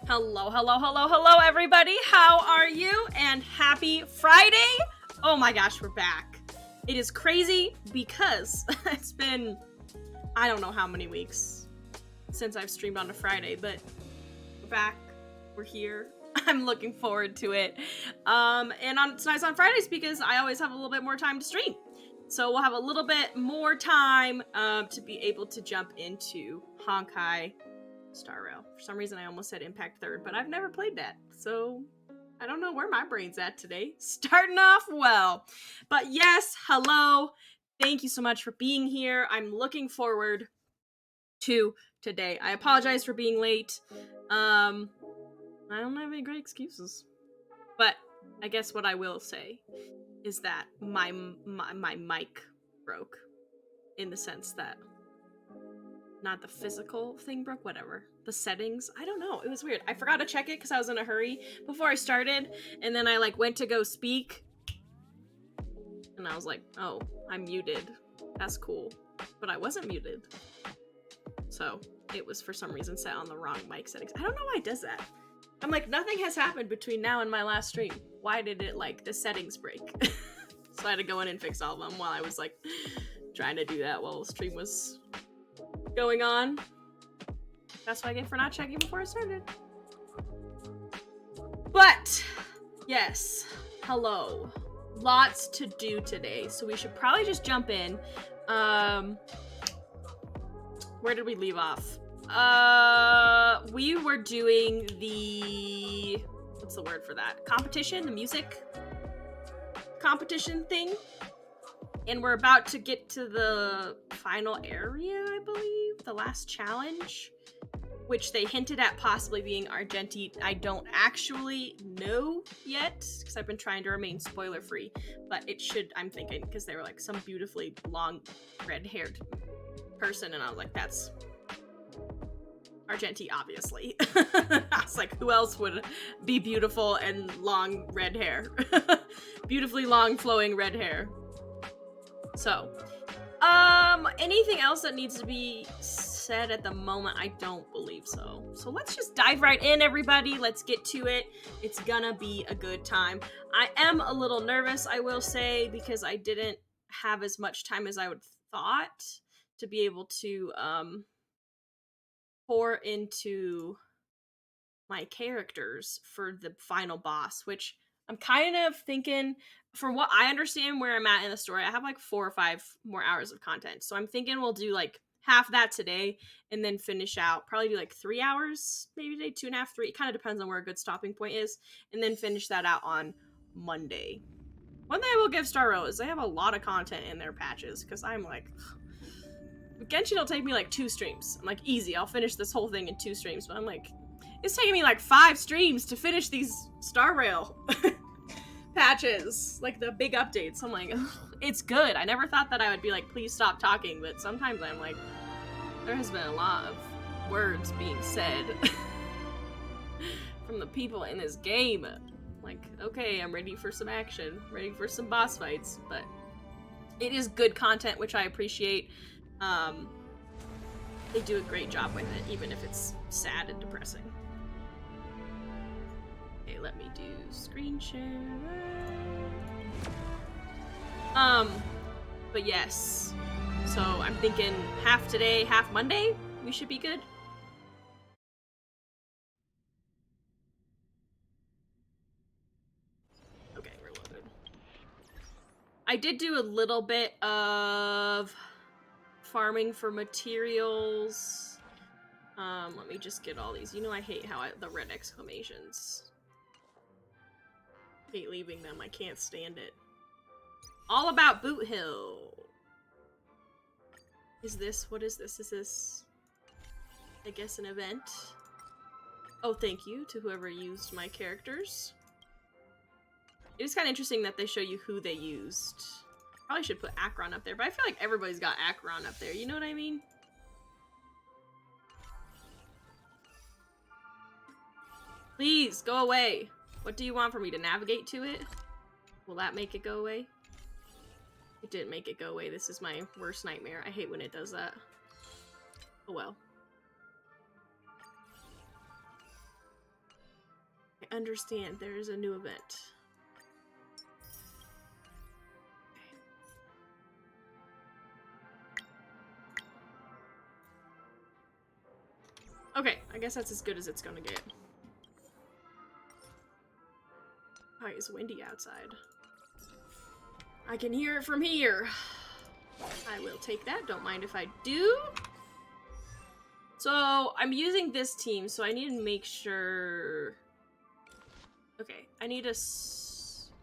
Hello, everybody. How are you? And happy Friday. Oh my gosh, we're back. It is crazy because it's been, I don't know how many weeks since I've streamed on a Friday, but we're back. We're here. I'm looking forward to it. It's nice on Fridays because I always have a little bit more time to stream. So we'll have a little bit more time to be able to jump into Honkai Star Rail. For some reason I almost said Impact Third, but I've never played that, so I don't know where my brain's at today. Starting off well. But yes, hello. Thank you so much for being here. I'm looking forward to today. I apologize for being late. I don't have any great excuses. But I guess what I will say is that my mic broke, in the sense that not the physical thing broke, whatever. The settings, I don't know. It was weird. I forgot to check it because I was in a hurry before I started, and then I went to go speak, and I was like, oh, I'm muted. That's cool. But I wasn't muted. So it was for some reason set on the wrong mic settings. I don't know why it does that. I'm like, nothing has happened between now and my last stream. Why did it, the settings break? So I had to go in and fix all of them while I was, trying to do that while the stream was going on. That's what I get for not checking before I started. But, yes, hello. lots to do today, so we should probably just jump in. Where did we leave off? We were doing the, what's the word for that? Competition, the music competition thing. And we're about to get to the final area, I believe, the last challenge, which they hinted at possibly being Argenti. I don't actually know yet, because I've been trying to remain spoiler-free, but it should, I'm thinking, because they were like some beautifully long, red-haired person, and I was like, that's Argenti, obviously. I was like, who else would be beautiful and long red hair? Beautifully long, flowing red hair. So, anything else that needs to be said at the moment? I don't believe so. So let's just dive right in, everybody. Let's get to it. It's gonna be a good time. I am a little nervous, I will say, because I didn't have as much time as I would thought to be able to, pour into my characters for the final boss, which I'm kind of thinking, from what I understand where I'm at in the story, I have like 4 or 5 more hours of content. So I'm thinking we'll do like half that today and then finish out, probably do like 3 hours, maybe today, 2.5, 3. It kind of depends on where a good stopping point is. And then finish that out on Monday. One thing I will give Star Rail is they have a lot of content in their patches, because I'm like, Genshin will take me like 2 streams. I'm like, easy, I'll finish this whole thing in 2 streams. But I'm like, it's taking me like 5 streams to finish these Star Rail patches, like the big updates. I'm like, ugh, it's good. I never thought that I would be like, please stop talking, but sometimes I'm like, there has been a lot of words being said from the people in this game. Like, okay, I'm ready for some action, ready for some boss fights, but it is good content, which I appreciate. They do a great job with it, even if it's sad and depressing. Okay, let me do screen share. But yes. So I'm thinking half today, half Monday, we should be good. Okay, we're loaded. I did do a little bit of farming for materials. Let me just get all these. You know I hate how the red exclamations. I hate leaving them. I can't stand it. All about Boot Hill. Is this, what is this? Is this, I guess, an event? Oh, thank you to whoever used my characters. It is kind of interesting that they show you who they used. Probably should put Akron up there, but I feel like everybody's got Akron up there. You know what I mean? Please, go away. What do you want for me to navigate to it? Will that make it go away? It didn't make it go away. This is my worst nightmare. I hate when it does that. Oh well. I understand there is a new event. Okay, I guess that's as good as it's gonna get. Oh, it's windy outside. I can hear it from here. I will take that. Don't mind if I do. So, I'm using this team, so I need to make sure... Okay, I need to switch.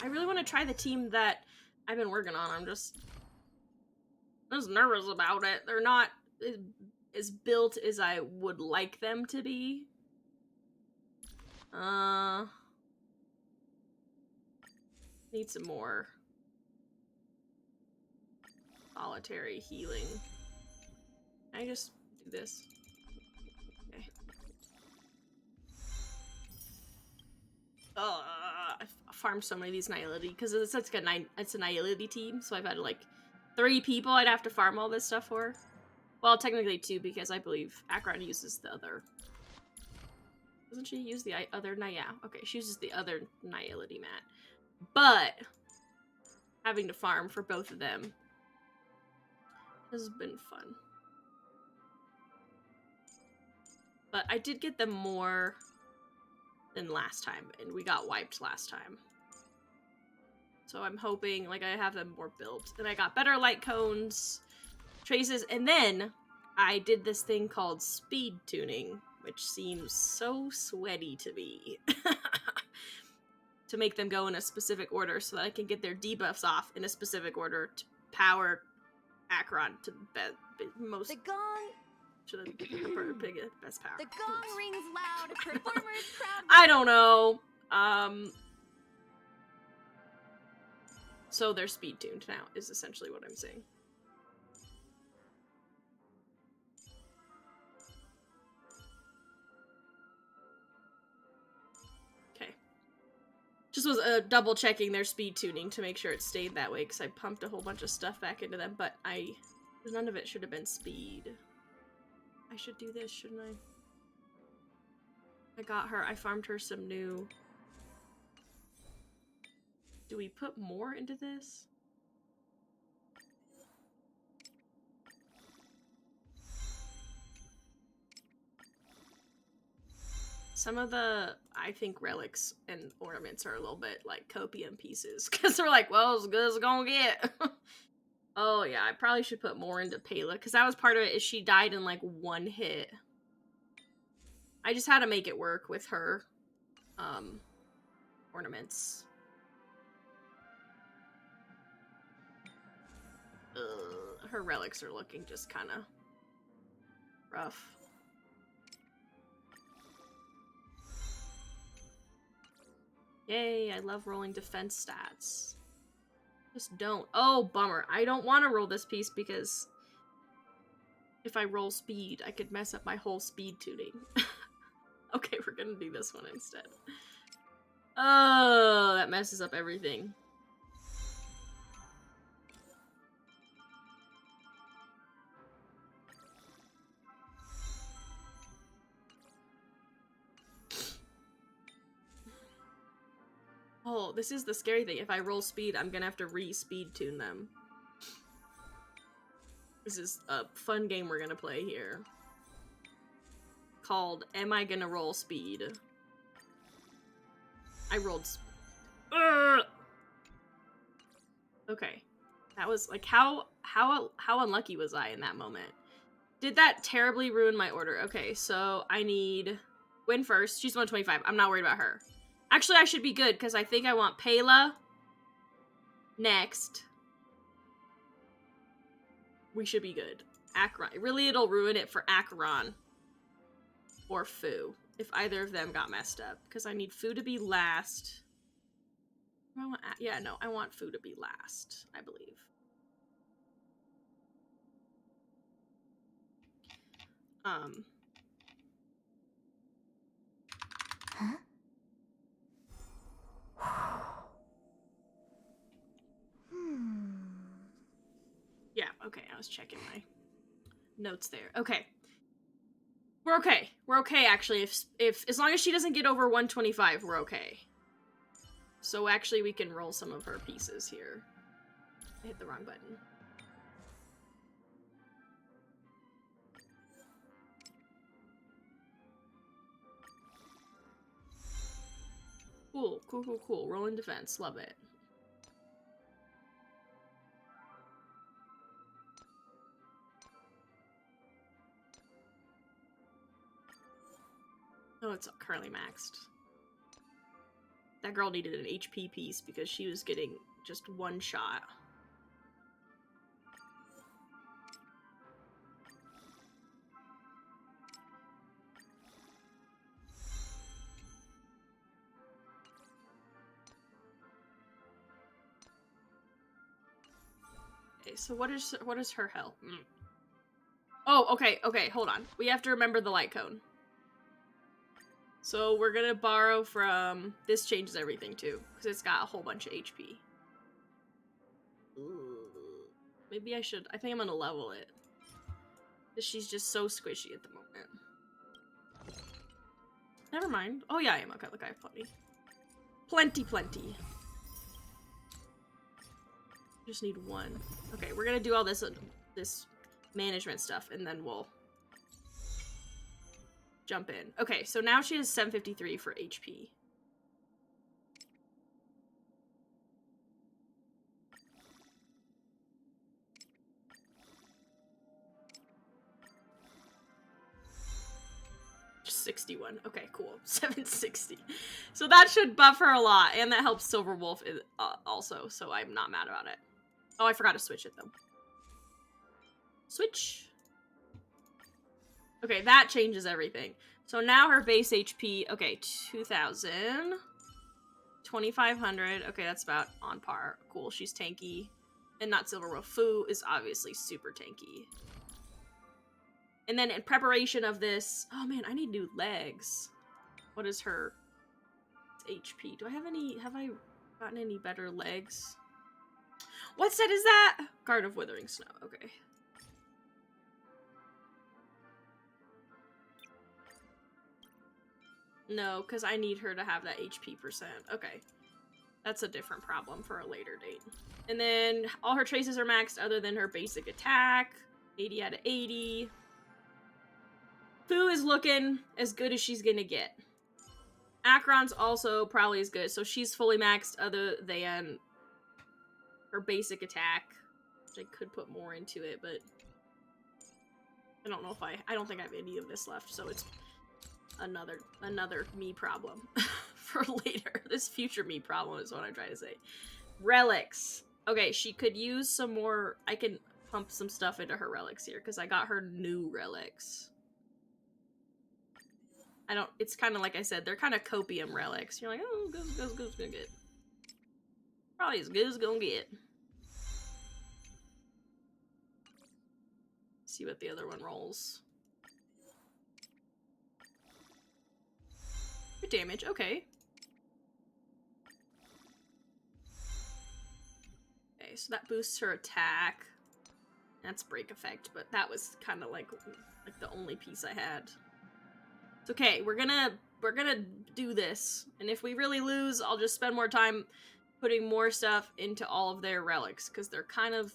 I really want to try the team that I've been working on. I'm just nervous about it. They're not as built as I would like them to be. Need some more solitary healing. Can I just do this? Okay. I farmed so many of these Nihility because it's such it's a Nihility team, so I've had like 3 people I'd have to farm all this stuff for. Well, technically 2 because I believe Akron uses the other. Doesn't she use the other? Yeah, okay, she uses the other Nihility mat. But having to farm for both of them has been fun. But I did get them more than last time, and we got wiped last time. So I'm hoping, like, I have them more built. And I got better light cones, traces, and then I did this thing called speed tuning, which seems so sweaty to me. To make them go in a specific order so that I can get their debuffs off in a specific order to power Acheron to most... The gong... To the best power. The gong rings loud, performers proud... I don't know. So they're speed tuned now, is essentially what I'm saying. Okay. Just was double checking their speed tuning to make sure it stayed that way, because I pumped a whole bunch of stuff back into them, but none of it should have been speed. I should do this, shouldn't I? I got her, I farmed her some new... Do we put more into this? Some of the, I think, relics and ornaments are a little bit like copium pieces, because they're like, well, as good as it's gonna get. Oh yeah, I probably should put more into Pela, because that was part of it, is she died in like one hit. I just had to make it work with her ornaments. Her relics are looking just kind of rough. Yay, I love rolling defense stats. Just don't. Oh, bummer. I don't want to roll this piece because if I roll speed, I could mess up my whole speed tuning. Okay, we're gonna do this one instead. Oh, that messes up everything. Oh, this is the scary thing. If I roll speed, I'm gonna have to re-speed tune them. This is a fun game we're gonna play here. Called Am I Gonna Roll Speed? I rolled Okay. That was like how unlucky was I in that moment? Did that terribly ruin my order? Okay, so I need Gwen first. She's 125. I'm not worried about her. Actually, I should be good because I think I want Pela next. We should be good. Acheron. Really, it'll ruin it for Acheron or Fu if either of them got messed up, because I need Fu to be last. I want Fu to be last, I believe. Huh? Yeah, okay, I was checking my notes there. Okay. We're okay. We're okay, actually. If as long as she doesn't get over 125, we're okay. So actually, we can roll some of her pieces here. I hit the wrong button. Cool, cool, cool, cool. Rolling defense. Love it. Oh, it's currently maxed. That girl needed an HP piece because she was getting just one shot. Okay, so what is her health? Oh, okay, hold on. We have to remember the light cone. So we're gonna borrow from... This changes everything, too, because it's got a whole bunch of HP. Ooh. Maybe I should... I think I'm gonna level it. Because she's just so squishy at the moment. Never mind. Oh yeah, I am. Okay, look, I have plenty. Plenty. Just need one. Okay, we're gonna do all this management stuff, and then we'll... jump in. Okay, so now she has 753 for HP. Just 61. Okay, cool. 760. So that should buff her a lot, and that helps Silver Wolf also, so I'm not mad about it. Oh, I forgot to switch it, though. Switch. Okay, that changes everything. So now her base HP, okay, 2,000. 2,500. Okay, that's about on par. Cool, she's tanky. And not Silver Wolf. Fu is obviously super tanky. And then in preparation of this... Oh man, I need new legs. What is her HP? Do I have any... Have I gotten any better legs? What set is that? Guard of Withering Snow. Okay. No, because I need her to have that HP percent. Okay. That's a different problem for a later date. And then all her traces are maxed other than her basic attack. 80 out of 80. Fu is looking as good as she's gonna get. Akron's also probably as good, so she's fully maxed other than her basic attack. Which I could put more into it, but I don't know if I don't think I have any of this left, so it's another me problem for later. This future me problem is what I'm trying to say. Relics. Okay, she could use some more. I can pump some stuff into her relics here because I got her new relics. It's kind of like I said, they're kind of copium relics. You're like, oh, goes gonna get. Probably as good as gonna get. See what the other one rolls. Good damage, okay. Okay, so that boosts her attack. That's break effect, but that was kind of like the only piece I had. It's okay, we're gonna do this. And if we really lose, I'll just spend more time putting more stuff into all of their relics, because they're kind of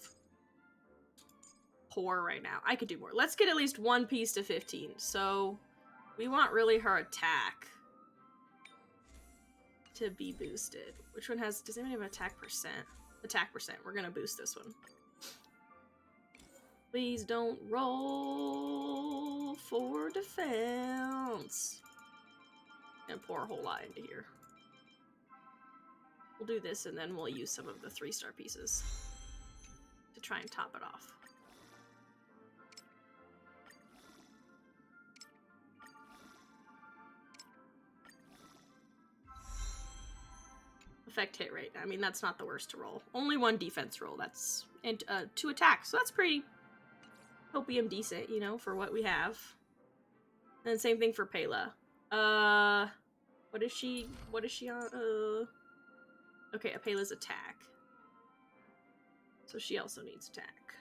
poor right now. I could do more. Let's get at least one piece to 15. So we want really her attack to be boosted. Which one has, does anyone have attack percent? Attack percent. We're gonna boost this one. Please don't roll for defense. And pour a whole lot into here. We'll do this and then we'll use some of the 3-star pieces to try and top it off. Effect hit rate. I mean, that's not the worst to roll. Only 1 defense roll. That's and 2 attacks. So that's pretty hopium decent, you know, for what we have. And same thing for Pela. What is she on? Okay, Pela's attack. So she also needs attack.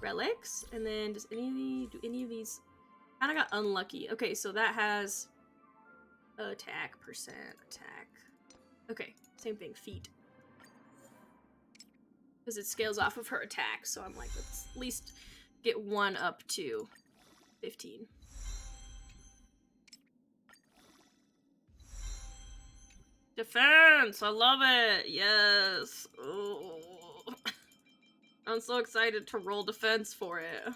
Relics, and then does do any of these? Kind of got unlucky. Okay, so that has attack percent, attack. Okay, same thing, feet. Because it scales off of her attack, so I'm like, let's at least get 1 up to 15. Defense! I love it! Yes! Oh. I'm so excited to roll defense for it.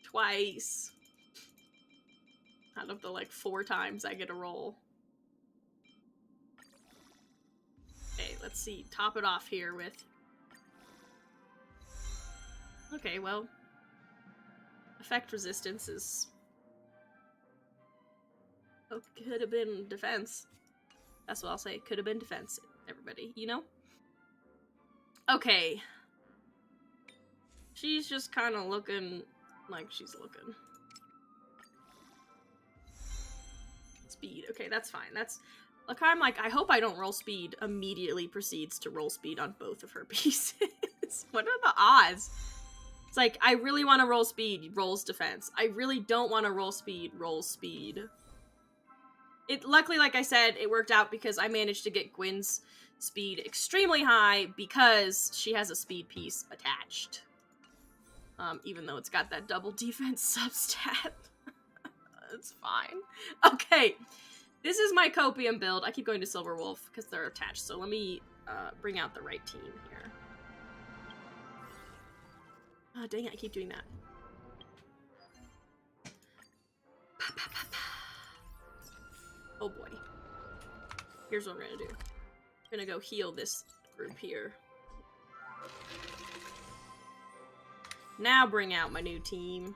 Twice. Out of the, like, 4 times I get a roll. Okay, let's see. Top it off here with... Okay, well... Effect resistance is... Oh, could have been defense. That's what I'll say. Could have been defense, everybody. You know? Okay. She's just kind of looking like she's looking. Speed. Okay, that's fine. That's... Look, I'm like, I hope I don't roll speed immediately proceeds to roll speed on both of her pieces. What are the odds? It's like, I really want to roll speed, rolls defense. I really don't want to roll speed, rolls speed. It luckily, like I said, it worked out because I managed to get Gwyn's speed extremely high because she has a speed piece attached. Even though it's got that double defense substat. It's fine. Okay. This is my copium build. I keep going to Silver Wolf because they're attached. So let me bring out the right team here. Oh, dang it. I keep doing that. Oh boy. Here's what we're gonna do. We're gonna go heal this group here. Now bring out my new team.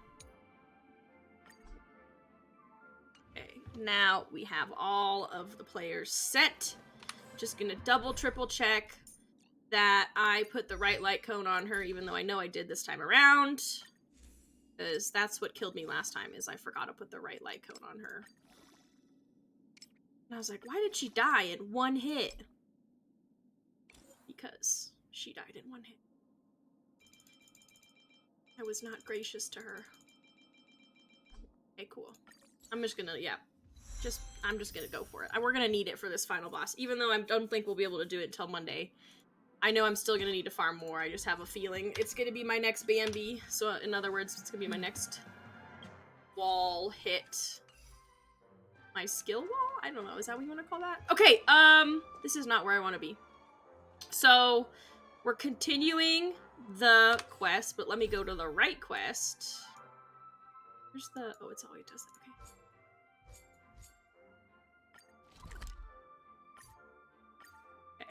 Okay, now we have all of the players set. Just gonna double, triple check that I put the right light cone on her, even though I know I did this time around. Because that's what killed me last time, is I forgot to put the right light cone on her. And I was like, why did she die in one hit? Because she died in one hit. I was not gracious to her. Okay, cool. I'm just gonna, yeah. I'm just gonna go for it. We're gonna need it for this final boss. Even though I don't think we'll be able to do it until Monday. I know I'm still gonna need to farm more. I just have a feeling it's gonna be my next Bambi. So in other words, it's gonna be my next wall hit. My skill wall? I don't know. Is that what you want to call that? Okay, this is not where I want to be. So, we're continuing the quest, but let me go to the right quest. Where's the... Oh, it's always does it. Okay.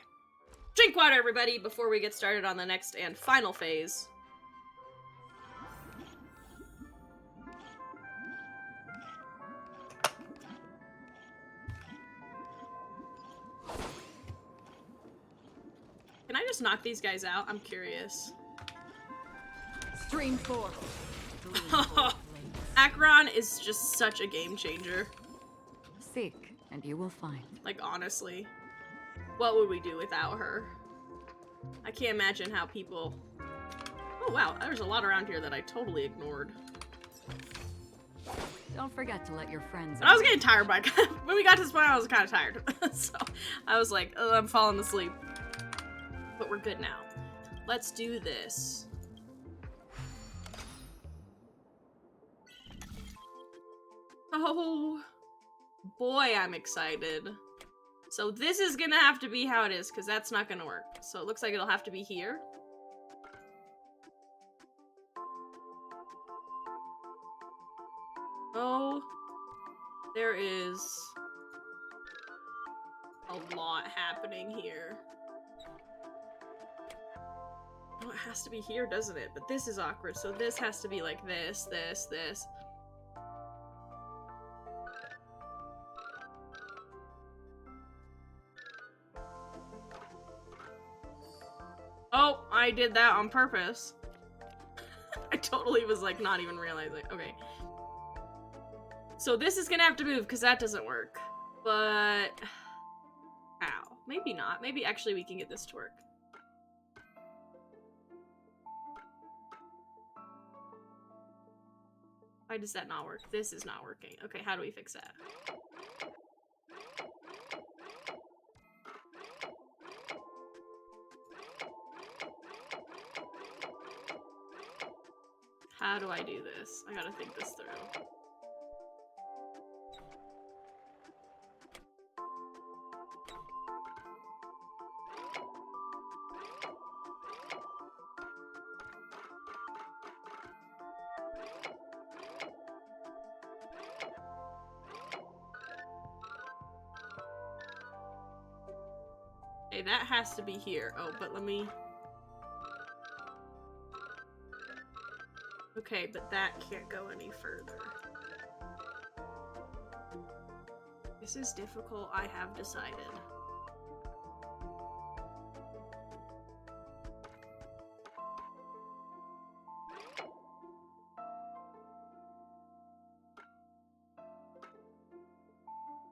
Drink water, everybody, before we get started on the next and final phase. Can I just knock these guys out? I'm curious. Stream 4. Acheron is just such a game changer. Seek, and you will find. Like, honestly. What would we do without her? I can't imagine how people... Oh, wow. There's a lot around here that I totally ignored. Don't forget to let your friends And I was getting tired by... When we got to this point, I was kind of tired. So, I was like, oh, I'm falling asleep. But we're good now. Let's do this. Oh, boy, I'm excited. So this is gonna have to be how it is, because that's not gonna work. So it looks like it'll have to be here. Oh, there is a lot happening here. Oh, it has to be here, doesn't it? But this is awkward, so this has to be like this, this, this. Oh, I did that on purpose. I totally was like not even realizing. Okay. So this is gonna have to move because that doesn't work. But how? Maybe not. Maybe actually we can get this to work. Why does that not work? This is not working. Okay, how do we fix that? How do I do this? I gotta think this through. Okay, that has to be here. Oh, but let me... Okay, but that can't go any further. This is difficult, I have decided.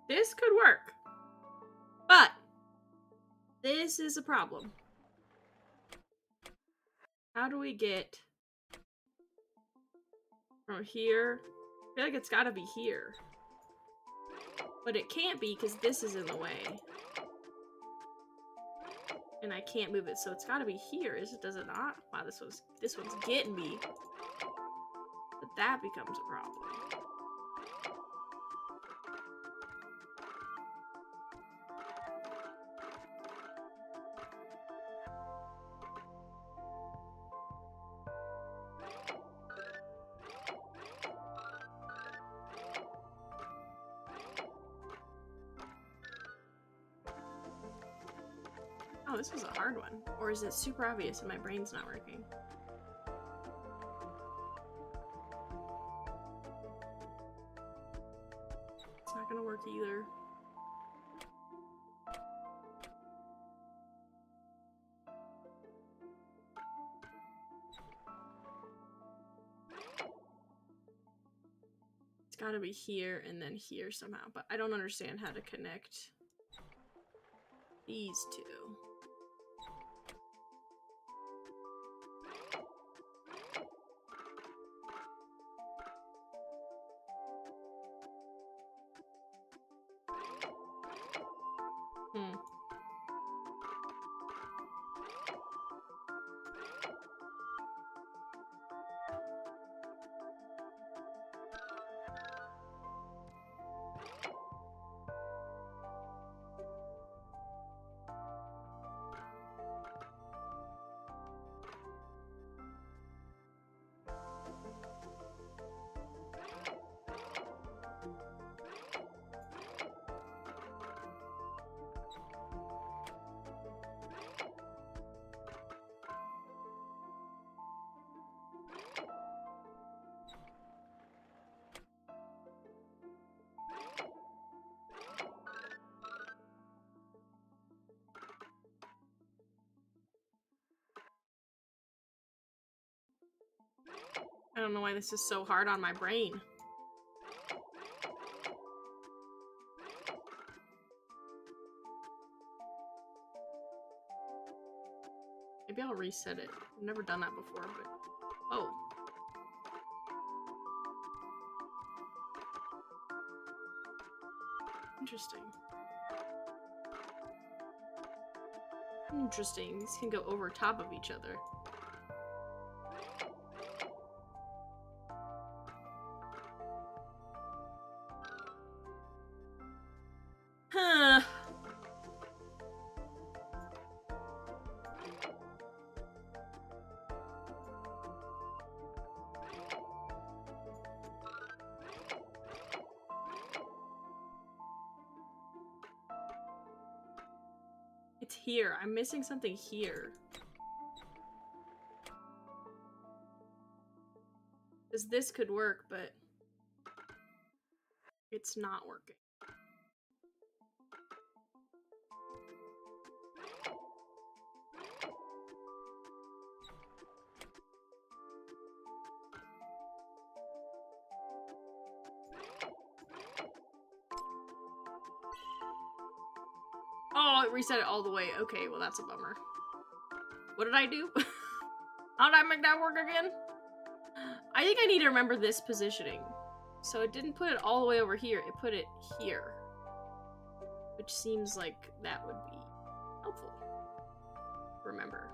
This could work. But this is a problem. How do we get from here? I feel like it's gotta be here. But it can't be because this is in the way. And I can't move it, so it's gotta be here. Does it not? Wow, this one's getting me. But that becomes a problem. Oh, this was a hard one. Or is it super obvious and my brain's not working? It's not gonna work either. It's gotta be here and then here somehow, but I don't understand how to connect these two. Hmm. I don't know why this is so hard on my brain. Maybe I'll reset it. I've never done that before, but... Oh. Interesting. Interesting. These can go over top of each other. Huh. It's here. I'm missing something here. Because this could work, but it's not working. Oh, it reset it all the way. Okay, well that's a bummer. What did I do? How did I make that work again? I think I need to remember this positioning. So it didn't put it all the way over here, it put it here. Which seems like that would be helpful. Remember.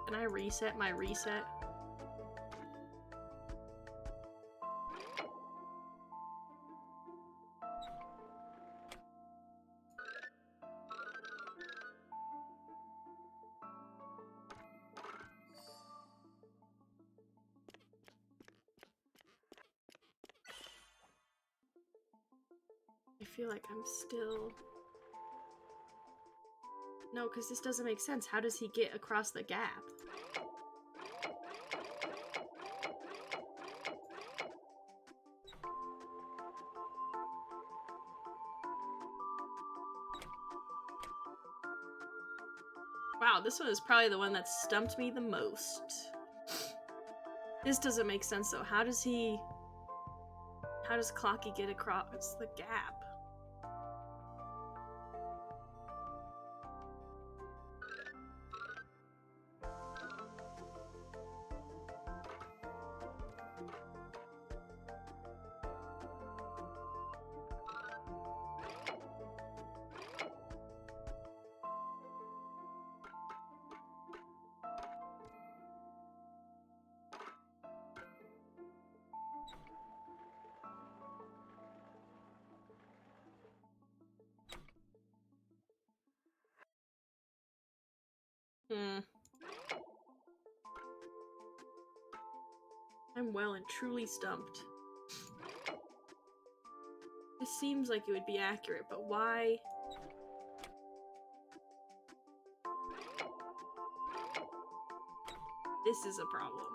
Can I reset my reset? I feel like I'm still... No, because this doesn't make sense. How does he get across the gap? Wow, this one is probably the one that stumped me the most. This doesn't make sense though. How does Clocky get across the gap? Hmm. I'm well and truly stumped. This seems like it would be accurate, but why? This is a problem.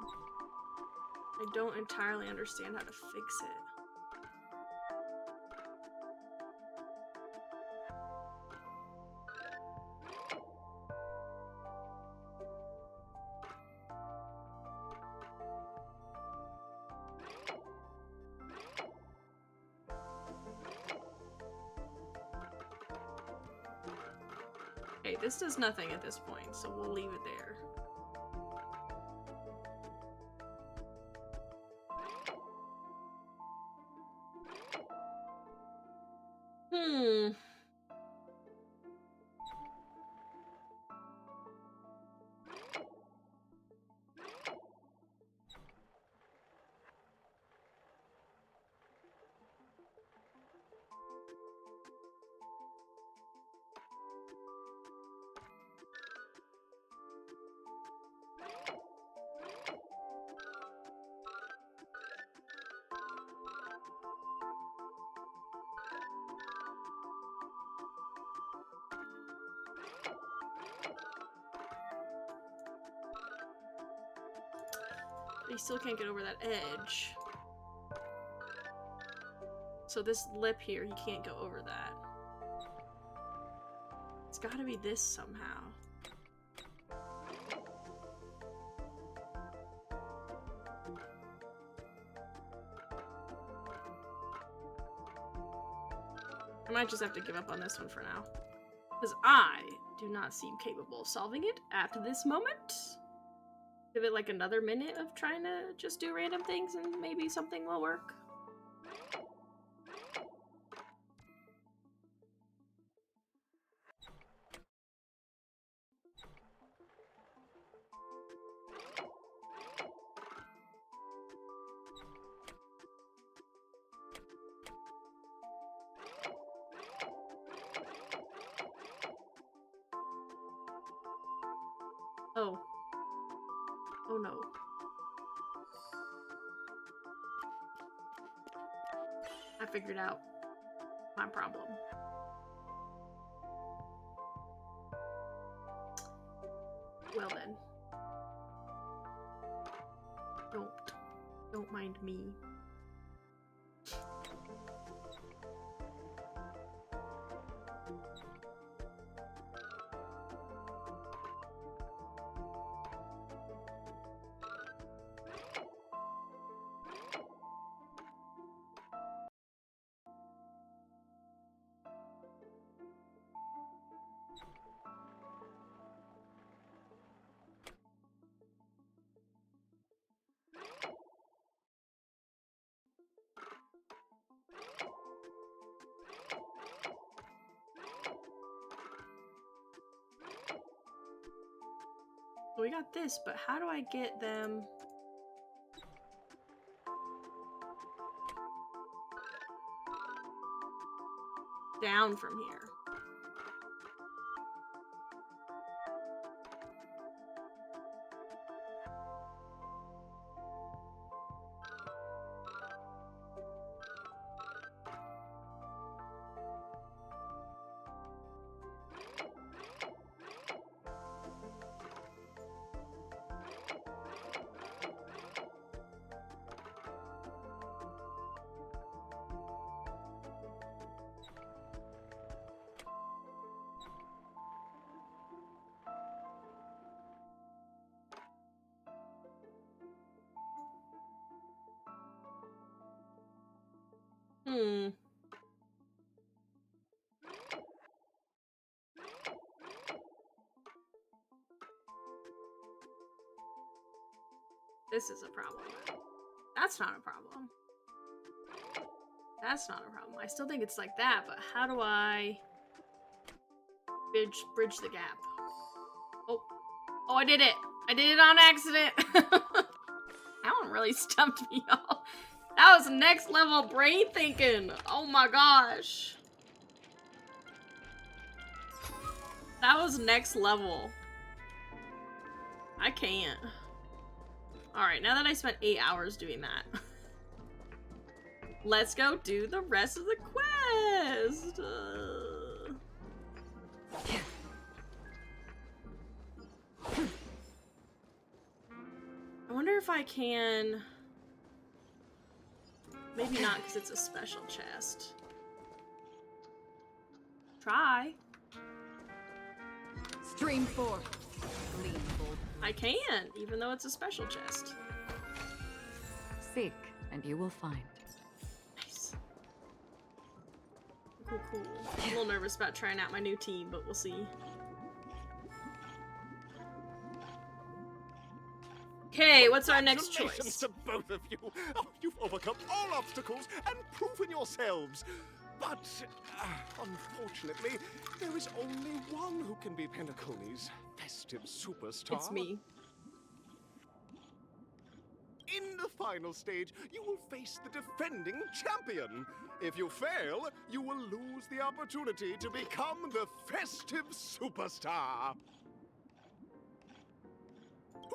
I don't entirely understand how to fix it. Okay, this does nothing at this point, so we'll leave it there. But he still can't get over that edge. So this lip here, he can't go over that. It's gotta be this somehow. I might just have to give up on this one for now. Because I do not seem capable of solving it at this moment. Give it like another minute of trying to just do random things and maybe something will work. Oh. Oh no. I figured out my problem. Well then. Don't mind me. So we got this, but how do I get them? Down from here. This is a problem. That's not a problem. That's not a problem. I still think it's like that, but how do I bridge the gap? Oh, I did it! I did it on accident! That one really stumped me, y'all. That was next level brain thinking. Oh my gosh. That was next level. I can't. Alright, now that I spent 8 hours doing that, let's go do the rest of the quest! I wonder if I can... Maybe not, because it's a special chest. Try. Stream 4. Lean bold. I can, even though it's a special chest. Seek, and you will find. Nice. Cool, cool. I'm a little nervous about trying out my new team, but we'll see. Okay, what's our next choice? Congratulations to both of you. Oh, you've overcome all obstacles and proven yourselves. But, unfortunately, there is only one who can be Pentaconi's festive superstar. It's me. In the final stage, you will face the defending champion. If you fail, you will lose the opportunity to become the festive superstar.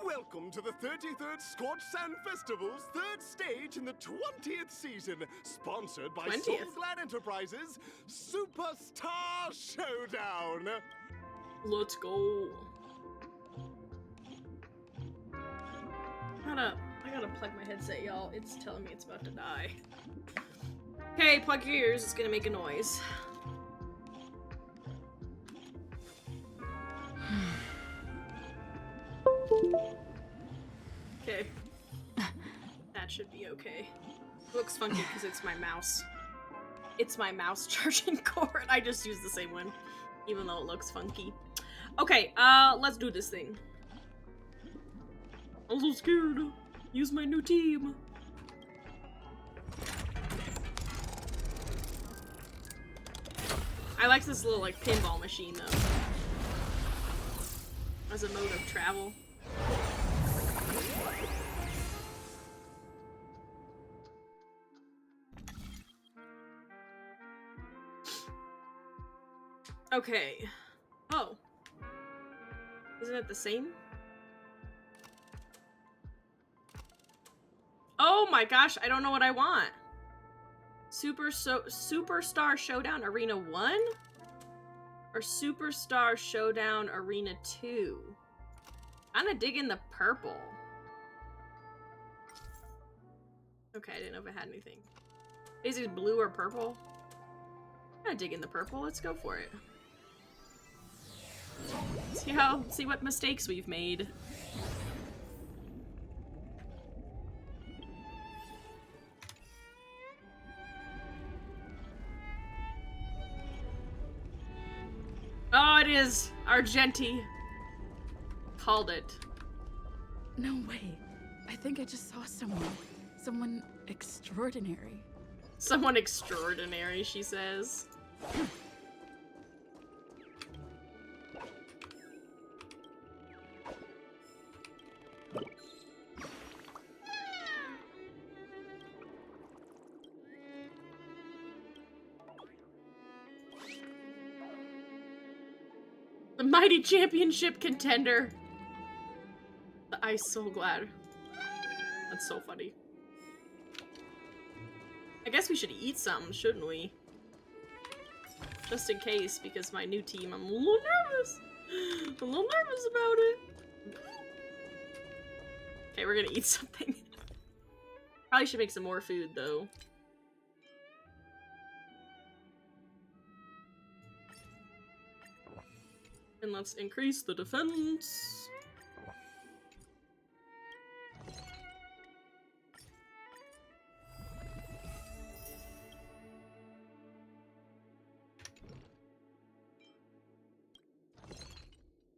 Welcome to the 33rd Scorch Sand Festival's 3rd stage in the 20th season, sponsored by 20th. Soulglad Enterprises Superstar Showdown. Let's go. I gotta plug my headset, y'all. It's telling me it's about to die. Okay, plug your ears. It's gonna make a noise. Okay. That should be okay. It looks funky because it's my mouse. It's my mouse charging cord. I just used the same one, even though it looks funky. Okay, let's do this thing. I'm so scared. Use my new team. I like this little, like, pinball machine, though. As a mode of travel. Okay. Oh. Isn't it the same? Oh my gosh, I don't know what I want. Superstar Showdown Arena 1? Or Superstar Showdown Arena 2? I'm gonna dig in the purple. Okay, I didn't know if it had anything. Is it blue or purple? I'm gonna dig in the purple. Let's go for it. See what mistakes we've made. Oh, it is Argenti. Called it. No way. I think I just saw someone extraordinary. Someone extraordinary, she says. The mighty championship contender. The Ice Soulglad. That's so funny. I guess we should eat something, shouldn't we? Just in case, because my new team, I'm a little nervous. I'm a little nervous about it. Okay, we're gonna eat something. Probably should make some more food, though. And let's increase the defense.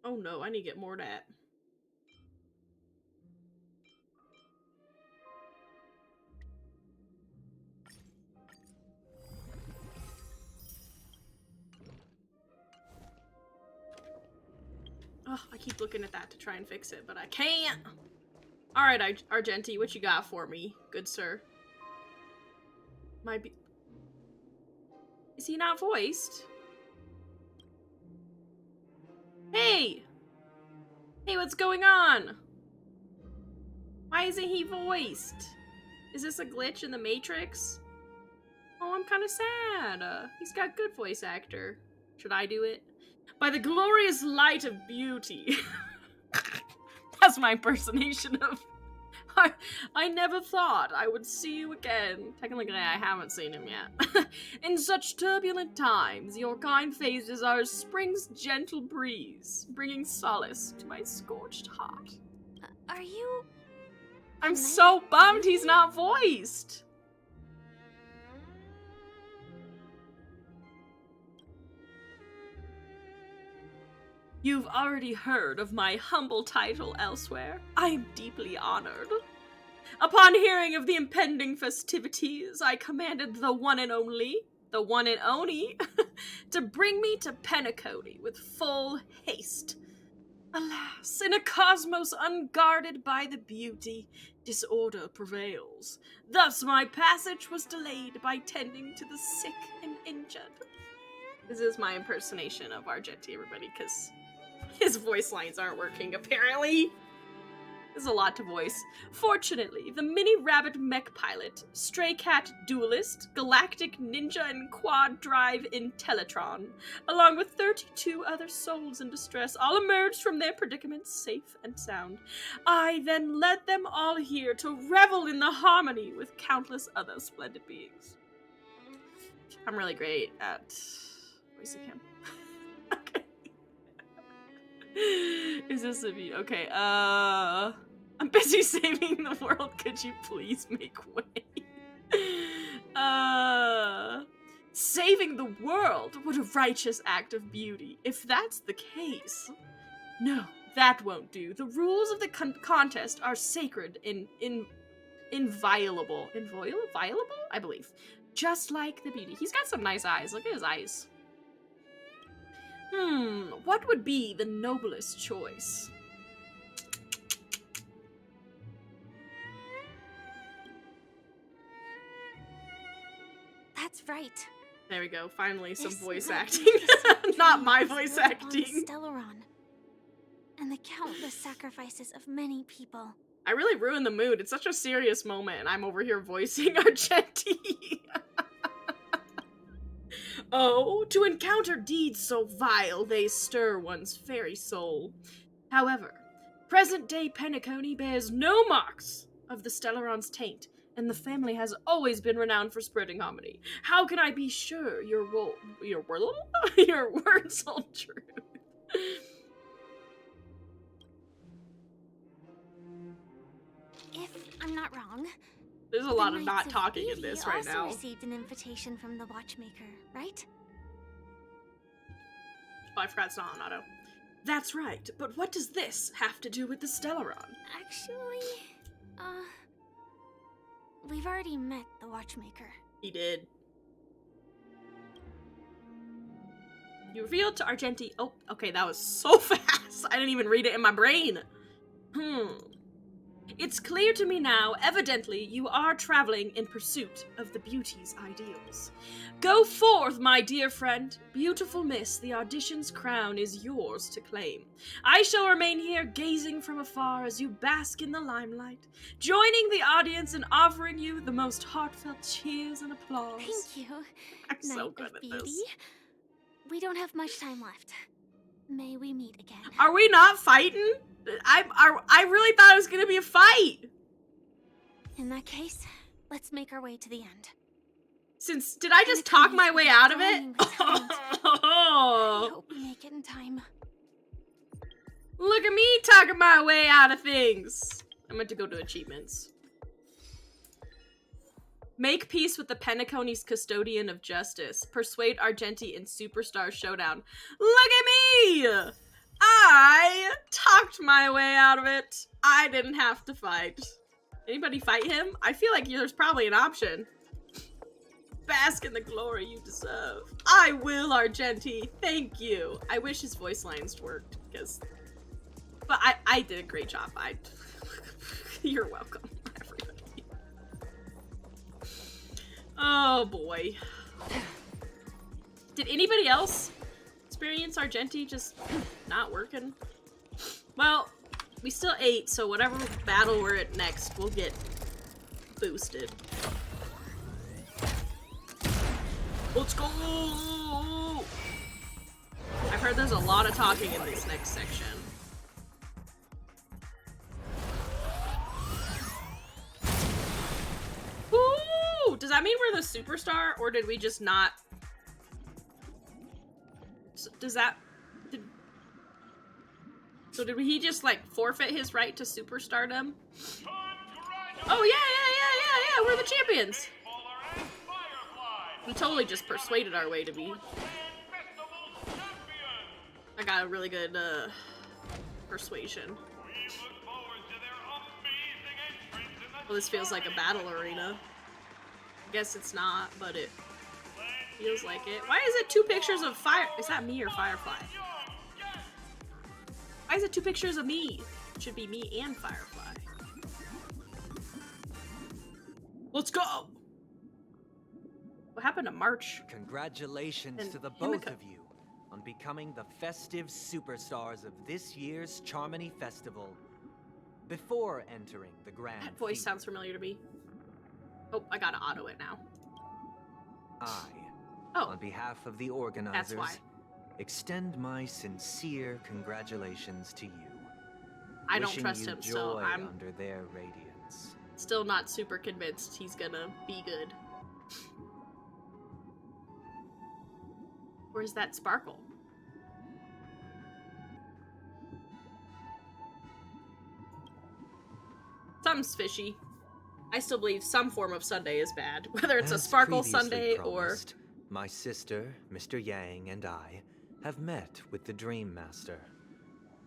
Oh no, I need to get more of that. Oh, I keep looking at that to try and fix it, but I can't. Alright, Argenti, what you got for me, good sir? Is he not voiced? Hey! Hey, what's going on? Why isn't he voiced? Is this a glitch in the Matrix? Oh, I'm kind of sad. He's got good voice actor. Should I do it? By the glorious light of beauty. That's my impersonation of... I never thought I would see you again. Technically, I haven't seen him yet. In such turbulent times, your kind faces are as spring's gentle breeze, bringing solace to my scorched heart. Are you... I'm so bummed he's not voiced. You've already heard of my humble title elsewhere. I am deeply honored. Upon hearing of the impending festivities, I commanded the one and only, to bring me to Penacony with full haste. Alas, in a cosmos unguarded by the beauty, disorder prevails. Thus my passage was delayed by tending to the sick and injured. This is my impersonation of Argenti, everybody, because his voice lines aren't working, apparently. There's a lot to voice. Fortunately, the mini rabbit mech pilot, stray cat duelist, galactic ninja and quad drive Intellatron, along with 32 other souls in distress, all emerged from their predicaments safe and sound. I then led them all here to revel in the harmony with countless other splendid beings. I'm really great at voicing him. Okay. Is this a video? Okay, I'm busy saving the world. Could you please make way? Saving the world? What a righteous act of beauty. If that's the case. No, that won't do. The rules of the contest are sacred and inviolable. Inviolable? I believe. Just like the beauty. He's got some nice eyes. Look at his eyes. What would be the noblest choice? That's right. There we go. Finally, some This voice might acting. be the Not my second voice built upon acting. Stellaron, and the countless sacrifices of many people. I really ruined the mood. It's such a serious moment, and I'm over here voicing Argenti. Oh, to encounter deeds so vile, they stir one's very soul. However, present-day Penacony bears no marks of the Stellaron's taint, and the family has always been renowned for spreading harmony. How can I be sure your words hold true? If I'm not wrong, There's a the lot of Knights not of talking in Beauty this right also now. received an invitation from the Watchmaker, right? Oh, I forgot it's not on auto. That's right, but what does this have to do with the Stellaron? Actually, we've already met the Watchmaker. He did. You revealed to Argenti. Oh, okay, that was so fast. I didn't even read it in my brain. It's clear to me now, evidently, you are traveling in pursuit of the beauty's ideals. Go forth, my dear friend. Beautiful miss, the audition's crown is yours to claim. I shall remain here gazing from afar as you bask in the limelight, joining the audience and offering you the most heartfelt cheers and applause. Thank you, I'm so Knight good of at Beauty. this. We don't have much time left. May we meet again? Are we not fighting? I really thought it was gonna be a fight. In that case, let's make our way to the end. Did I just talk my way out of it? I hope we make it in time. Look at me talking my way out of things. I meant to go to achievements. Make peace with the Penacony's custodian of justice. Persuade Argenti in Superstar Showdown. Look at me! I talked my way out of it. I didn't have to fight. Anybody fight him? I feel like there's probably an option. Bask in the glory you deserve. I will, Argenti. Thank you. I wish his voice lines worked, because... But I did a great job. You're welcome, everybody. Oh, boy. Did anybody else experience Argenti just not working? Well, we still 8, so whatever battle we're at next, we'll get boosted. Let's go! I've heard there's a lot of talking in this next section. Woo! Does that mean we're the superstar, or did we just not? Does that? So did he just like forfeit his right to superstardom? Oh yeah, we're the champions. We totally just persuaded our way to be. I got a really good persuasion. Well, this feels like a battle arena. I guess it's not, but it feels like it. Why is it 2 pictures of fire? Is that me or Firefly? Why is it 2 pictures of me? It should be me and Firefly. Let's go! What happened to March? Congratulations And to the both Himiko. of you on becoming the festive superstars of this year's Charmony Festival. Before entering the grand That voice finale, sounds familiar to me. Oh, I gotta auto it now. on Oh, behalf of the organizers, why. extend my sincere congratulations to you. I don't Wishing trust you him, so joy I'm under their radiance. still not super convinced he's gonna be good. Where's that sparkle? Something's fishy. I still believe some form of Sunday is bad, whether it's a As sparkle previously Sunday or... promised, my sister, Mr. Yang, and I have met with the Dream Master.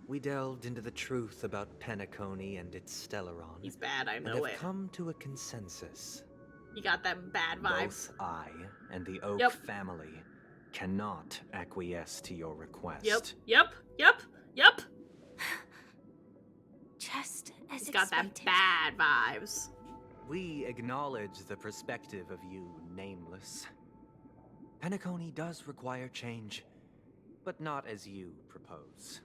We delved into the truth about Penacony and its Stellaron, He's bad, I and know have it. come to a consensus. You got that bad vibes. Both I and the Oak Yep. family cannot acquiesce to your request. Yep. Just as He's got that expected. bad vibes. We acknowledge the perspective of you, Nameless. Penacony does require change, but not as you propose.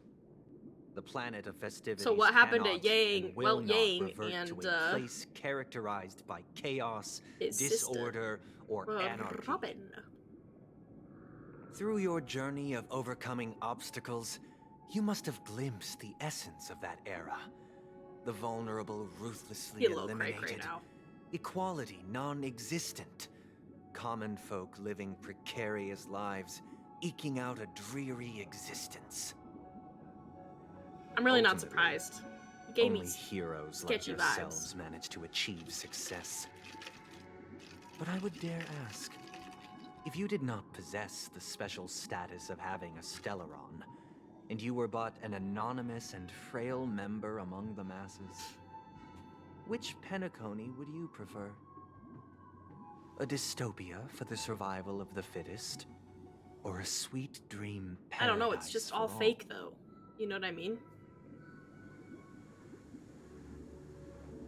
The planet of festivities So what happened to cannot Yang? and will Well, not Yang revert and, to a place characterized by chaos, his sister. disorder, or anarchy. Robin. Through your journey of overcoming obstacles, you must have glimpsed the essence of that era. The vulnerable ruthlessly He a little eliminated. cray-cray now. Equality non-existent. Common folk living precarious lives, eking out a dreary existence. I'm really not Ultimately, surprised. He gave me Only heroes like sketchy yourselves vibes. manage to achieve success. But I would dare ask, if you did not possess the special status of having a Stellaron, and you were but an anonymous and frail member among the masses, which Penacony would you prefer? A dystopia for the survival of the fittest? Or a sweet dream I don't know, it's paradise just for all fake though. You know what I mean?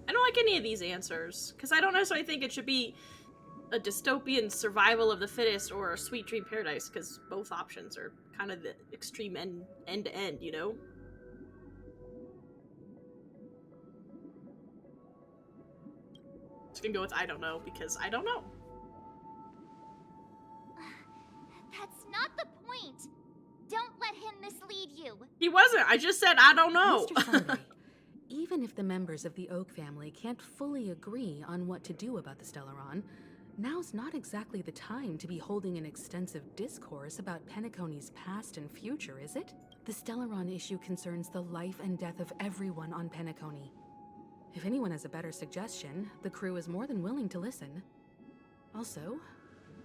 I don't like any of these answers, because I don't necessarily think it should be a dystopian survival of the fittest or a sweet dream paradise, because both options are kind of the extreme end to end, you know? Just gonna go with I don't know, because I don't know. That's not the point. Don't let him mislead you. He wasn't, I just said I don't know. Mr. Sunday, even if the members of the Oak family can't fully agree on what to do about the Stellaron, now's not exactly the time to be holding an extensive discourse about Penacony's past and future, is it? The Stellaron issue concerns the life and death of everyone on Penacony. If anyone has a better suggestion, the crew is more than willing to listen. Also,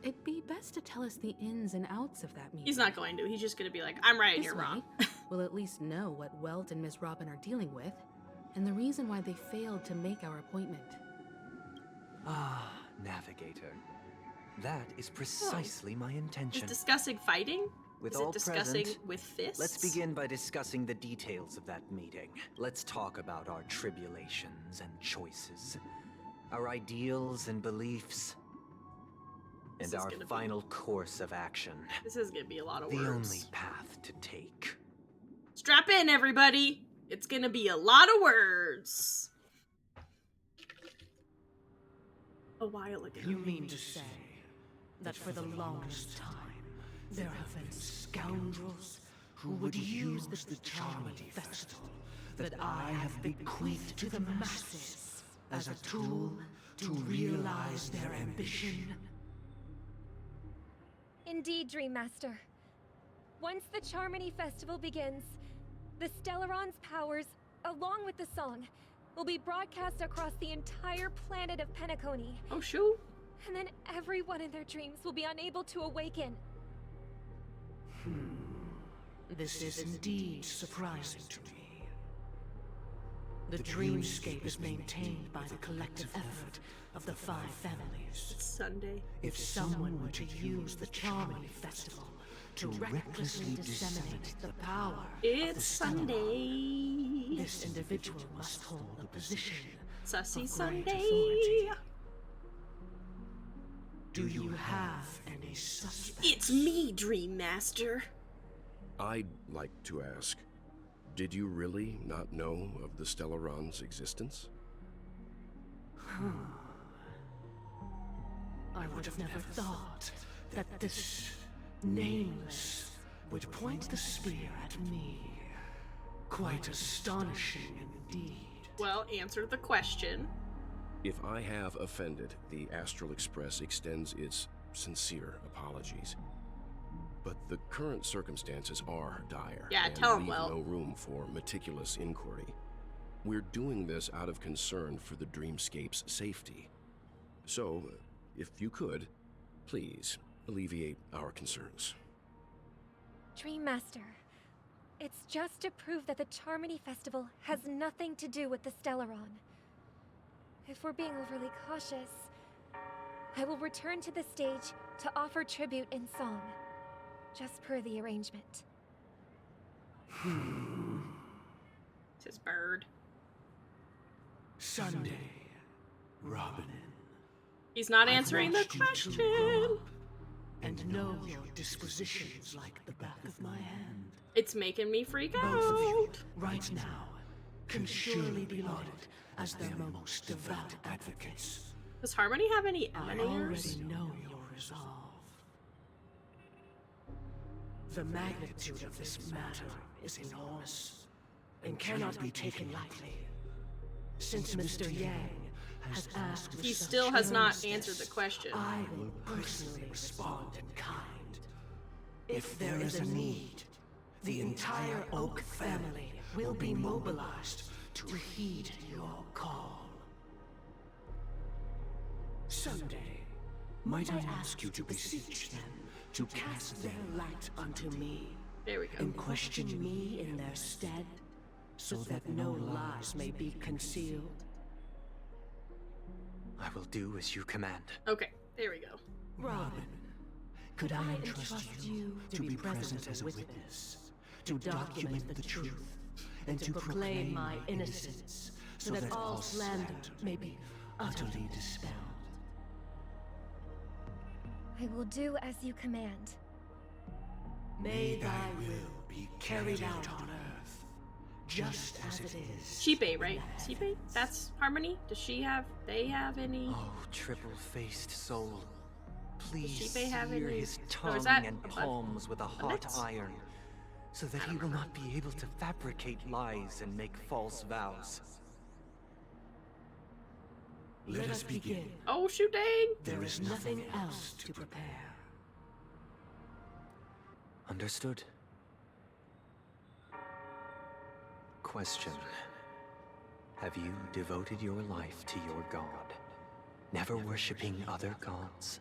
it'd be best to tell us the ins and outs of that meeting. He's not going to, he's just gonna be like, I'm right and This you're way, wrong. we'll at least know what Welt and Miss Robin are dealing with, and the reason why they failed to make our appointment. Ah, Navigator. That is precisely my Is intention. discussing fighting? With Is all it discussing present, with fists? let's begin by discussing the details of that meeting. Let's talk about our tribulations and choices, our ideals and beliefs, This and is our gonna be- final course of action. This is gonna be a lot of The words. only path to take. Strap in, everybody! It's gonna be a lot of words. A while ago. You mean to say that for the longest time, there have been scoundrels who would use the Charmony Festival that I have bequeathed to the masses as a tool to realize their ambition? Indeed, Dream Master. Once the Charmony Festival begins, the Stellaron's powers, along with the song, will be broadcast across the entire planet of Penacony. Oh, shoot. And then everyone in their dreams will be unable to awaken. This is indeed surprising to me. The dreamscape is maintained by the collective effort of the 5 families. It's Sunday. If someone were to use the Charmony Festival to recklessly disseminate the power It's Sunday. this individual must hold a position Sussy of great Sunday. authority. Do you have any suspects? It's me, Dream Master. I'd like to ask, did you really not know of the Stellaron's existence? I would have never thought that this nameless would point the spear at me. Quite astonishing indeed. Well, answer the question. If I have offended, the Astral Express extends its sincere apologies. But the current circumstances are dire. Yeah, and tell 'em, leave Will. no room for meticulous inquiry. We're doing this out of concern for the dreamscape's safety. So, if you could, please alleviate our concerns. Dream Master, it's just to prove that the Charmony Festival has nothing to do with the Stellaron. If we're being overly cautious, I will return to the stage to offer tribute in song, just per the arrangement. It's his bird. Sunday, Robin. He's not I've answering the watched you two question. grow up and know your dispositions like the back of my hand. It's making me freak Both of you, out. right now, can surely be lauded as their most devout advocates. Does Harmony have any I emanators? already know your resolve. The magnitude of this matter is enormous and cannot be taken lightly. Since Mr. Yang has asked with He such still has not earnestness, answered the question. I will personally respond in kind. If there is a need, the entire Oak family will be mobilized to heed your call. Sunday, might I ask you to beseech them to cast their light unto me There we go. and question me in their stead, so that no lies may be concealed? I will do as you command. Okay, there we go. Robin, could I entrust you to be present as a witness, to document the truth, and to proclaim my innocence, so that all slander may be utterly dispelled? I will do as you command. May thy will be carried out on earth, just as it is. Sheepay, right? Sheepay? That's Harmony? Does she have, they have any? Oh, triple-faced soul. Please Sheepay have sear any- his Oh, is tongue that and a bud- palms with a hot nuts? iron, so that he will not be able to fabricate lies and make false vows. Let us begin. Oh, shoot dang! There is nothing else to prepare. Understood. Question. Have you devoted your life to your god, never worshipping other gods?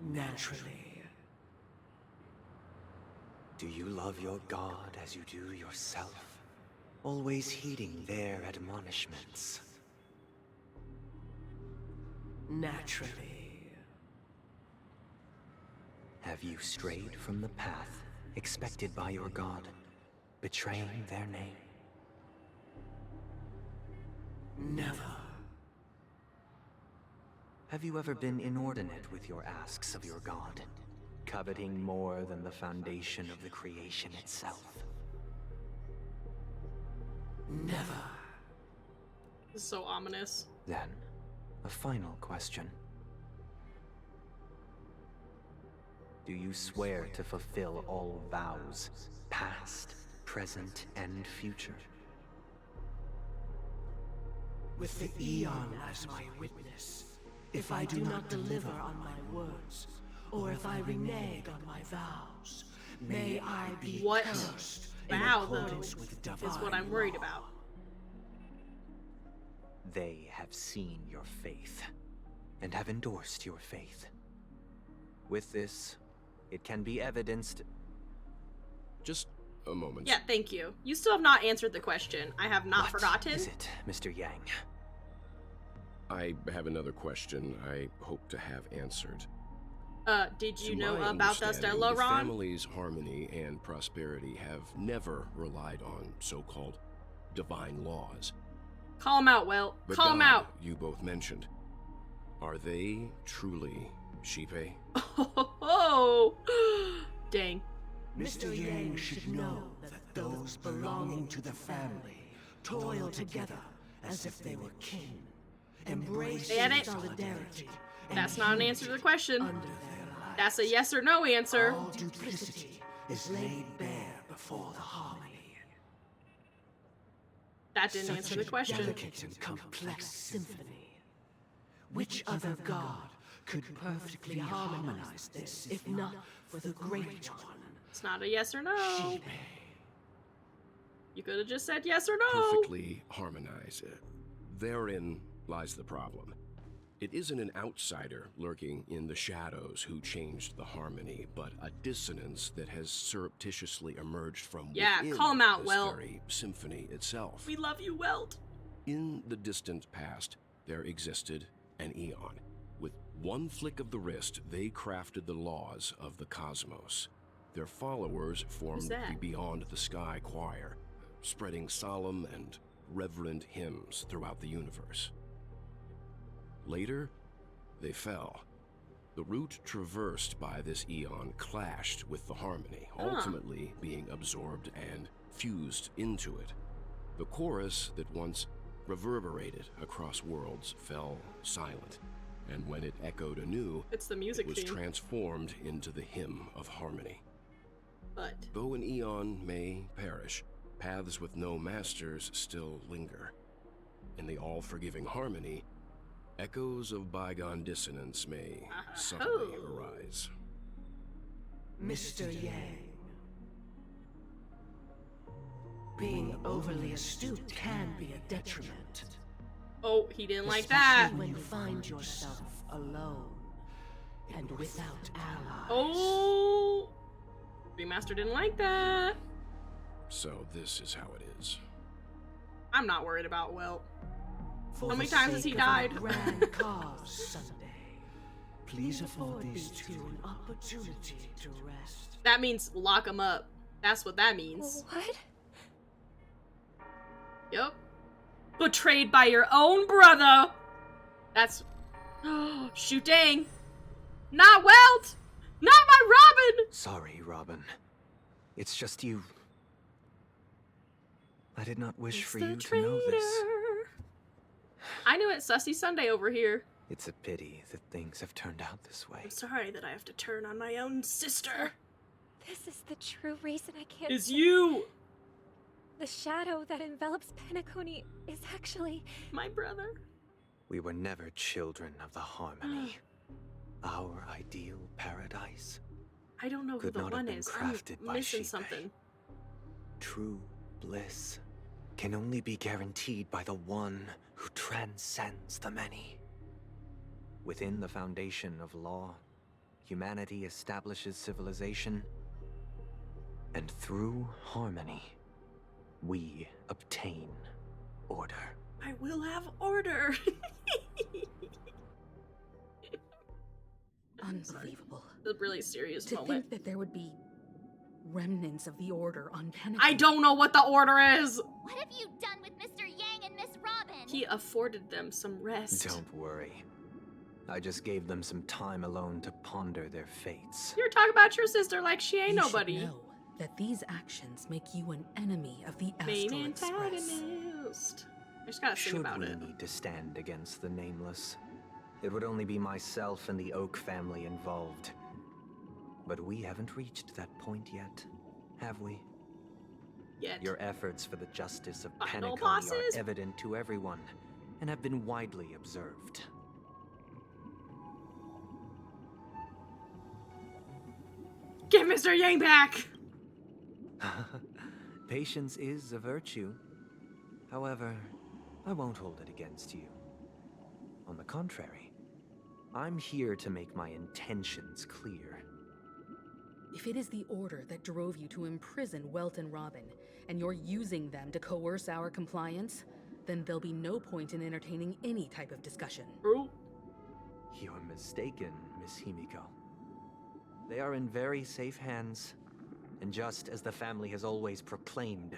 Naturally. Do you love your god as you do yourself? Always heeding their admonishments? Naturally. Have you strayed from the path expected by your god, betraying their name? Never. Have you ever been inordinate with your asks of your god, coveting more than the foundation of the creation itself? Never. This is so ominous. Then, a final question. Do you swear to fulfill all vows, past, present, and future? With the Eon as my witness, if I do not deliver on my words, or if I renege on my vows, may I be What cursed in vow, though, accordance with divine is what I'm worried law. about. They have seen your faith, and have endorsed your faith. With this, it can be evidenced. Just a moment. Yeah, thank you. You still have not answered the question. I have not What forgotten. is it, Mr. Yang? I have another question I hope to have answered. Did you To know my about the understanding, Stellaron? The family's harmony and prosperity have never relied on so-called divine laws. Call him out, Will. The Call him god out. you both mentioned. Are they truly Shipe? Oh, dang. Mr. Yang should know that those belonging to the family toil together as if they were kin, embracing Damn it. solidarity. That's not an answer to the question. Under their lives. That's a yes or no answer. All duplicity is laid bare before the harmony. That didn't Such answer the a question. delicate and complex symphony. Which other god could perfectly harmonize this, if not for the Great One? It's not a yes or no. Shipe. You could have just said yes or no. Perfectly harmonize. Therein lies the problem. It isn't an outsider lurking in the shadows who changed the harmony, but a dissonance that has surreptitiously emerged from Yeah, within call him out, this Welt. very symphony itself. We love you, Welt. In the distant past, there existed an Eon. With one flick of the wrist, they crafted the laws of the cosmos. Their followers formed that? the Beyond the Sky Choir, spreading solemn and reverent hymns throughout the universe. Later, they fell. The route traversed by this Eon clashed with the harmony, ultimately being absorbed and fused into it. The chorus that once reverberated across worlds fell silent, and when it echoed anew, It's the music it was theme. transformed into the hymn of harmony. But Though an Eon may perish, paths with no masters still linger. In the all-forgiving harmony, echoes of bygone dissonance may subtly arise. Mr. Yang. Being overly astute can be a detriment. oh, he didn't like Especially that. when you find yourself alone and without allies. Oh, Remaster didn't like that. So this is how it is. I'm not worried about Welt. For How many the times has sake he of our died? grand cause Sunday, please afford these two an opportunity to rest. That means lock him up. That's what that means. What? Yep. Betrayed by your own brother. That's. Shoot, dang. Not Welt. Not my Robin. Sorry, Robin. It's just you. I did not wish It's for the you to know this. traitor. I knew it, Sussy Sunday over here. It's a pity that things have turned out this way. I'm sorry that I have to turn on my own sister. This is the true reason I can't. Is you The shadow that envelops Penacony is actually. my brother? We were never children of the harmony. Our ideal paradise I don't know who could the not have one been is. I'm crafted by missing Shipe. something. True bliss can only be guaranteed by the one who transcends the many. Within the foundation of law, humanity establishes civilization, and through harmony, we obtain order. I will have order. Unbelievable. A really serious To moment. think that there would be remnants of the Order on Penacony. I don't know what the order is. What have you done with Mr. Yang and Miss Robin? He afforded them some rest. Don't worry. I just gave them some time alone to ponder their fates. You're talking about your sister like she ain't You should nobody. know that these actions make you an enemy of the Main Astral Express. antagonist. closed. I just gotta think Should about we it. need to stand against the Nameless, it would only be myself and the Oak family involved. But we haven't reached that point yet, have we? Yet. Your efforts for the justice of Final Penacony bosses? are evident to everyone, and have been widely observed. Get Mr. Yang back! Patience is a virtue. However, I won't hold it against you. On the contrary, I'm here to make my intentions clear. If it is the order that drove you to imprison Welt and Robin, and you're using them to coerce our compliance, then there'll be no point in entertaining any type of discussion. Ooh. You're mistaken, Miss Himiko. They are in very safe hands, and just as the family has always proclaimed,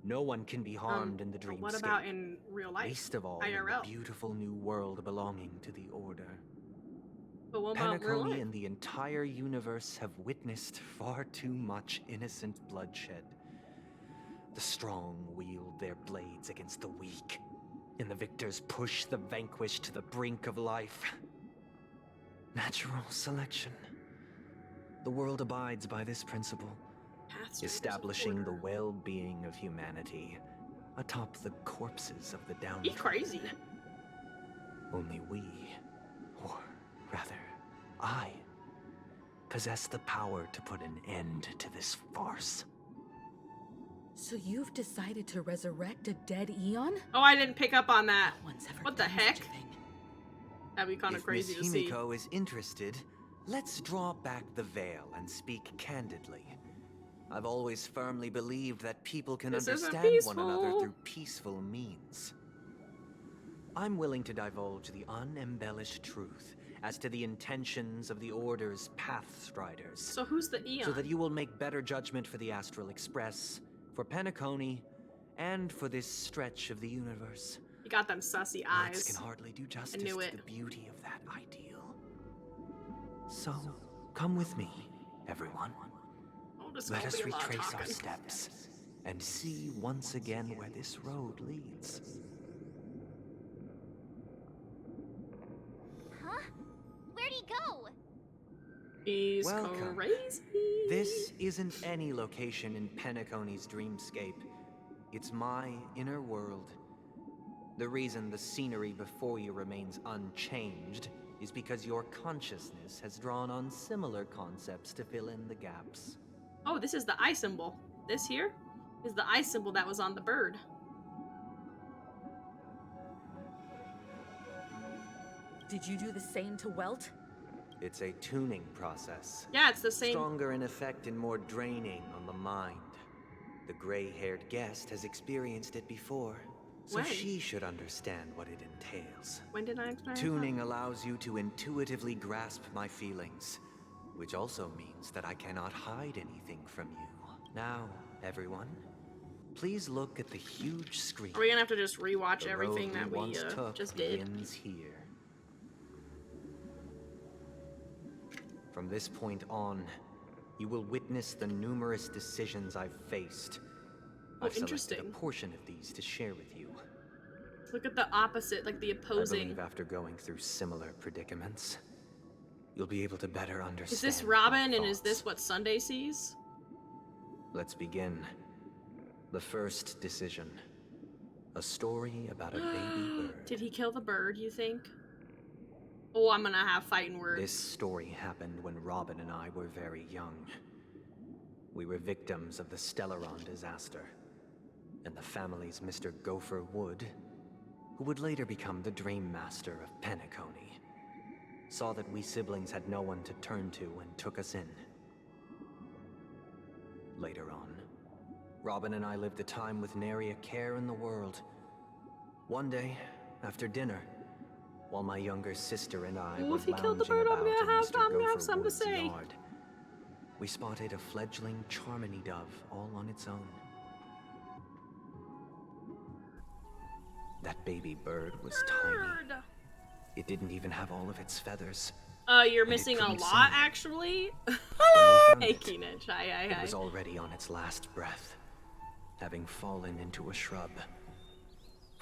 no one can be harmed in the dreamscape. What about in real life? Least of all IRL. in the beautiful new world belonging to the Order. But what about real Penacony life? and the entire universe have witnessed far too much innocent bloodshed. The strong wield their blades against the weak, and the victors push the vanquished to the brink of life. Natural selection. The world abides by this principle, establishing the well-being of humanity atop the corpses of the downtrodden. Be crazy. Only we, or rather, I, possess the power to put an end to this farce. So you've decided to resurrect a dead Eon? Oh, I didn't pick up on that. No one's ever What the done heck? such a thing. That'd be kind of crazy If to Miss see. Himiko is interested, let's draw back the veil and speak candidly. I've always firmly believed that people can This isn't understand one another peaceful. through peaceful means. I'm willing to divulge the unembellished truth as to the intentions of the Order's Pathstriders, So who's the Eon? so that you will make better judgment for the Astral Express, for Penacony, and for this stretch of the universe. You got them sussy Words eyes. can hardly do justice knew to it. the beauty of that ideal. So, come with me, everyone. Oh, this is Let gonna us be a lot of retrace our talking. steps and see once again where this road leads. Huh? Where'd he go? He's Welcome. crazy. This isn't any location in Penacony's dreamscape. It's my inner world. The reason the scenery before you remains unchanged is because your consciousness has drawn on similar concepts to fill in the gaps. Oh, this is the eye symbol. This here is the eye symbol that was on the bird. Did you do the same to Welt? It's a tuning process. Yeah, it's the same. Stronger in effect and more draining on the mind. The gray-haired guest has experienced it before, so When? she should understand what it entails. When did I experience Tuning allows you to intuitively grasp my feelings, which also means that I cannot hide anything from you. Now, everyone, please look at the huge screen. that? Are we gonna have to just rewatch The everything road that we once took just did? begins here. From this point on, you will witness the numerous decisions I've faced. Oh, I've selected interesting. a portion of these to share with you. Look at the opposite, like the I opposing. believe after going through similar predicaments, you'll be able to better understand. Is this my Robin, and is thoughts. this what Sunday sees? Let's begin. The first decision. A story about a baby bird. Did he kill the bird, you think? Oh, I'm gonna have fighting words. This story happened when Robin and I were very young. We were victims of the Stellaron disaster, and the family's Mr. Gopher Wood, who would later become the Dream Master of Penacony, saw that we siblings had no one to turn to and took us in. Later on, Robin and I lived a time with nary a care in the world. One day, after dinner, while my younger sister and I Well, were if he killed the lounging bird, I'm about gonna in have- Mr. I'm gonna have Gopher something to Wood's say. yard, we spotted a fledgling Charmony dove all on its own. That baby bird was tiny. Bird. It didn't even have all of its feathers. You're And it missing a couldn't lot, sing. actually. When we found Hey, it, Keenan. Hi, it hi, was hi. already on its last breath, having fallen into a shrub.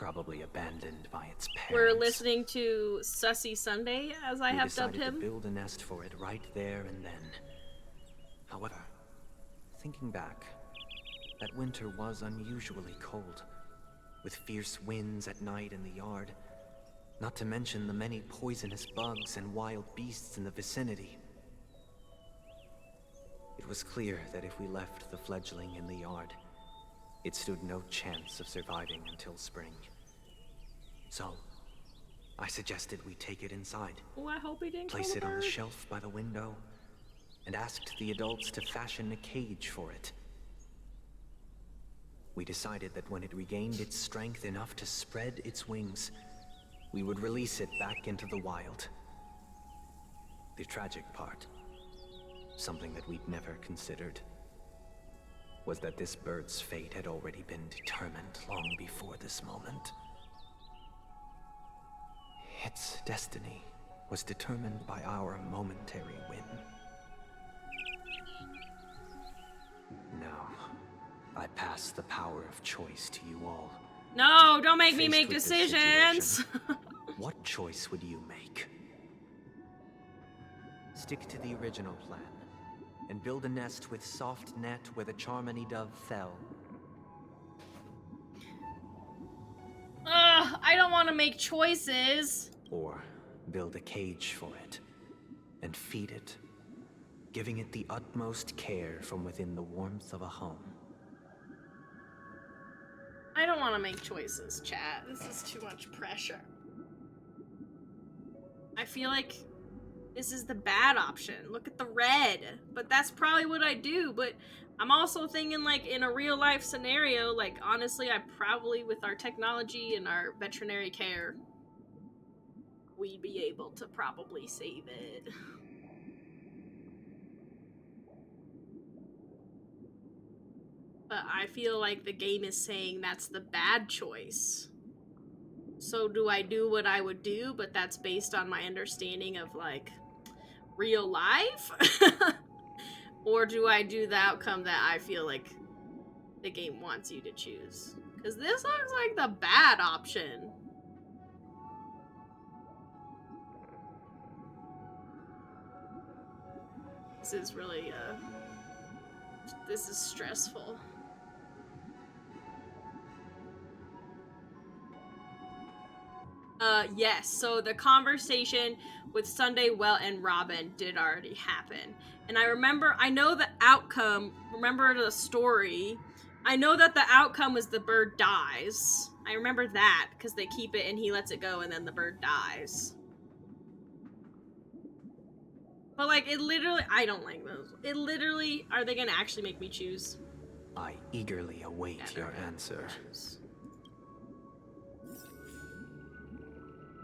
probably abandoned by its parents. We're listening to Sussy Sunday, as I have dubbed him. We decided to build a nest for it right there and then. However, thinking back, that winter was unusually cold, with fierce winds at night in the yard, not to mention the many poisonous bugs and wild beasts in the vicinity. It was clear that if we left the fledgling in the yard, it stood no chance of surviving until spring. So, I suggested we take it inside. Oh, I hope he didn't place it on the bird. shelf by the window, and asked the adults to fashion a cage for it. We decided that when it regained its strength enough to spread its wings, we would release it back into the wild. The tragic part, something that we'd never considered, was that this bird's fate had already been determined long before this moment. Its destiny was determined by our momentary whim. Now, I pass the power of choice to you all. No, don't make me Faced make with this decisions. situation, what choice would you make? Stick to the original plan and build a nest with soft net where the Charmony dove fell. I don't want to make choices. Or build a cage for it and feed it, giving it the utmost care from within the warmth of a home. I don't want to make choices, chat. This is too much pressure. I feel like this is the bad option. Look at the red. But that's probably what I do. But I'm also thinking, like, in a real life scenario, like, honestly, I probably, with our technology and our veterinary care, we'd be able to probably save it. But I feel like the game is saying that's the bad choice. So do I do what I would do, but that's based on my understanding of, like, real life? Or do I do the outcome that I feel like the game wants you to choose? Because this looks like the bad option. This is really, this is stressful. Yes, so the conversation with Sunday, Well, and Robin did already happen. And I know the outcome, remember the story. I know that the outcome was the bird dies. I remember that, because they keep it and he lets it go and then the bird dies. But, like, it literally, I don't like those. It literally, are they gonna actually make me choose? I eagerly await your answer.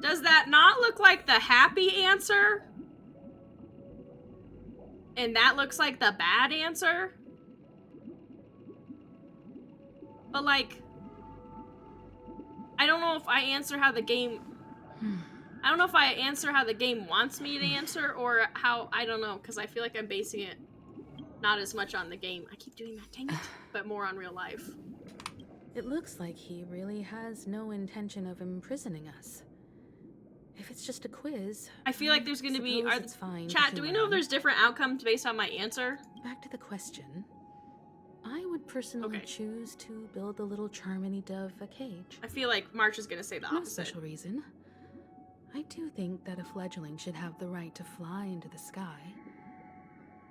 Does that not look like the happy answer? And that looks like the bad answer? But, like, I don't know if I answer how the game... I don't know if I answer how the game wants me to answer, or how... I don't know, because I feel like I'm basing it not as much on the game. I keep doing that, dang it. But more on real life. It looks like he really has no intention of imprisoning us. If it's just a quiz, I feel like there's gonna be... it's fine. Chat, do we know if there's different outcomes based on my answer? Back to the question. I would personally choose to build the little Charmony dove a cage. I feel like March is gonna say the opposite. No special reason. I do think that a fledgling should have the right to fly into the sky.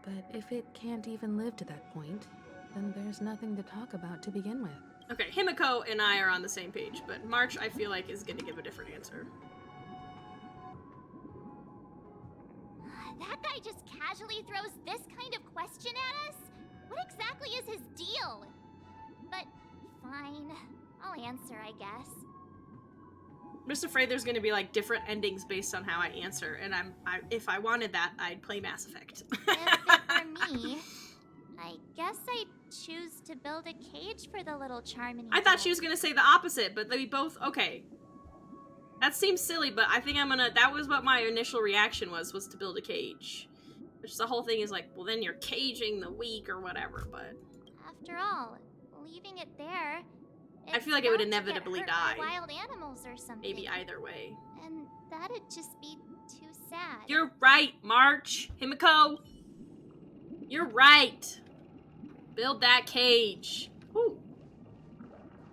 But if it can't even live to that point, then there's nothing to talk about to begin with. Okay, Himiko and I are on the same page, but March, I feel like, is gonna give a different answer. That guy just casually throws this kind of question at us? What exactly is his deal? But fine, I'll answer, I guess. I'm just afraid there's gonna be, like, different endings based on how I answer, and if I wanted that, I'd play Mass Effect. If it were me, I guess I'd choose to build a cage for the little Charmony. I thought she was gonna say the opposite, but we both... Okay. That seems silly, but I think I'm gonna... That was what my initial reaction was to build a cage. Which the whole thing is like, well, then you're caging the weak or whatever, but... After all, leaving it there, I feel like it would bound to get inevitably hurt by die. wild animals or something. Maybe either way. And that'd just be too sad. You're right, March. Himiko. You're right. Build that cage. Whew.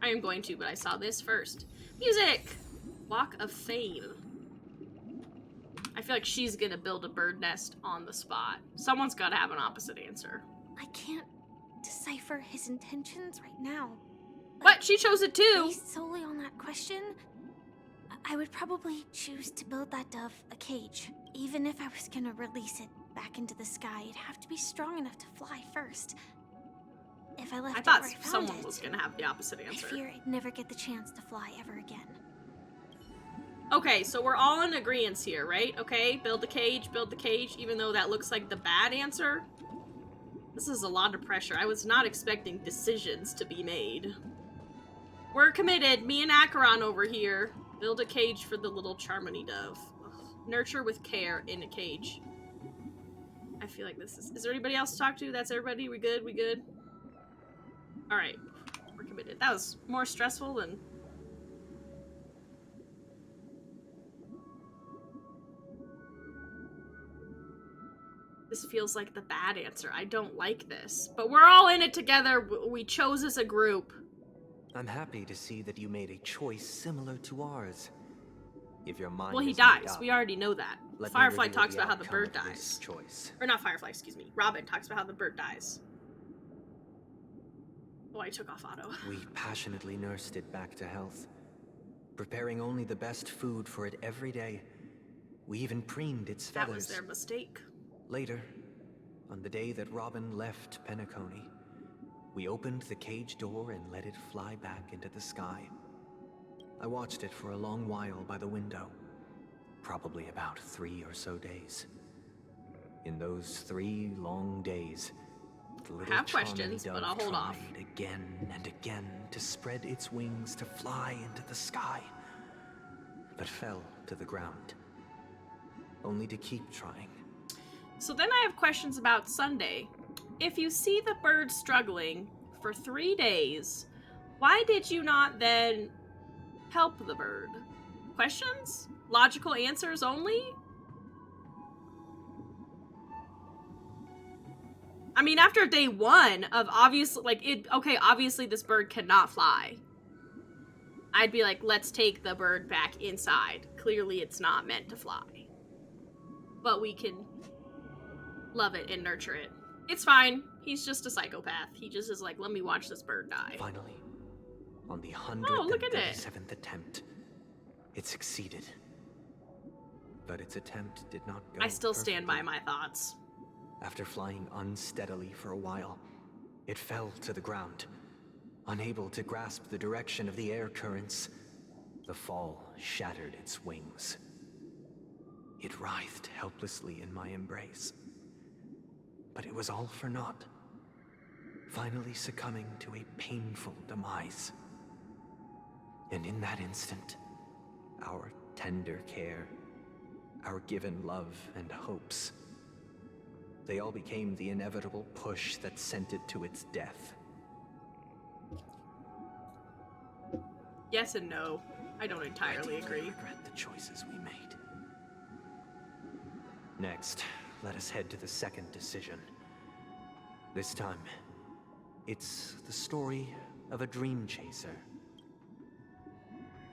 I am going to, but I saw this first. Music! Walk of Fame. I feel like she's gonna build a bird nest on the spot. Someone's gotta have an opposite answer. I can't decipher his intentions right now. But she chose it too! Based solely on that question, I would probably choose to build that dove a cage. Even if I was gonna release it back into the sky, it'd have to be strong enough to fly first. If I left I it thought where I found someone it, was gonna have the opposite answer. I fear I'd never get the chance to fly ever again. Okay, so we're all in agreement here, right? Okay, build the cage, even though that looks like the bad answer. This is a lot of pressure. I was not expecting decisions to be made. We're committed, me and Acheron over here. Build a cage for the little Charmony dove. Ugh. Nurture with care in a cage. I feel like this is there anybody else to talk to? That's everybody? We good? We good? Alright, we're committed. That was more stressful than... This feels like the bad answer. I don't like this. But we're all in it together. We chose as a group. I'm happy to see that you made a choice similar to ours. If your mind Well, he is made dies. up, We already know that. let me Firefly reveal talks about how the outcome bird of this dies. choice. Or not Firefly, excuse me. Robin talks about how the bird dies. Oh, I took off auto. We passionately nursed it back to health, preparing only the best food for it every day. We even preened its feathers. That was their mistake. Later, on the day that Robin left Penacony, we opened the cage door and let it fly back into the sky. I watched it for a long while by the window, probably about 3 or so days. In those 3 long days, the little I have Charmony questions, dove but I'll hold off. tried again and again to spread its wings to fly into the sky, but fell to the ground, only to keep trying. So then I have questions about Sunday. If you see the bird struggling for 3 days, why did you not then help the bird? Questions? Logical answers only? I mean, after day 1 of obviously this bird cannot fly. I'd be like, let's take the bird back inside. Clearly it's not meant to fly. But we can love it and nurture it. It's fine. He's just a psychopath. He just is like, let me watch this bird die. Finally, on the look at it. 137th attempt, it succeeded. But its attempt did not go I still stand by perfectly. my thoughts. After flying unsteadily for a while, it fell to the ground. Unable to grasp the direction of the air currents, the fall shattered its wings. It writhed helplessly in my embrace. But it was all for naught, finally succumbing to a painful demise. And in that instant, our tender care, our given love and hopes, they all became the inevitable push that sent it to its death. Yes and no. I don't I entirely deeply agree. regret the choices we made. Next, let us head to the second decision. This time, it's the story of a dream chaser.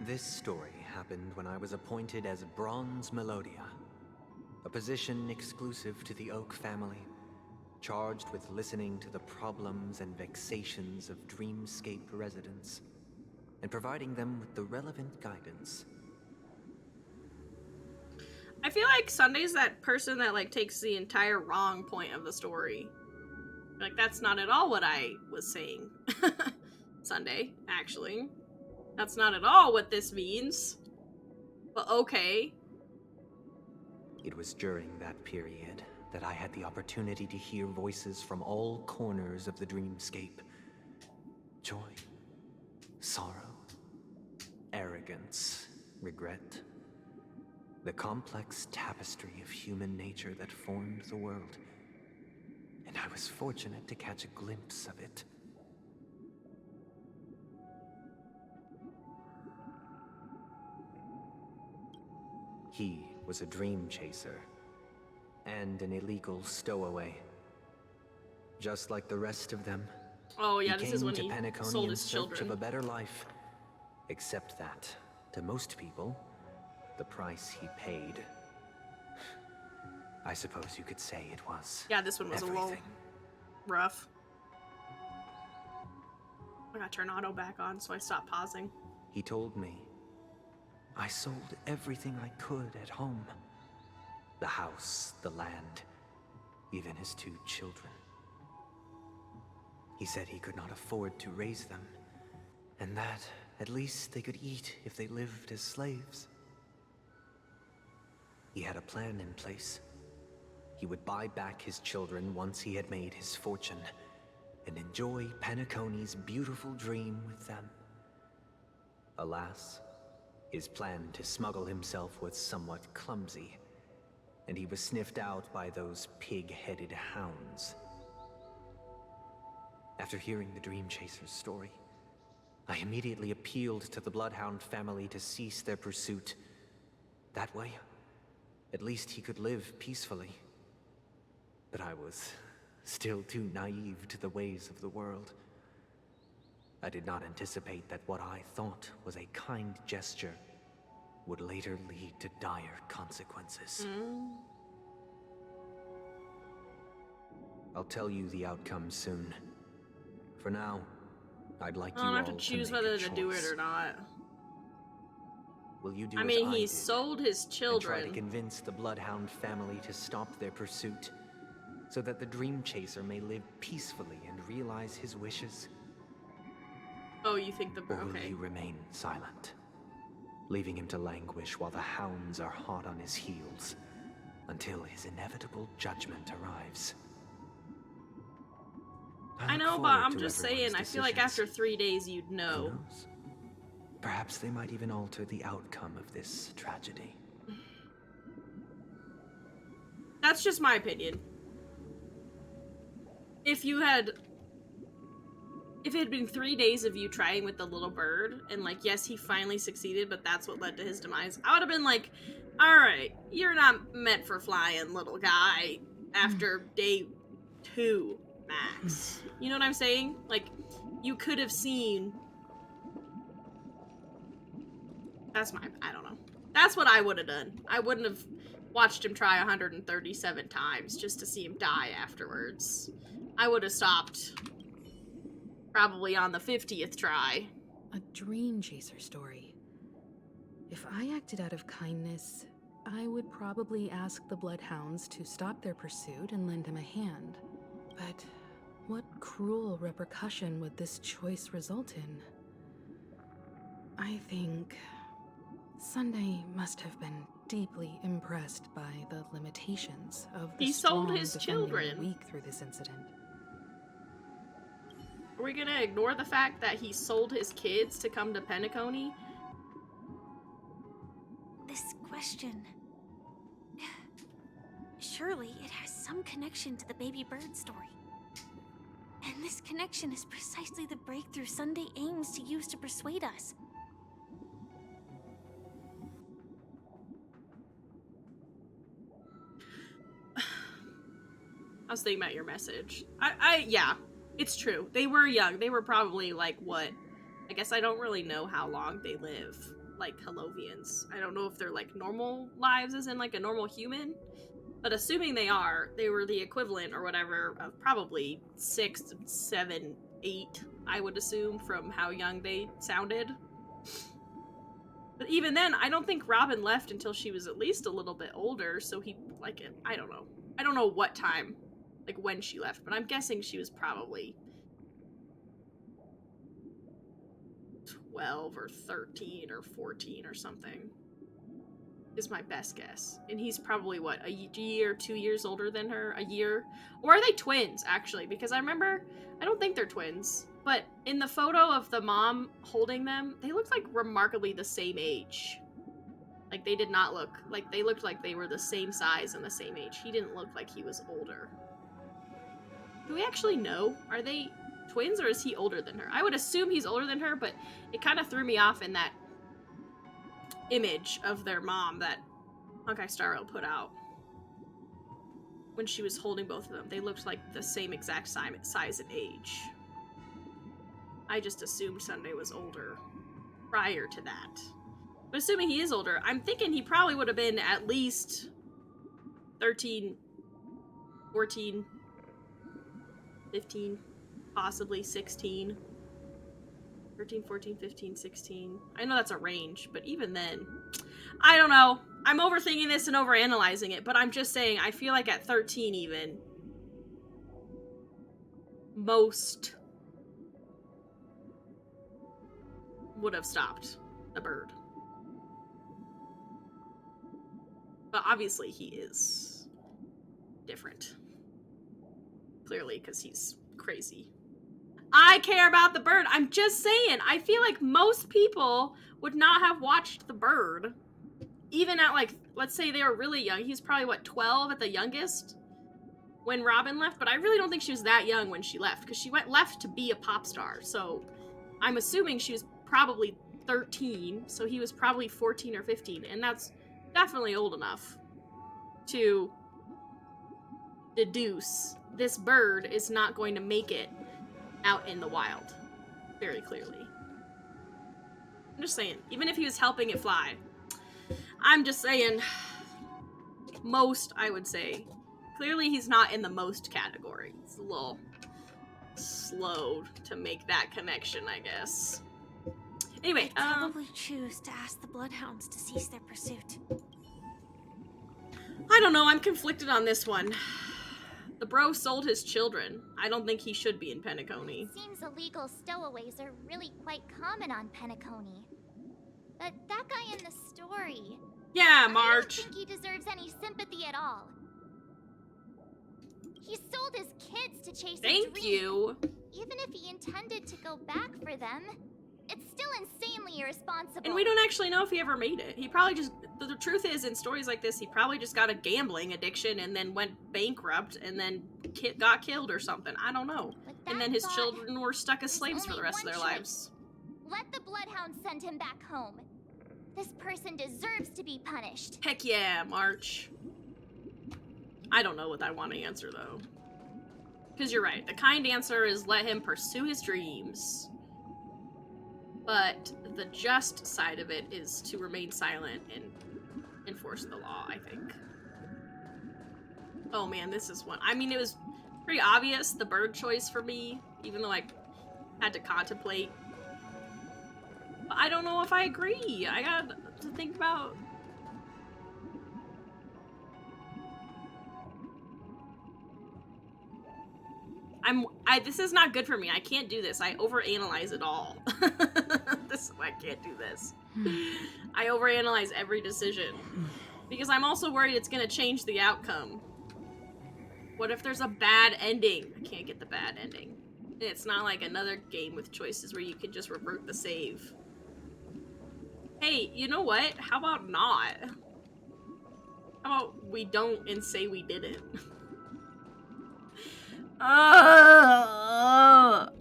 This story happened when I was appointed as Bronze Melodia, a position exclusive to the Oak family, charged with listening to the problems and vexations of Dreamscape residents, and providing them with the relevant guidance. I feel like Sunday's that person that like takes the entire wrong point of the story. Like, that's not at all what I was saying. Sunday, actually. That's not at all what this means. But okay. It was during that period that I had the opportunity to hear voices from all corners of the dreamscape. Joy, sorrow, arrogance, regret. The complex tapestry of human nature that formed the world. And I was fortunate to catch a glimpse of it. He was a dream chaser and an illegal stowaway. Just like the rest of them, Oh yeah, he this came is when to he Penacony sold in his search children. of a better life. Except that, to most people, the price he paid, I suppose you could say it was Yeah, this one was a little everything. rough. I gotta turn auto back on, so I stopped pausing. He told me, I sold everything I could at home. The house, the land, even his 2 children. He said he could not afford to raise them, and that at least they could eat if they lived as slaves. He had a plan in place. He would buy back his children once he had made his fortune, and enjoy Penacony's beautiful dream with them. Alas, his plan to smuggle himself was somewhat clumsy, and he was sniffed out by those pig-headed hounds. After hearing the Dream Chaser's story, I immediately appealed to the Bloodhound family to cease their pursuit. That way, at least he could live peacefully. But I was still too naive to the ways of the world. I did not anticipate that what I thought was a kind gesture would later lead to dire consequences. I'll tell you the outcome soon. For now, I'd like you I all don't have to choose make whether a to do it choice. or not. Will you do I as mean, I he did sold his and try to children. convince the Bloodhound family to stop their pursuit, so that the Dream Chaser may live peacefully and realize his wishes? Oh, you think the Or will okay? you remain silent, leaving him to languish while the hounds are hot on his heels, until his inevitable judgment arrives? I look know, but forward I'm to just everyone's saying. I feel like decisions. after 3 days, you'd Who know. knows? Perhaps they might even alter the outcome of this tragedy. That's just my opinion. If it had been 3 days of you trying with the little bird, and like, yes, he finally succeeded, but that's what led to his demise, I would have been like, alright, you're not meant for flying, little guy, after day 2, max. You know what I'm saying? Like, you could have seen... I don't know. That's what I would have done. I wouldn't have watched him try 137 times just to see him die afterwards. I would have stopped probably on the 50th try. A dream chaser story. If I acted out of kindness, I would probably ask the Bloodhounds to stop their pursuit and lend him a hand. But what cruel repercussion would this choice result in? I think Sunday must have been deeply impressed by the limitations of the He sold strong his defending children. the weak through this incident. Are we gonna ignore the fact that he sold his kids to come to Penacony? This question... Surely it has some connection to the baby bird story. And this connection is precisely the breakthrough Sunday aims to use to persuade us. I was thinking about your message. Yeah, it's true. They were young. They were probably like, what? I guess I don't really know how long they live, like Halovians. I don't know if they're like normal lives as in like a normal human, but assuming they were the equivalent or whatever of probably 6, 7, 8, I would assume, from how young they sounded. But even then, I don't think Robin left until she was at least a little bit older, so he, like, I don't know. I don't know what time, like, when she left, but I'm guessing she was probably 12 or 13 or 14 or something, is my best guess. And he's probably, what, a year, 2 years older than her? A year? Or are they twins, actually? Because I remember, I don't think they're twins, but in the photo of the mom holding them, they looked like remarkably the same age. Like, they did not look, like, they looked like they were the same size and the same age. He didn't look like he was older. Do we actually know? Are they twins, or is he older than her? I would assume he's older than her, but it kind of threw me off in that image of their mom that Honkai Star Rail put out. When she was holding both of them, they looked like the same exact size and age. I just assumed Sunday was older prior to that. But assuming he is older, I'm thinking he probably would have been at least 13, 14, 15, possibly 16. 13, 14, 15, 16. I know that's a range, but even then, I don't know. I'm overthinking this and overanalyzing it, but I'm just saying, I feel like at 13 even, most would have stopped the bird. But obviously he is different. Clearly, because he's crazy. I care about the bird. I'm just saying, I feel like most people would not have watched the bird. Even at, like, let's say they were really young. He's probably, what, 12 at the youngest when Robin left? But I really don't think she was that young when she left, because she left to be a pop star. So I'm assuming she was probably 13, so he was probably 14 or 15. And that's definitely old enough to deduce this bird is not going to make it out in the wild. Very clearly. I'm just saying, even if he was helping it fly, I'm just saying, most, I would say. Clearly he's not in the most category. It's a little slow to make that connection, I guess. Anyway, I'd probably choose to ask the Bloodhounds to cease their pursuit. I don't know, I'm conflicted on this one. The bro sold his children. I don't think he should be in Penacony. Seems illegal stowaways are really quite common on Penacony. But that guy in the story... Yeah, March. I don't think he deserves any sympathy at all. He sold his kids to chase a dream. Thank you. Even if he intended to go back for them, it's still insanely irresponsible. And we don't actually know if he ever made it. He probably just... The truth is, in stories like this, he probably just got a gambling addiction and then went bankrupt and then got killed or something. I don't know. And then his children were stuck as slaves for the rest of their lives. Let the Bloodhounds send him back home. This person deserves to be punished. Heck yeah, March. I don't know what I want to answer, though. Because you're right. The kind answer is let him pursue his dreams. But the just side of it is to remain silent and enforce the law, I think. Oh man, this is one. I mean, it was pretty obvious, the bird choice for me, even though I had to contemplate. But I don't know if I agree. I got to think about... this is not good for me. I can't do this. I overanalyze it all. I can't do this. I overanalyze every decision. Because I'm also worried it's gonna change the outcome. What if there's a bad ending? I can't get the bad ending. And it's not like another game with choices where you can just revert the save. Hey, you know what? How about not? How about we don't and say we didn't?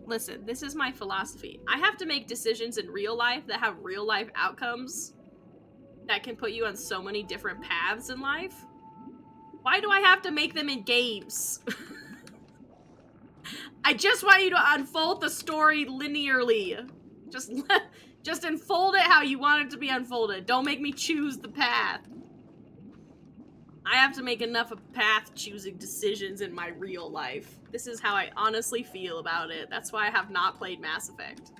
Listen, this is my philosophy. I have to make decisions in real life that have real life outcomes that can put you on so many different paths in life. Why do I have to make them in games? I just want you to unfold the story linearly. Just unfold it how you want it to be unfolded. Don't make me choose the path. I have to make enough of path-choosing decisions in my real life. This is how I honestly feel about it. That's why I have not played Mass Effect.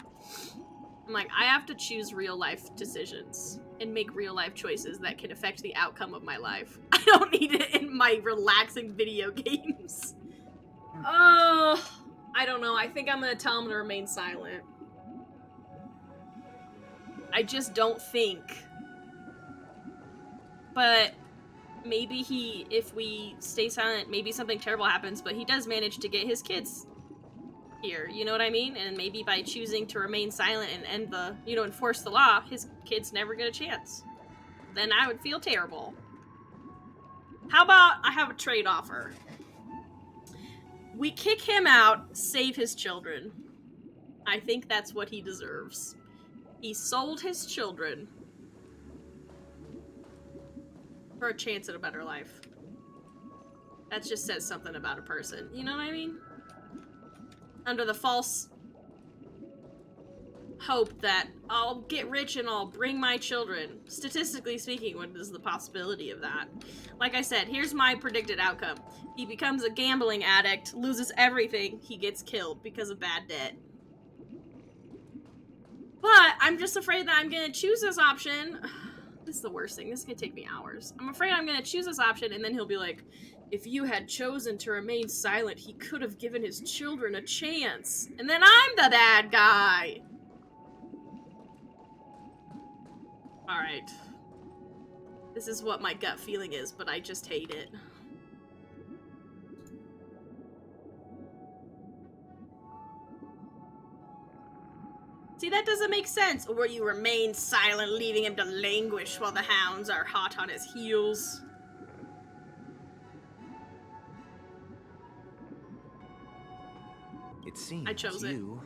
I'm like, I have to choose real-life decisions and make real-life choices that can affect the outcome of my life. I don't need it in my relaxing video games. Oh, I don't know. I think I'm gonna tell him to remain silent. I just don't think. But... maybe if we stay silent, maybe something terrible happens, but he does manage to get his kids here, you know what I mean? And maybe by choosing to remain silent and end the, enforce the law, his kids never get a chance. Then I would feel terrible. How about I have a trade offer? We kick him out, save his children. I think that's what he deserves. He sold his children. For a chance at a better life. That just says something about a person. You know what I mean? Under the false hope that I'll get rich and I'll bring my children. Statistically speaking, what is the possibility of that? Like I said, here's my predicted outcome. He becomes a gambling addict, loses everything, he gets killed because of bad debt. But I'm just afraid that I'm gonna choose this option. This is the worst thing. This is gonna take me hours. I'm afraid I'm gonna choose this option and then he'll be like, if you had chosen to remain silent, he could have given his children a chance. And then I'm the bad guy. Alright. This is what my gut feeling is, but I just hate it. See, that doesn't make sense. Or you remain silent, leaving him to languish while the hounds are hot on his heels. It seems I chose you,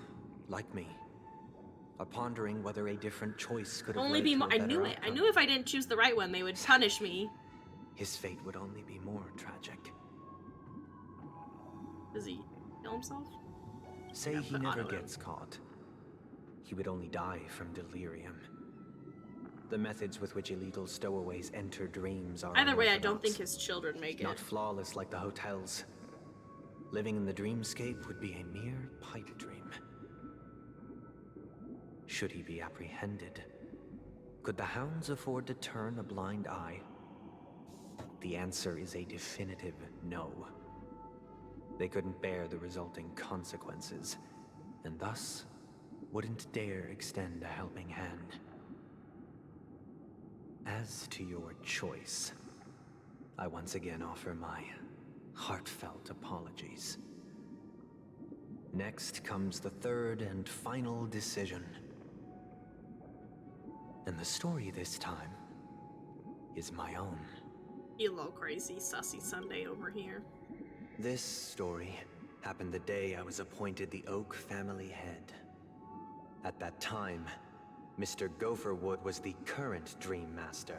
like me, are pondering whether a different choice could have Only led be to more. a I better knew it. I outcome. knew if I didn't choose the right one, they would punish me. His fate would only be more tragic. Does he kill himself? Say Yeah, he but never auto gets caught. He would only die from delirium. The methods with which illegal stowaways enter dreams are Either way, I don't unorthodox. think his children make it. Not flawless like the hotels. Living in the dreamscape would be a mere pipe dream. Should he be apprehended? Could the hounds afford to turn a blind eye? The answer is a definitive no. They couldn't bear the resulting consequences, and thus wouldn't dare extend a helping hand. As to your choice, I once again offer my heartfelt apologies. Next comes the third and final decision. And the story this time is my own. You little crazy sussy Sunday over here. This story happened the day I was appointed the Oak family head. At that time, Mr. Gopherwood was the current Dream Master.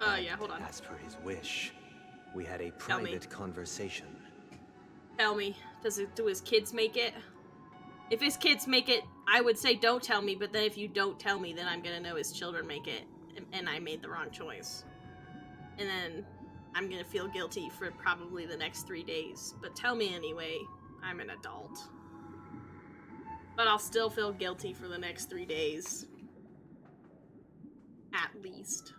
Yeah, hold on. As per his wish, we had a Tell me. private conversation. Tell me, do his kids make it? If his kids make it, I would say don't tell me, but then if you don't tell me, then I'm gonna know his children make it, and I made the wrong choice. And then I'm gonna feel guilty for probably the next 3 days. But tell me anyway, I'm an adult. But I'll still feel guilty for the next 3 days. At least.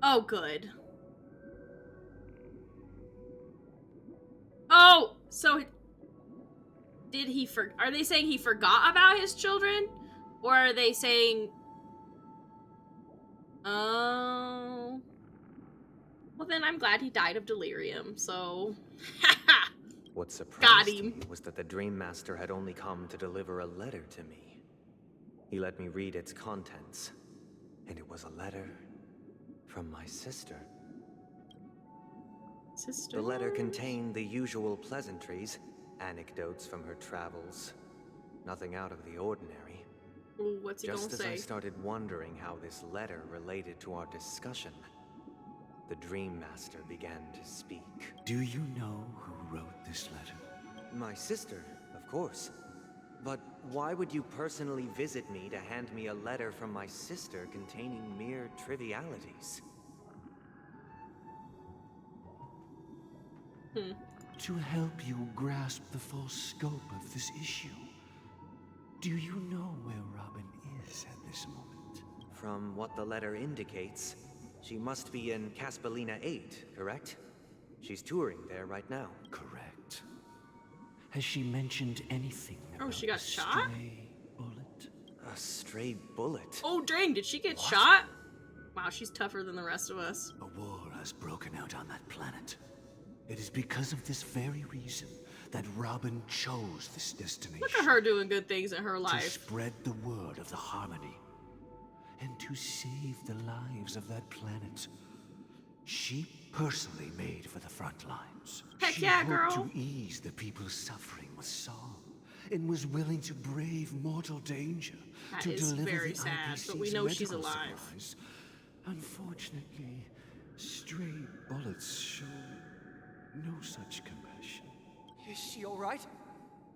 Oh, good. Oh, so did he are they saying he forgot about his children? Or are they saying, oh, well then I'm glad he died of delirium, so haha. What surprised Got him. me was that the Dream Master had only come to deliver a letter to me. He let me read its contents, and it was a letter from my sister. Sister? The letter contained the usual pleasantries, anecdotes from her travels. Nothing out of the ordinary. Ooh, what's he Just gonna as I say? started wondering how this letter related to our discussion, the Dream Master began to speak. Do you know who wrote this letter? My sister, of course. But why would you personally visit me to hand me a letter from my sister containing mere trivialities? To help you grasp the full scope of this issue. Do you know where Robin is at this moment? From what the letter indicates, she must be in Caspelina 8, correct? She's touring there right now. Correct. Has she mentioned anything about she got a shot? stray bullet? A stray bullet? Oh dang, did she get shot? Wow, she's tougher than the rest of us. A war has broken out on that planet. It is because of this very reason that Robin chose this destination. Look at her doing good things in her To life. spread the word of the harmony. And to save the lives of that planet. She personally made for the front lines. Heck She yeah, hoped girl. to ease the people's suffering with song, and was willing to brave mortal danger That to is deliver very the sad, but we IPC's know she's medical alive. supplies. Unfortunately, stray bullets show no such compassion. Is she all right?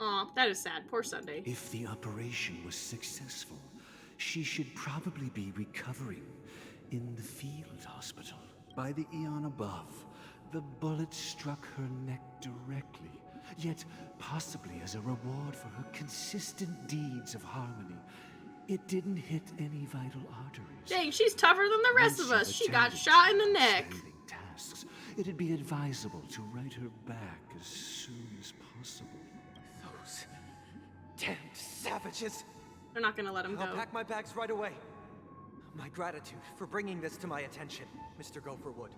Aw, that is sad. Poor Sunday. If the operation was successful, she should probably be recovering in the field hospital. By the eon above, the bullet struck her neck directly, yet possibly as a reward for her consistent deeds of harmony. It didn't hit any vital arteries. Dang, she's tougher than the rest of Once us. you've She got attended shot to in the neck. outstanding tasks, it'd be advisable to write her back as soon as possible. Those damned savages! They're not gonna let him I'll go. pack my bags right away. My gratitude for bringing this to my attention, Mr. Gopherwood.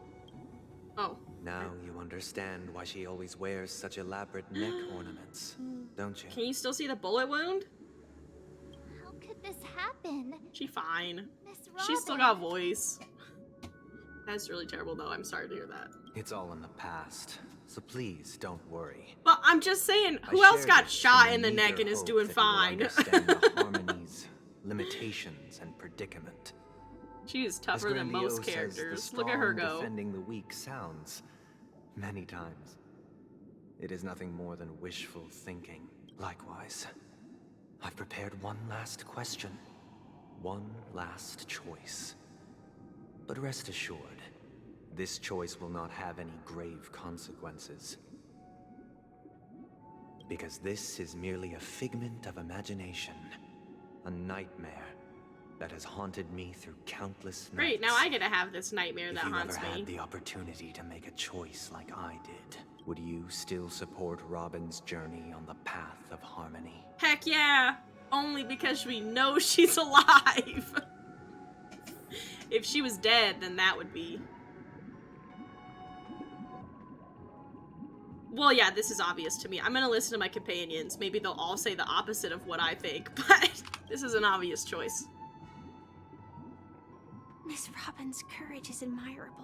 Oh. Now you understand why she always wears such elaborate neck ornaments, don't you? Can you still see the bullet wound? How could this happen? She fine. Miss Robin. She's still got voice. That's really terrible though. I'm sorry to hear that. It's all in the past, so please don't worry. But I'm just saying, who I else share got this shot in in the the neck meager and is hope doing that you will fine? understand the harmonies, limitations, and predicament. She is As tougher than Grandio most says, the characters. Look at her strong go. defending the weak sounds many times. It is nothing more than wishful thinking. Likewise, I've prepared one last question, one last choice. But rest assured, this choice will not have any grave consequences. Because this is merely a figment of imagination, a nightmare that has haunted me through countless nights. Great, now I get to have this nightmare that If you haunts ever me. had the opportunity to make a choice like I did, would you still support Robin's journey on the path of harmony? Heck yeah! Only because we know she's alive. If she was dead, then that would be... Well, yeah, this is obvious to me. I'm gonna listen to my companions. Maybe they'll all say the opposite of what I think, but this is an obvious choice. Miss Robin's courage is admirable.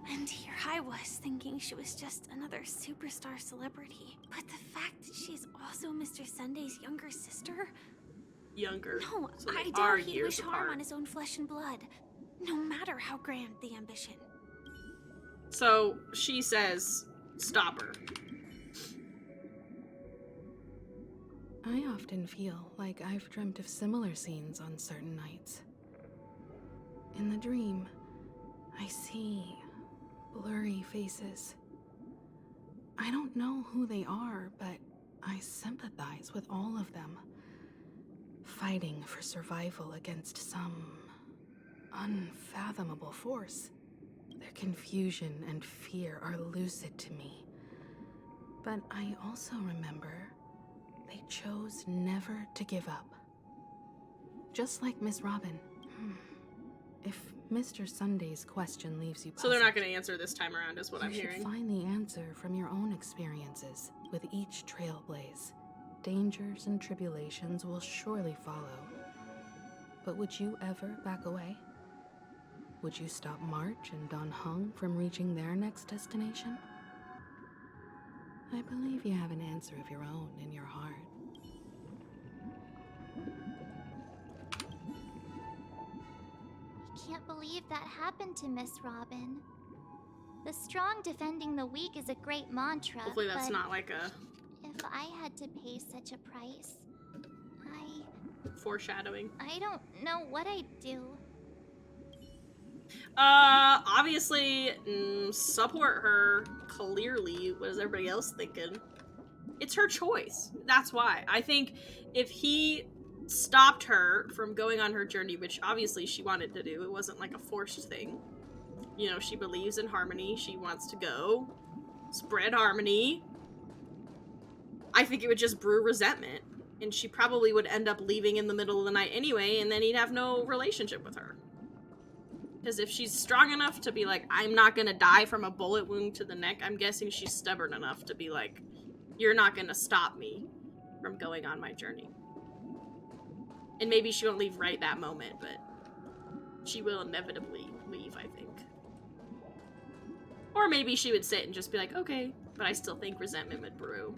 And here I was thinking she was just another superstar celebrity. But the fact that she's also Mr. Sunday's younger sister? Younger. No, So they I are doubt he'd years wish harm apart. on his own flesh and blood. No matter how grand the ambition. So she says, stop her. I often feel like I've dreamt of similar scenes on certain nights. In the dream, I see blurry faces. I don't know who they are, but I sympathize with all of them, fighting for survival against some unfathomable force. Their confusion and fear are lucid to me, but I also remember they chose never to give up. Just like Miss Robin. If Mr. Sunday's question leaves you puzzled, So they're not gonna answer this time around, is what I'm you should hearing. find the answer from your own experiences with each trailblaze. Dangers and tribulations will surely follow. But would you ever back away? Would you stop March and Don Hung from reaching their next destination? I believe you have an answer of your own in your heart. I can't believe that happened to Miss Robin. The strong defending the weak is a great mantra. Hopefully that's but not like a if I had to pay such a price, foreshadowing. I don't know what I'd do. Obviously, support her, clearly. What is everybody else thinking? It's her choice. That's why. I think if he stopped her from going on her journey, which obviously she wanted to do, it wasn't like a forced thing. You know, she believes in harmony, she wants to go spread harmony. I think it would just brew resentment, and she probably would end up leaving in the middle of the night anyway, and then he'd have no relationship with her. Because if she's strong enough to be like, I'm not gonna die from a bullet wound to the neck, I'm guessing she's stubborn enough to be like, you're not gonna stop me from going on my journey. And maybe she won't leave right that moment, but she will inevitably leave, I think. Or maybe she would sit and just be like, okay, but I still think resentment would brew.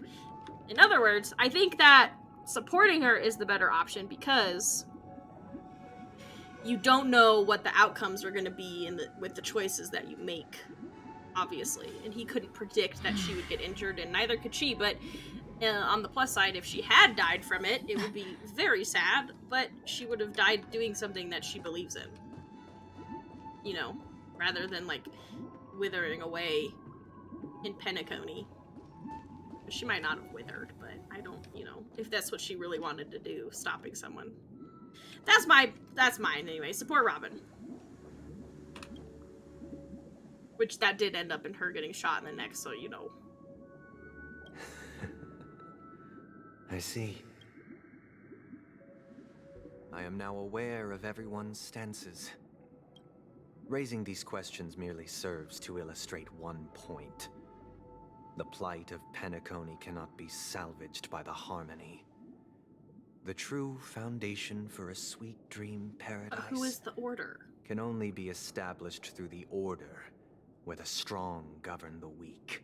In other words, I think that supporting her is the better option because you don't know what the outcomes are going to be with the choices that you make, obviously. And he couldn't predict that she would get injured, and neither could she. But on the plus side, if she had died from it, it would be very sad, but she would have died doing something that she believes in. You know, rather than, like, withering away in Penacony. She might not have withered, but I don't, you know, if that's what she really wanted to do, stopping someone. That's mine anyway. Support Robin. Which that did end up in her getting shot in the neck, so you know. I see. I am now aware of everyone's stances. Raising these questions merely serves to illustrate one point. The plight of Penacony cannot be salvaged by the Harmony. The true foundation for a sweet dream paradise who is the Order? Can only be established through the Order, where the strong govern the weak.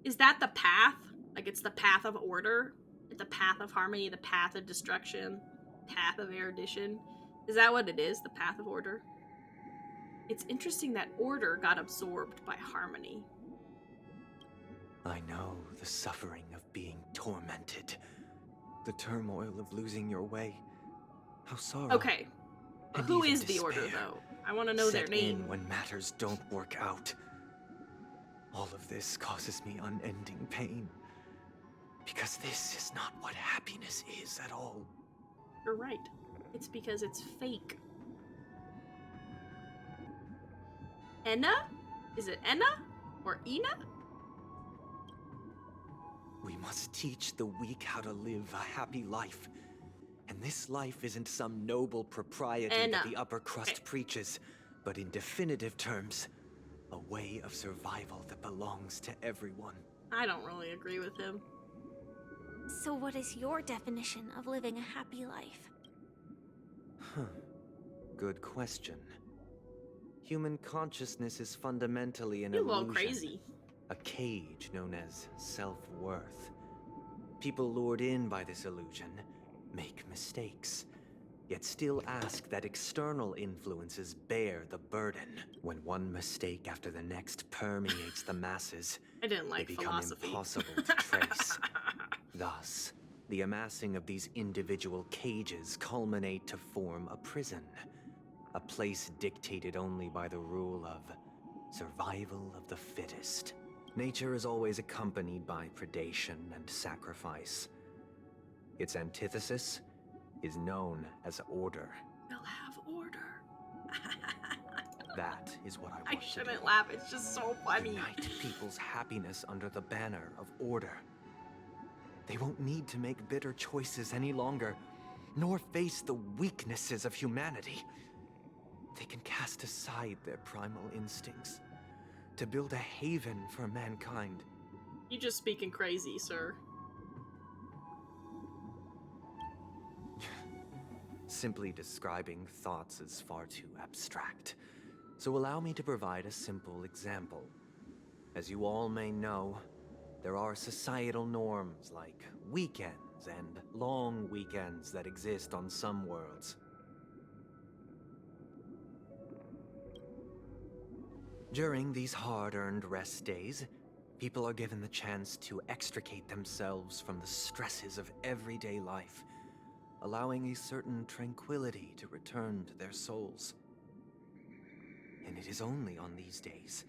Is that the path? Like, it's the path of order? The path of harmony, the path of destruction, path of erudition? Is that what it is, the path of order? It's interesting that order got absorbed by harmony. I know the suffering of being tormented. The turmoil of losing your way. How sorrow. Okay. Who is the Order, though? I want to know their name. In when matters don't work out. All of this causes me unending pain. Because this is not what happiness is at all. You're right. It's because it's fake. Enna? Is it Enna? Or Ina? We must teach the weak how to live a happy life. And this life isn't some noble propriety that the upper crust preaches, but in definitive terms, a way of survival that belongs to everyone. I don't really agree with him. So what is your definition of living a happy life? Good question. Human consciousness is fundamentally an You illusion. go crazy. A cage known as self-worth. People lured in by this illusion make mistakes, yet still ask that external influences bear the burden. When one mistake after the next permeates the masses, I didn't like they become philosophy. impossible to trace. Thus, the amassing of these individual cages culminate to form a prison. A place dictated only by the rule of survival of the fittest. Nature is always accompanied by predation and sacrifice. Its antithesis is known as order. We'll have order. That is what I want I shouldn't laugh, it's just so funny. Unite people's happiness under the banner of order. They won't need to make bitter choices any longer, nor face the weaknesses of humanity. They can cast aside their primal instincts to build a haven for mankind. You just speaking crazy, sir. Simply describing thoughts is far too abstract. So allow me to provide a simple example. As you all may know, there are societal norms like weekends and long weekends that exist on some worlds. During these hard-earned rest days, people are given the chance to extricate themselves from the stresses of everyday life, allowing a certain tranquility to return to their souls. And it is only on these days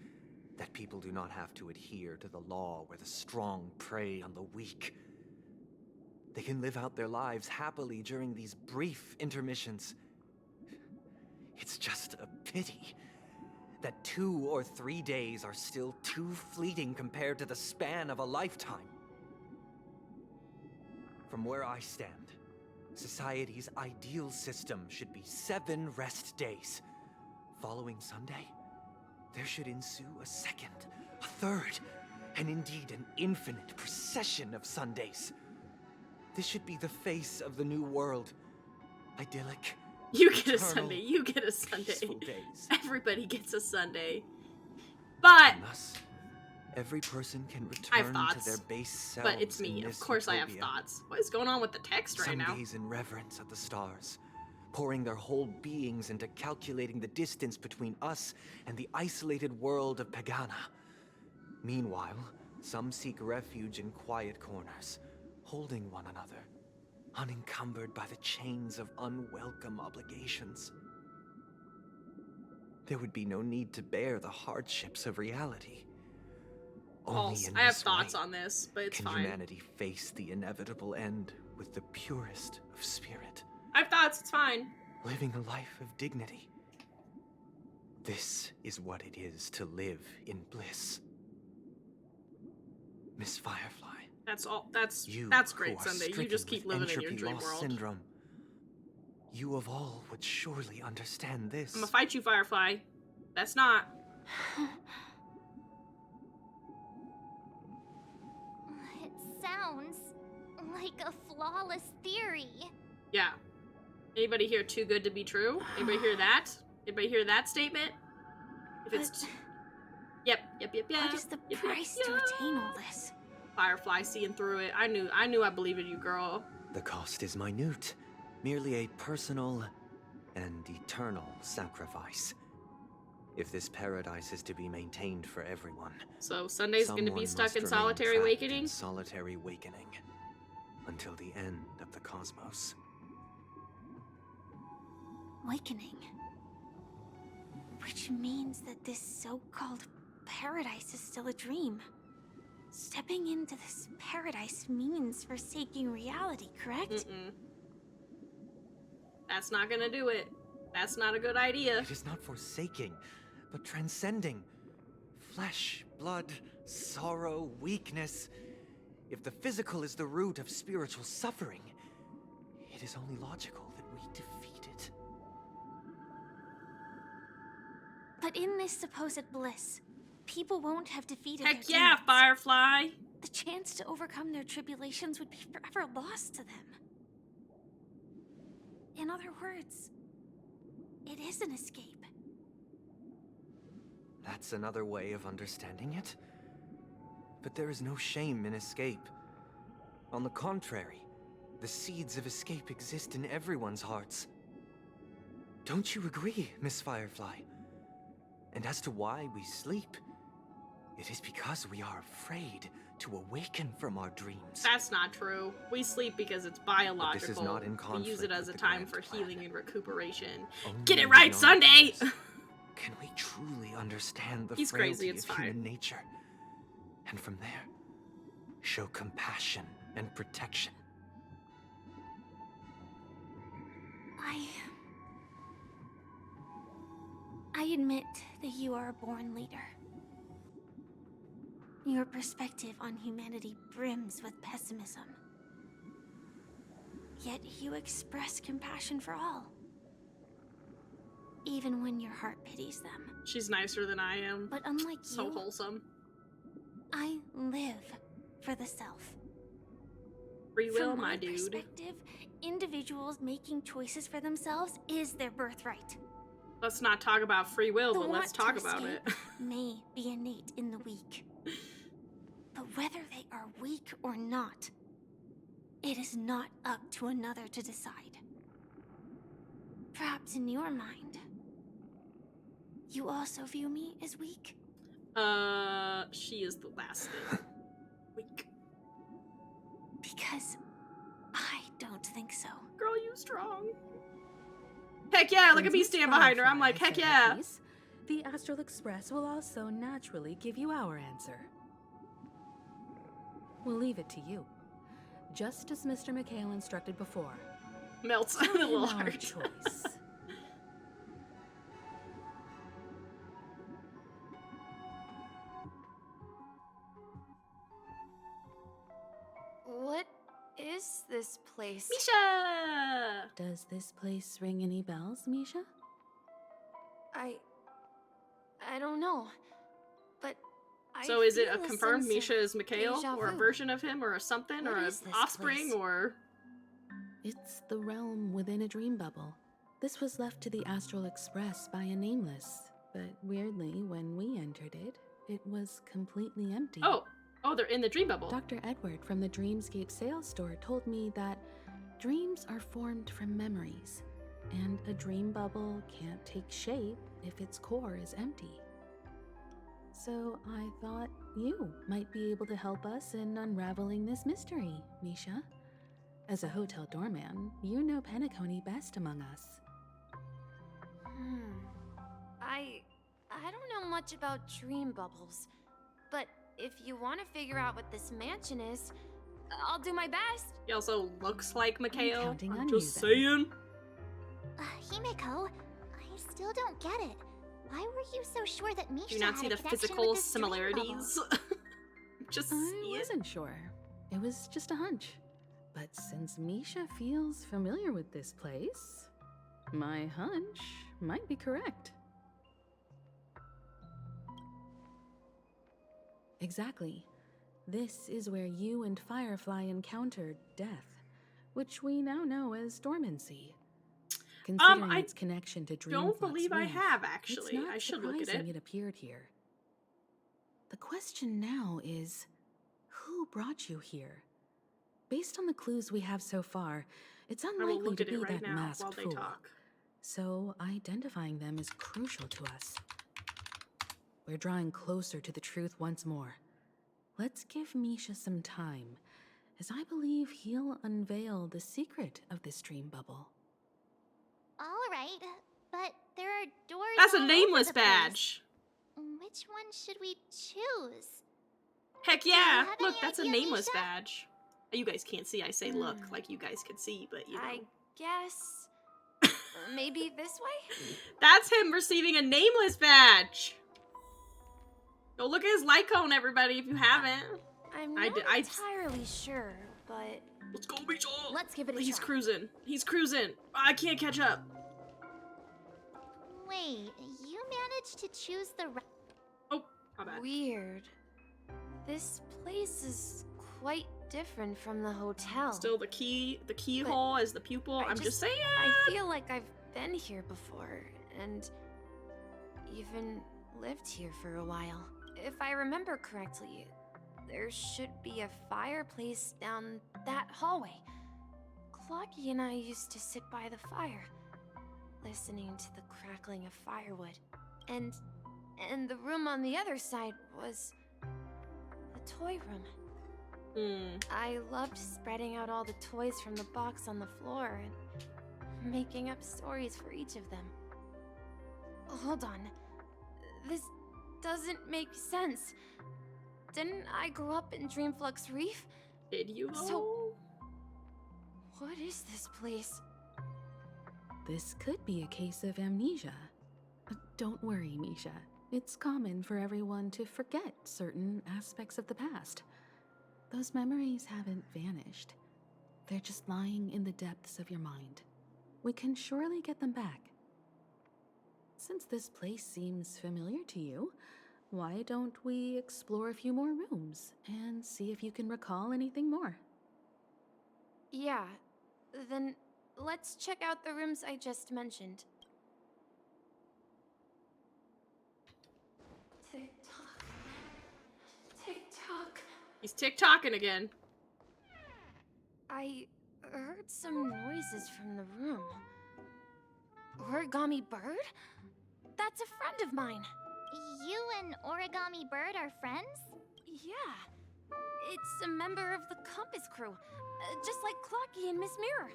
that people do not have to adhere to the law where the strong prey on the weak. They can live out their lives happily during these brief intermissions. It's just a pity that 2 or 3 days are still too fleeting compared to the span of a lifetime. From where I stand, society's ideal system should be 7 rest days. Following Sunday, there should ensue a second, a third, and indeed an infinite procession of Sundays. This should be the face of the new world. Idyllic. You get a Sunday. You get a Sunday. Peaceful days. Everybody gets a Sunday. But And thus, every person can I have return to thoughts. their base selves. But it's me. in Of this course I have utopia. thoughts. What is going on with the text right Some now? gaze in reverence at the stars, pouring their whole beings into calculating the distance between us and the isolated world of Pagana. Meanwhile, some seek refuge in quiet corners, holding one another, unencumbered by the chains of unwelcome obligations. There would be no need to bear the hardships of reality. Only False. in I have this thoughts way on this, but it's can fine. humanity face the inevitable end with the purest of spirit, I have thoughts. It's fine. living a life of dignity. This is what it is to live in bliss. Miss Firefly, That's all. That's you great, who are Sunday. You stricken just keep with living in your entropy dream loss world. syndrome. You of all would surely understand this. I'm gonna fight you, Firefly. That's not. It sounds like a flawless theory. Yeah. Anybody here too good to be true? Anybody hear that? Anybody hear that statement? If it's Yep. What is the Yep, price to attain all this? Firefly seeing through it. I knew I believed in you, girl. The cost is minute, merely a personal and eternal sacrifice. If this paradise is to be maintained for everyone, So Sunday's gonna someone be stuck must in remain solitary trapped awakening? in solitary awakening until the end of the cosmos. Awakening. Which means that this so-called paradise is still a dream. Stepping into this paradise means forsaking reality, correct? Mm-mm. That's not gonna do it. That's not a good idea. It is not forsaking, but transcending. Flesh, blood, sorrow, weakness. If the physical is the root of spiritual suffering, it is only logical that we defeat it. But in this supposed bliss, people won't have defeated Heck their yeah, demons. Firefly! The chance to overcome their tribulations would be forever lost to them. In other words, it is an escape. That's another way of understanding it. But there is no shame in escape. On the contrary, the seeds of escape exist in everyone's hearts. Don't you agree, Miss Firefly? And as to why we sleep, it is because we are afraid to awaken from our dreams. That's not true. We sleep because it's biological. But this is not in We use it conflict as a with the time grand for plan. healing and recuperation. Only Get it in right, the Sunday! non-dreams can we truly understand the He's crazy, frailty it's of human fine. nature. And from there, show compassion and protection. I admit that you are a born leader. Your perspective on humanity brims with pessimism. Yet you express compassion for all. Even when your heart pities them. She's nicer than I am. But unlike So you, wholesome. I live for the self. Free will, From my my dude. perspective, individuals making choices for themselves is their birthright. Let's not talk about free will, The but let's want talk to about it. escape may be innate in the weak. But whether they are weak or not, it is not up to another to decide. Perhaps in your mind, you also view me as weak? She is the last thing. Weak. Because I don't think so. Girl, you strong. Heck yeah, look at me Since stand behind her. I'm Firefly like, heck said her yeah. piece, the Astral Express will also naturally give you our answer. We'll leave it to you. Just as Mr. McHale instructed before. Melts a Tell little him our heart. choice. What is this place? Misha! Does this place ring any bells, Misha? I don't know. But So is it a feel confirmed sense Misha of is Mikhail? déjà Or a vu. version of him? Or a something? What Or an is this offspring? place? Or... It's the realm within a dream bubble. This was left to the Astral Express by a nameless, but weirdly, when we entered it, it was completely empty. Oh, they're in the dream bubble. Dr. Edward from the Dreamscape sales store told me that dreams are formed from memories, and a dream bubble can't take shape if its core is empty. So I thought you might be able to help us in unraveling this mystery, Misha. As a hotel doorman, you know Penacony best among us. I don't know much about dream bubbles, but if you want to figure out what this mansion is, I'll do my best. He also looks like Mikhail. counting I'm on just you, then. saying. Himeko, I still don't get it. Why were you so sure that Misha Do you not had see a the connection physical with this dream bubble? similarities? Just see I it. wasn't sure. It was just a hunch. But since Misha feels familiar with this place, my hunch might be correct. Exactly. This is where you and Firefly encountered death, which we now know as dormancy. Considering I its connection to Dream don't Flux believe I Reef, have, actually. it's not I should look at surprising it. it appeared here. The question now is, who brought you here? Based on the clues we have so far, it's I will unlikely look to at be it right that now masked while they fool. talk. So identifying them is crucial to us. We're drawing closer to the truth once more. Let's give Misha some time, as I believe he'll unveil the secret of this dream bubble. All right, but there are doors. That's a all over nameless the place. badge. Which one should we choose? Heck you yeah! have Look, any that's a idea, nameless Misha? badge. You guys can't see. I say look, like you guys can see, but you know. I guess maybe this way? That's him receiving a nameless badge. Go look at his Lycone, everybody, if you haven't. I'm I not did- I- entirely sure, but Let's go, Misha! let's give it a He's try. cruising. He's cruising. I can't catch up. Wait, you managed to choose the right. Oh, my bad. Weird. This place is quite different from the hotel. Still the keyhole as the pupil. I'm just saying. I feel like I've been here before, and even lived here for a while. If I remember correctly, there should be a fireplace down that hallway. Clocky and I used to sit by the fire, listening to the crackling of firewood. And the room on the other side was the toy room. I loved spreading out all the toys from the box on the floor and making up stories for each of them. Hold on. This doesn't make sense. Didn't I grow up in Dreamflux Reef? Did you? So, what is this place? This could be a case of amnesia. Don't worry, Misha. It's common for everyone to forget certain aspects of the past. Those memories haven't vanished. They're just lying in the depths of your mind. We can surely get them back. Since this place seems familiar to you, why don't we explore a few more rooms and see if you can recall anything more? Yeah, then let's check out the rooms I just mentioned. Tick-tock. Tick-tock. He's tick-tocking again. I heard some noises from the room. Origami Bird? That's a friend of mine. You and Origami Bird are friends? Yeah. It's a member of the Compass crew, just like Clocky and Miss Mirror.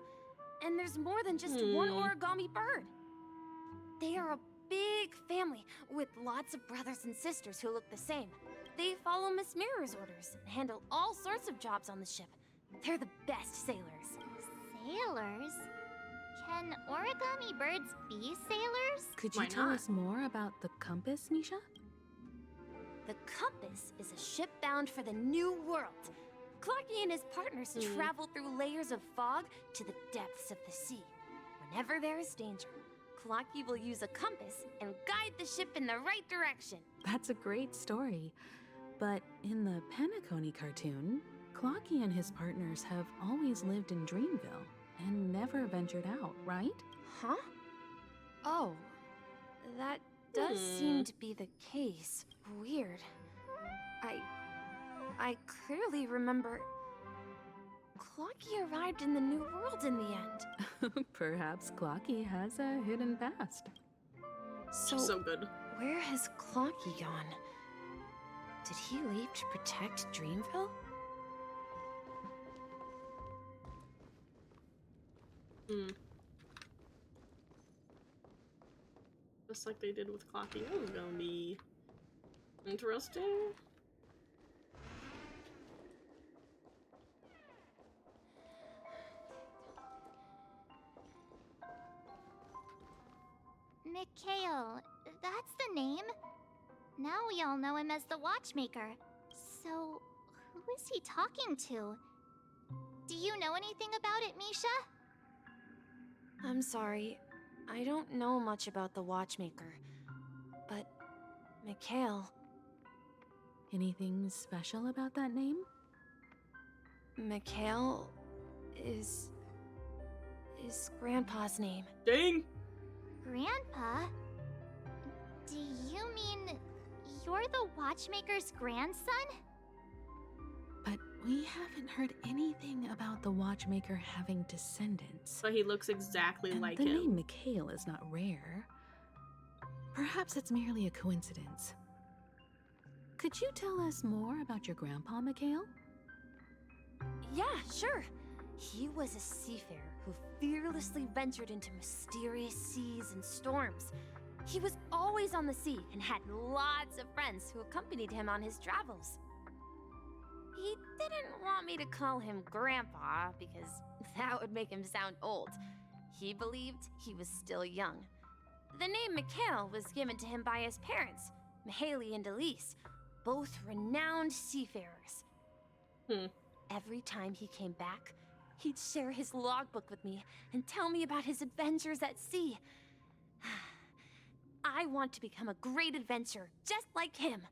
And there's more than just one Origami Bird. They are a big family with lots of brothers and sisters who look the same. They follow Miss Mirror's orders and handle all sorts of jobs on the ship. They're the best sailors. Sailors? Can Origami Birds be sailors? Could you Why tell not? us more about the compass, Misha? The Compass is a ship bound for the New World. Clocky and his partners travel through layers of fog to the depths of the sea. Whenever there is danger, Clocky will use a compass and guide the ship in the right direction. That's a great story. But in the Penacony cartoon, Clocky and his partners have always lived in Dreamville and never ventured out, right? Huh? Oh, that does seem to be the case. Weird. I clearly remember... Clocky arrived in the New World in the end. Perhaps Clocky has a hidden past. So good. Where has Clocky gone? Did he leave to protect Dreamville? Just like they did with Clocky. That was gonna be interesting. Mikhail, that's the name. Now we all know him as the Watchmaker. So, who is he talking to? Do you know anything about it, Misha? I'm sorry. I don't know much about the Watchmaker. But, Mikhail... Anything special about that name? Mikhail is Grandpa's name. Dang! Grandpa? Do you mean you're the Watchmaker's grandson? But we haven't heard anything about the Watchmaker having descendants. But he looks exactly And like the him. name Mikhail is not rare. Perhaps it's merely a coincidence. Could you tell us more about your grandpa, Mikhail? Yeah, sure. He was a seafarer who fearlessly ventured into mysterious seas and storms. He was always on the sea and had lots of friends who accompanied him on his travels. He didn't want me to call him Grandpa because that would make him sound old. He believed he was still young. The name Mikhail was given to him by his parents, Mihaly and Elise, both renowned seafarers. Every time he came back, he'd share his logbook with me and tell me about his adventures at sea. I want to become a great adventurer, just like him.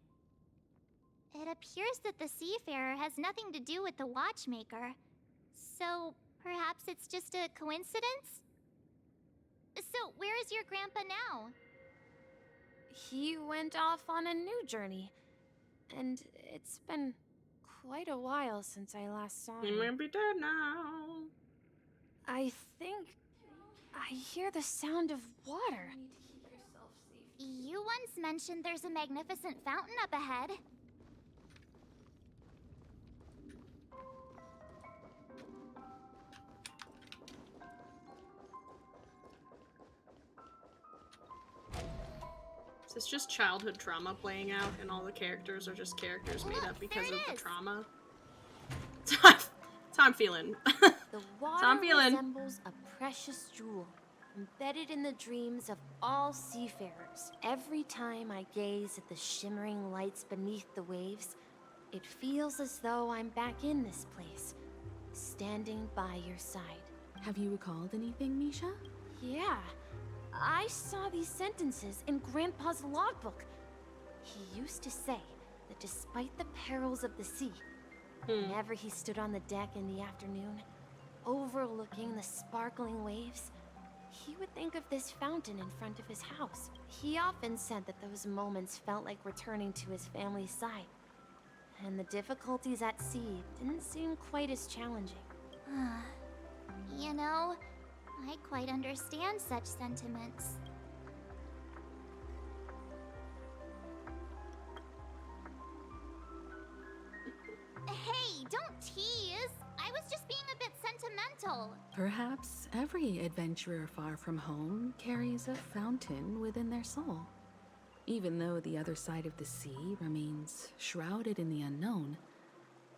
It appears that the seafarer has nothing to do with the Watchmaker. So, perhaps it's just a coincidence? So, where is your grandpa now? He went off on a new journey, and it's been quite a while since I last saw him. He might be dead now. I think I hear the sound of water. You once mentioned there's a magnificent fountain up ahead. It's just childhood trauma playing out, and all the characters are just characters made up because of the trauma. That's how I'm feeling. The water how I'm feeling. resembles a precious jewel, embedded in the dreams of all seafarers. Every time I gaze at the shimmering lights beneath the waves, it feels as though I'm back in this place, standing by your side. Have you recalled anything, Misha? Yeah. I saw these sentences in Grandpa's logbook. He used to say that despite the perils of the sea, whenever he stood on the deck in the afternoon, overlooking the sparkling waves, he would think of this fountain in front of his house. He often said that those moments felt like returning to his family's side, and the difficulties at sea didn't seem quite as challenging. You know, I quite understand such sentiments. Hey, don't tease! I was just being a bit sentimental. Perhaps every adventurer far from home carries a fountain within their soul. Even though the other side of the sea remains shrouded in the unknown,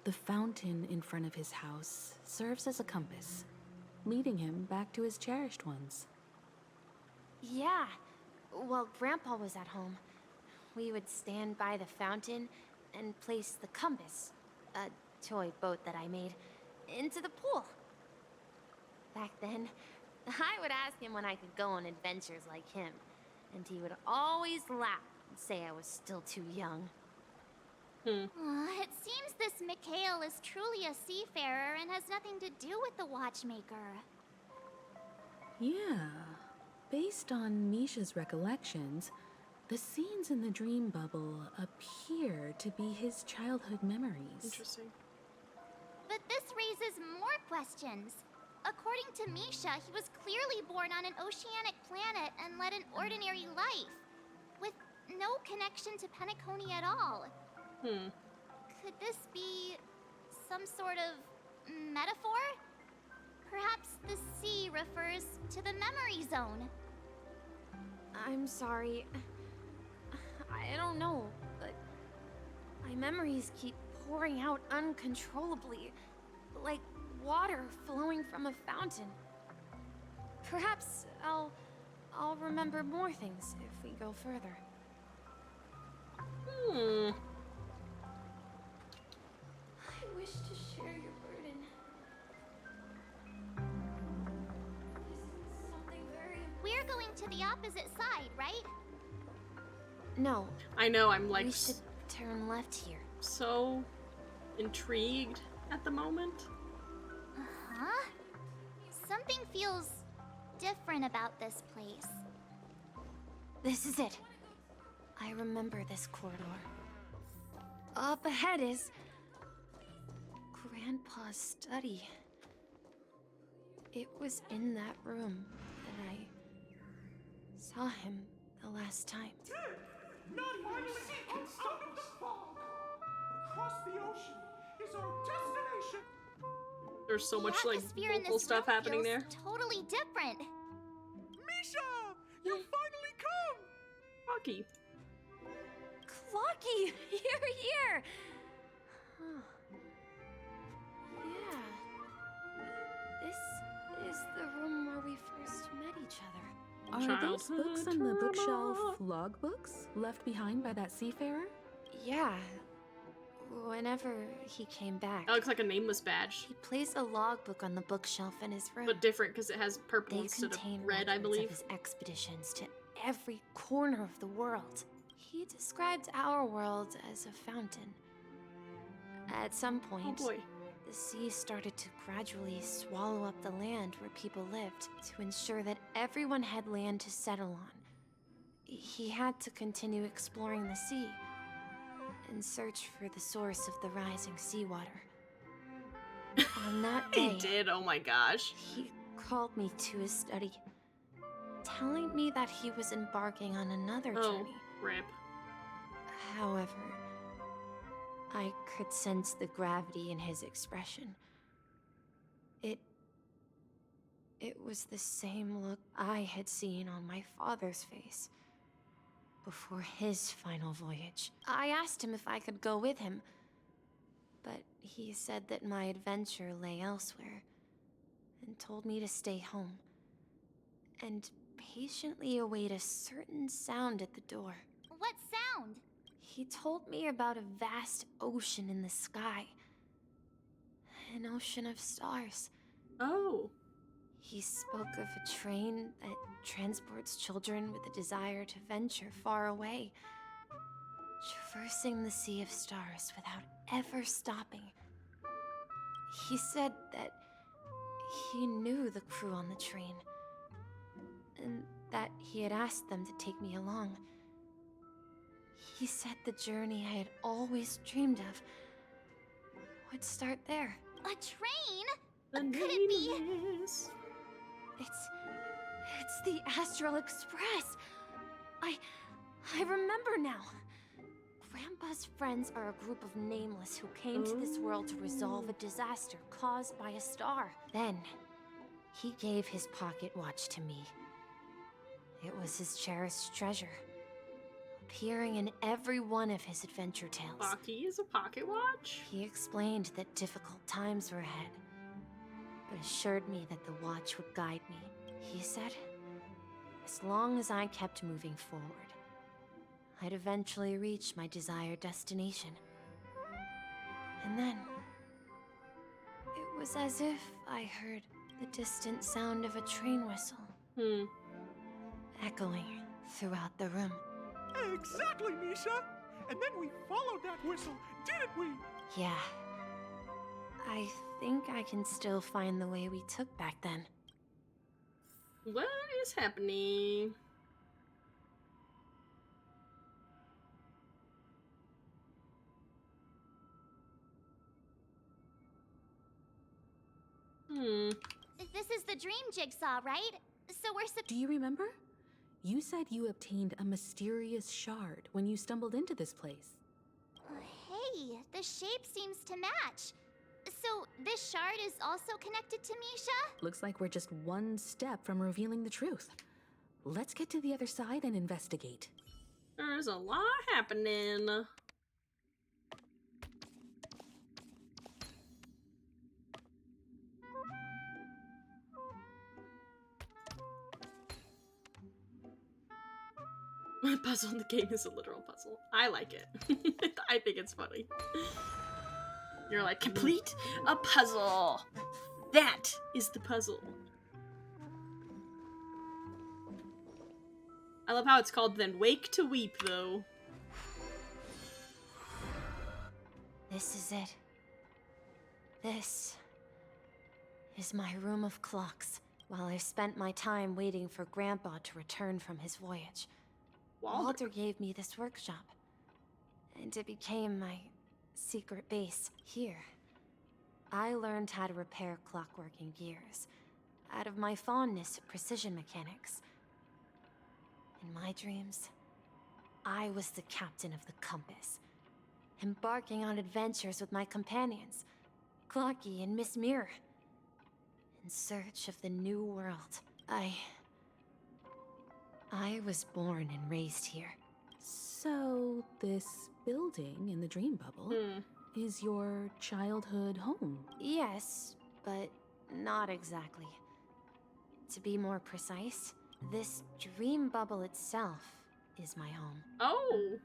the fountain in front of his house serves as a compass, leading him back to his cherished ones. Yeah. While Grandpa was at home, we would stand by the fountain and place the compass, a toy boat that I made, into the pool. Back then, I would ask him when I could go on adventures like him, and he would always laugh and say I was still too young. It seems this Mikhail is truly a seafarer and has nothing to do with the Watchmaker. Yeah. Based on Misha's recollections, The scenes in the dream bubble appear to be his childhood memories. Interesting. But this raises more questions. According to Misha, he was clearly born on an oceanic planet and led an ordinary life, with no connection to Penacony at all. Could this be some sort of metaphor? Perhaps the sea refers to the memory zone. I'm sorry. I don't know, but my memories keep pouring out uncontrollably, like water flowing from a fountain. Perhaps I'll remember more things if we go further. I wish to share your burden. This is something very We're going to the opposite side, right? No. I know, I'm like We should turn left here. so intrigued at the moment. Huh? Something feels different about this place. This is it. I remember this corridor. Up ahead is Grandpa's study. It was in that room that I saw him the last time. Not even the sea can stop us! Across the ocean is our destination! There's so much The like atmosphere in vocal this stuff room happening feels there. totally different. Misha! You finally come! Rocky. Clocky! You're here! Huh. Yeah. This is the room where we first met each other. Are those books on the Childhood bookshelf drama. logbooks left behind by that seafarer? Yeah. Whenever he came back, That looks like a nameless badge, he placed a logbook on the bookshelf in his room. but different because it has purple They instead of contain red, I records believe. of his expeditions to every corner of the world. He described our world as a fountain. At some Oh point, boy. the sea started to gradually swallow up the land where people lived to ensure that everyone had land to settle on. He had to continue exploring the sea and search for the source of the rising seawater. On that day, He did, oh my gosh. he called me to his study, telling me that he was embarking on another Oh, journey. rip. However, I could sense the gravity in his expression. It was the same look I had seen on my father's face before his final voyage. I asked him if I could go with him, but he said that my adventure lay elsewhere and told me to stay home and patiently await a certain sound at the door. What sound? He told me about a vast ocean in the sky. An ocean of stars. Oh. He spoke of a train that transports children with a desire to venture far away, traversing the sea of stars without ever stopping. He said that he knew the crew on the train, and that he had asked them to take me along. He said the journey I had always dreamed of would start there. A train? The Could it be? name is... It's the Astral Express. I remember now. Grandpa's friends are a group of nameless who came to this world to resolve a disaster caused by a star. Then, he gave his pocket watch to me. It was his cherished treasure, appearing in every one of his adventure tales. Baki is a pocket watch? He explained that difficult times were ahead, but assured me that the watch would guide me. He said, as long as I kept moving forward, I'd eventually reach my desired destination. And then, it was as if I heard the distant sound of a train whistle, echoing throughout the room. Exactly, Misha! And then we followed that whistle, didn't we? Yeah. I think I can still find the way we took back then. What is happening? dream jigsaw, right? So we're Do you remember? You said you obtained a mysterious shard when you stumbled into this place. Hey, the shape seems to match. So this shard is also connected to Misha? Looks like we're just one step from revealing the truth. Let's get to the other side and investigate. There's a lot happening. My puzzle in the game is a literal puzzle. I like it. I think it's funny. You're like, complete a puzzle. That is the puzzle. I love how it's called then Wake to Weep, though. This is it. This is my room of clocks, while I spent my time waiting for Grandpa to return from his voyage. Walter gave me this workshop, and it became my secret base. Here, I learned how to repair clockworking gears, out of my fondness of precision mechanics. In my dreams, I was the captain of the compass, embarking on adventures with my companions, Clocky and Miss Mirror, in search of the new world. I was born and raised here. So, this building in the dream bubble is your childhood home? Yes, but not exactly. To be more precise, this dream bubble itself is my home. Oh!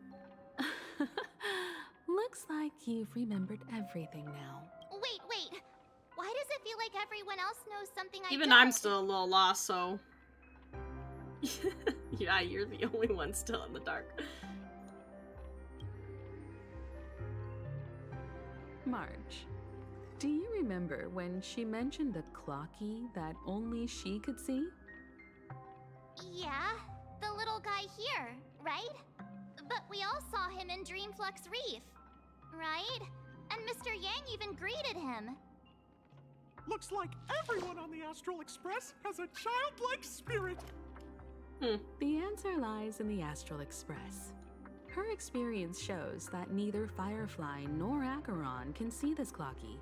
Looks like you've remembered everything now. Wait. Why does it feel like everyone else knows something I Even don't? I'm still a little lost, so... Yeah, you're the only one still in the dark. Marge, do you remember when she mentioned the clocky that only she could see? Yeah, the little guy here, right? But we all saw him in Dreamflux Reef, right? And Mr. Yang even greeted him. Looks like everyone on the Astral Express has a childlike spirit. The answer lies in the Astral Express. Her experience shows that neither Firefly nor Acheron can see this clocky.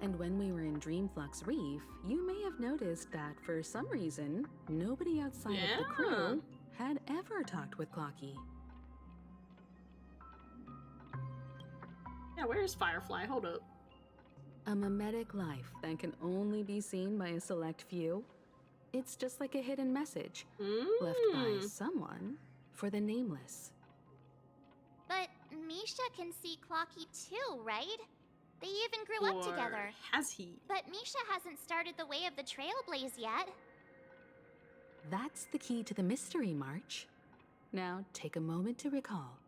And when we were in Dreamflux Reef, you may have noticed that for some reason, nobody outside of the crew had ever talked with Clocky. Yeah, where's Firefly? Hold up. A mimetic life that can only be seen by a select few. It's just like a hidden message left by someone for the nameless. But Misha can see Clocky too, right? They even grew up together. Has he? But Misha hasn't started the way of the Trailblaze yet. That's the key to the mystery, March. Now, take a moment to recall.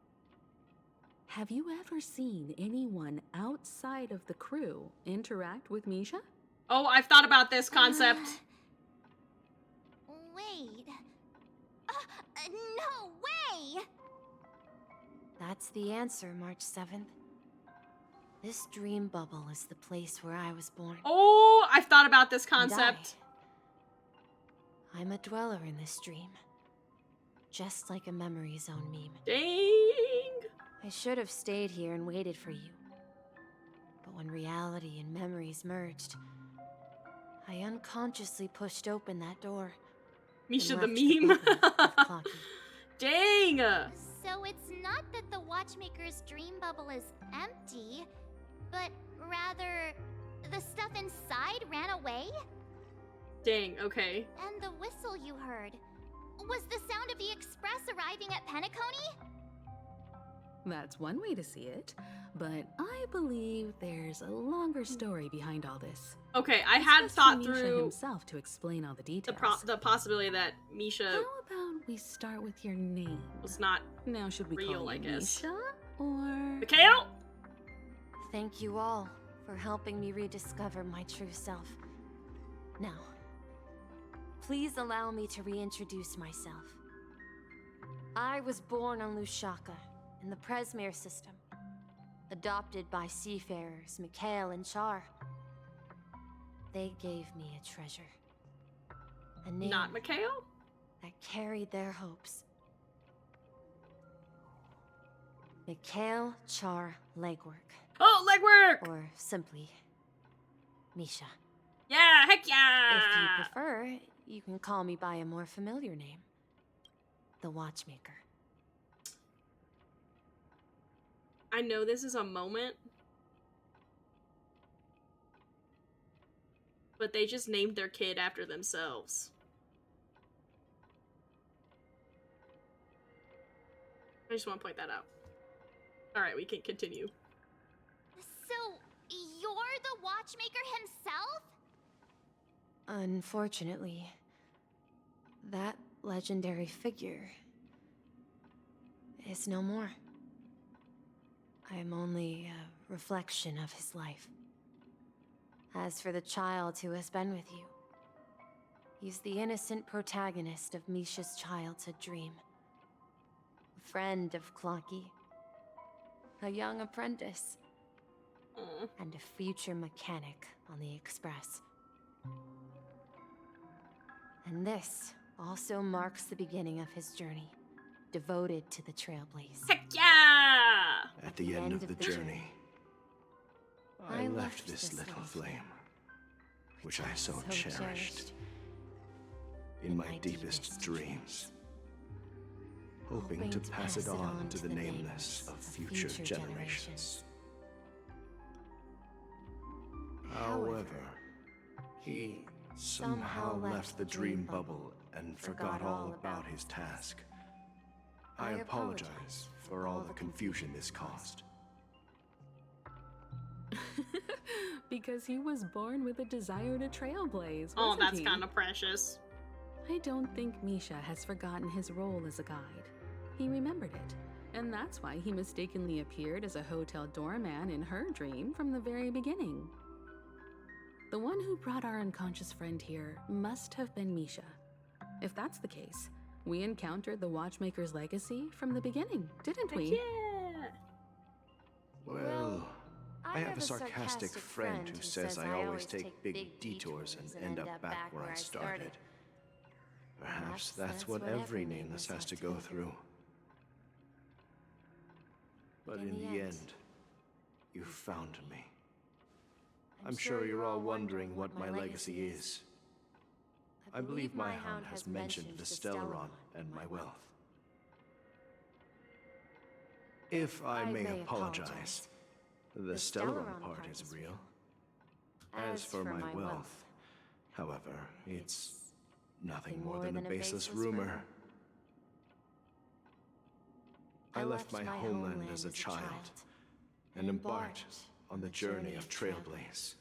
Have you ever seen anyone outside of the crew interact with Misha? Oh, I've thought about this concept. Wait. No way! That's the answer, March 7th. This dream bubble is the place where I was born. Oh, I've thought about this concept. I'm a dweller in this dream. Just like a Memory Zone meme. Dang! I should have stayed here and waited for you. But when reality and memories merged, I unconsciously pushed open that door. Misha the meme. Dang! So it's not that the Watchmaker's dream bubble is empty, but rather the stuff inside ran away? Dang, okay. And the whistle you heard was the sound of the Express arriving at Penacony? That's one way to see it, but I believe there's a longer story behind all this. Okay, I had thought Misha through himself to explain all the details. the possibility that Misha How about we start with your name? was not Now, should we real, call I you guess. Misha or Mikhail? Thank you all for helping me rediscover my true self. Now, please allow me to reintroduce myself. I was born on Lushaka, in the Presmere system, adopted by seafarers Mikhail and Char. they gave me a treasure. A name Not Mikhail? that carried their hopes. Mikhail Char Legwork. Oh, legwork! Or simply, Misha. Yeah, heck yeah! If you prefer, you can call me by a more familiar name. The Watchmaker. I know this is a moment, but they just named their kid after themselves. I just want to point that out. Alright, we can continue. So, you're the Watchmaker himself? Unfortunately, that legendary figure is no more. I am only a reflection of his life. As for the child who has been with you, he's the innocent protagonist of Misha's childhood dream. A friend of Clocky, a young apprentice, and a future mechanic on the Express. And this also marks the beginning of his journey, devoted to the Trailblaze. Heck yeah! At the end of the journey, I left this little flame, which I so cherished, in my deepest dreams, hoping to pass it on to the nameless of future generations. However, he somehow left the dream bubble and forgot all about his task. I apologize for all the confusion this caused. Because he was born with a desire to trailblaze, Oh, wasn't that's he? kind of precious. I don't think Misha has forgotten his role as a guide. He remembered it, and that's why he mistakenly appeared as a hotel doorman in her dream from the very beginning. The one who brought our unconscious friend here must have been Misha. If that's the case, we encountered the Watchmaker's legacy from the beginning, didn't we? Yeah! Well, I have a sarcastic friend who says I always take big detours and end up back where I started. Perhaps that's what every nameless has to go through. But in the end, you found me. I'm sure you're all wondering what my legacy is. I believe my hound has mentioned the Stellaron and my wealth. If I may apologize, the Stellaron part is real. As for my wealth, however, it's nothing more than a baseless rumor. I left my homeland as a child and embarked on the journey of Trailblaze.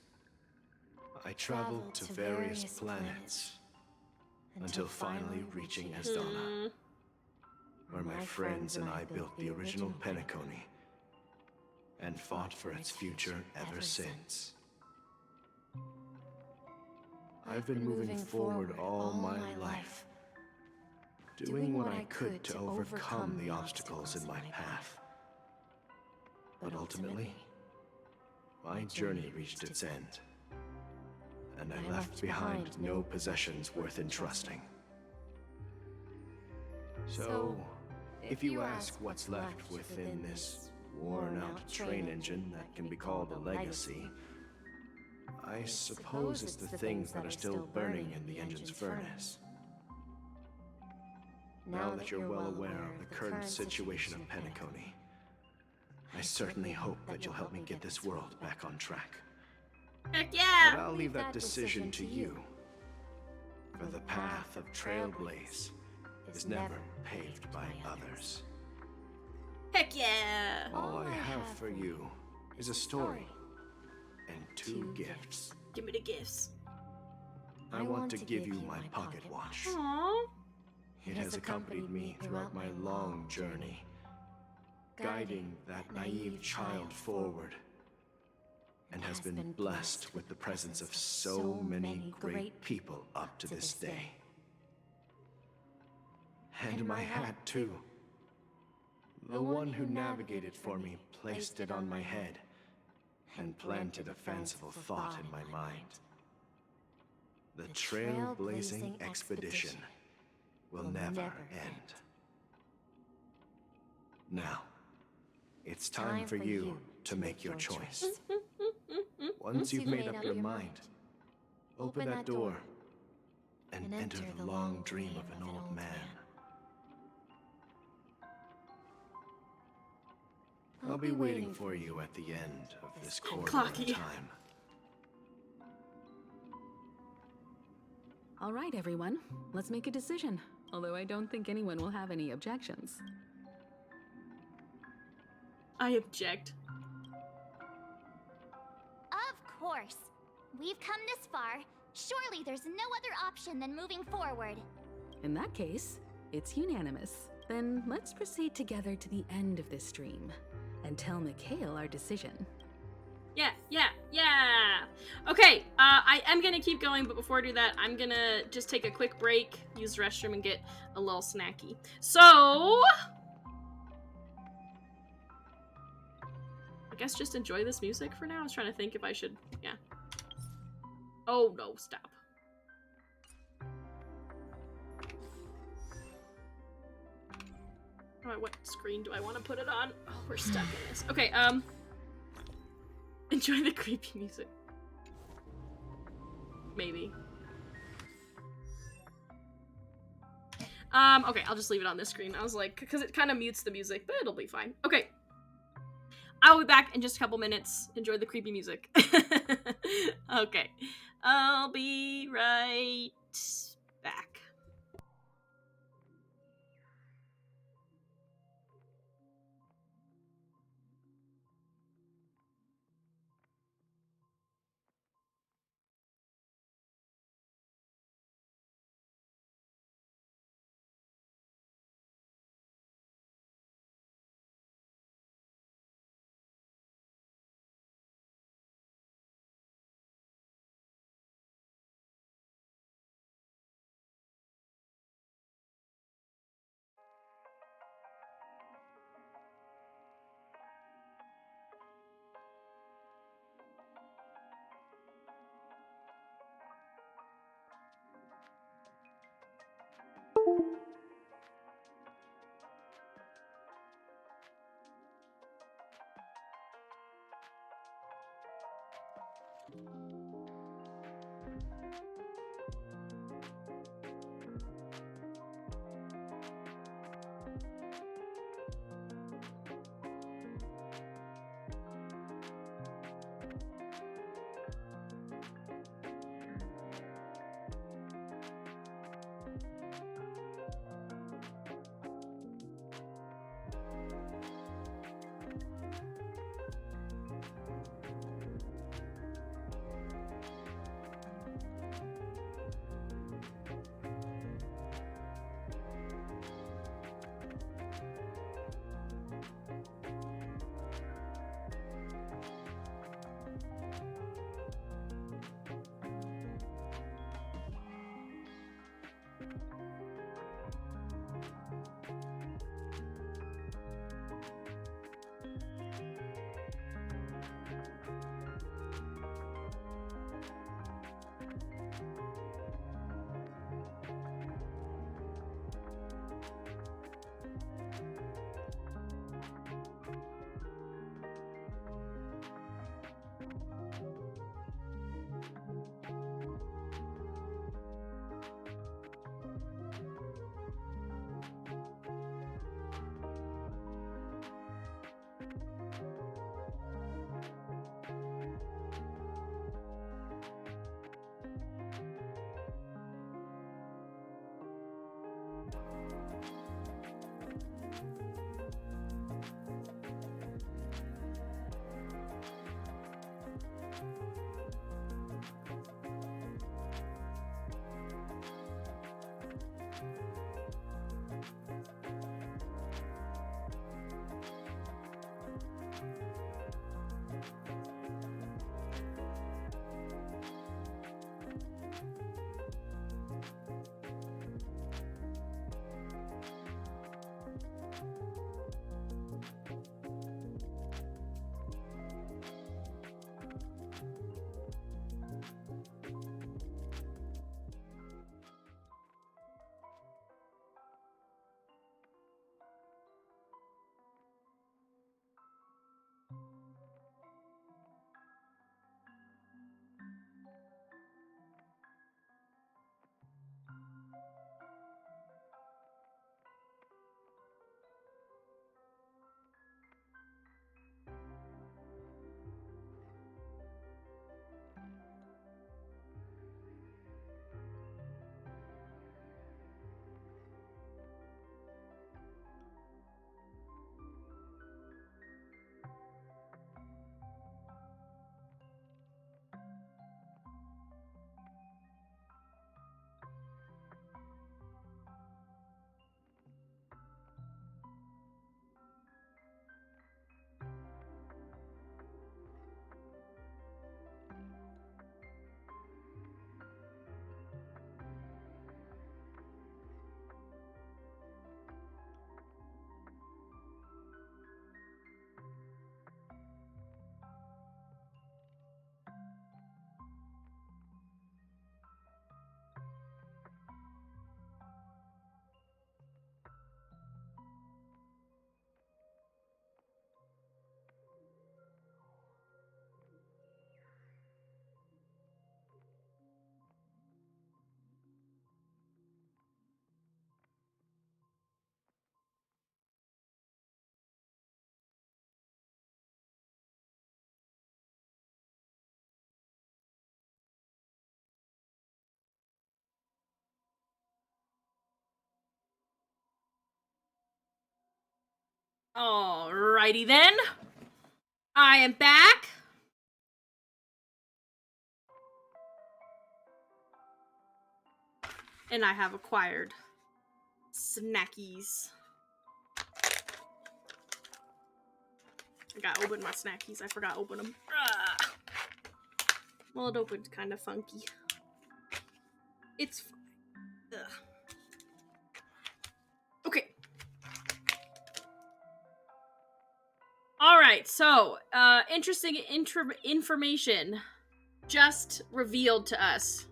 I traveled to various planets until finally reaching Asdana, where my friends and I built the original Penacony and fought for its future ever since. I've been moving forward all my life, doing what I could to overcome the obstacles in my path. But ultimately, my journey reached its end, and I left behind no possessions worth entrusting. So, if you ask what's left within this worn-out train engine that can be called a legacy, I suppose it's the things that are still burning in the engine's furnace. Now that you're well aware of the current situation of Penacony, I certainly hope that you'll help me get this world back on track. Heck yeah! But I'll leave that decision to you. For the path of Trailblaze is never paved by others. Heck yeah! All I have for you is a story and 2 gifts. Give me the gifts. I want to give you my pocket watch. Aww. It has accompanied me throughout my long journey, guiding that naive child forward, and has been blessed with the presence of so many great people up to this day. And my hat, too. The one who navigated for me placed it on my head and planted a fanciful thought in my mind. The trailblazing expedition will never end. Now, it's time for you to make your choice. Once you've made up your mind, open that door and enter the long dream of an old man. I'll be waiting for you at the end of this corridor of time. All right, everyone. Let's make a decision. Although I don't think anyone will have any objections. I object. Of course. We've come this far. Surely there's no other option than moving forward. In that case, it's unanimous. Then let's proceed together to the end of this stream and tell Mikhail our decision. Yeah. Okay, I am gonna keep going, but before I do that, I'm gonna just take a quick break, use the restroom, and get a little snacky. So, I guess just enjoy this music for now. I was trying to think if I should, yeah. Oh no, stop. Alright, what screen do I want to put it on? Oh, we're stuck in this. Okay, enjoy the creepy music. Maybe. Okay, I'll just leave it on this screen. I was like, because it kind of mutes the music, but it'll be fine. Okay. I'll be back in just a couple minutes. Enjoy the creepy music. Okay. I'll be right back. Alrighty then. I am back. And I have acquired snackies. I gotta open my snackies. I forgot to open them. Well, it opened kind of funky. It's fine. Ugh. Okay. Alright, so, interesting information just revealed to us.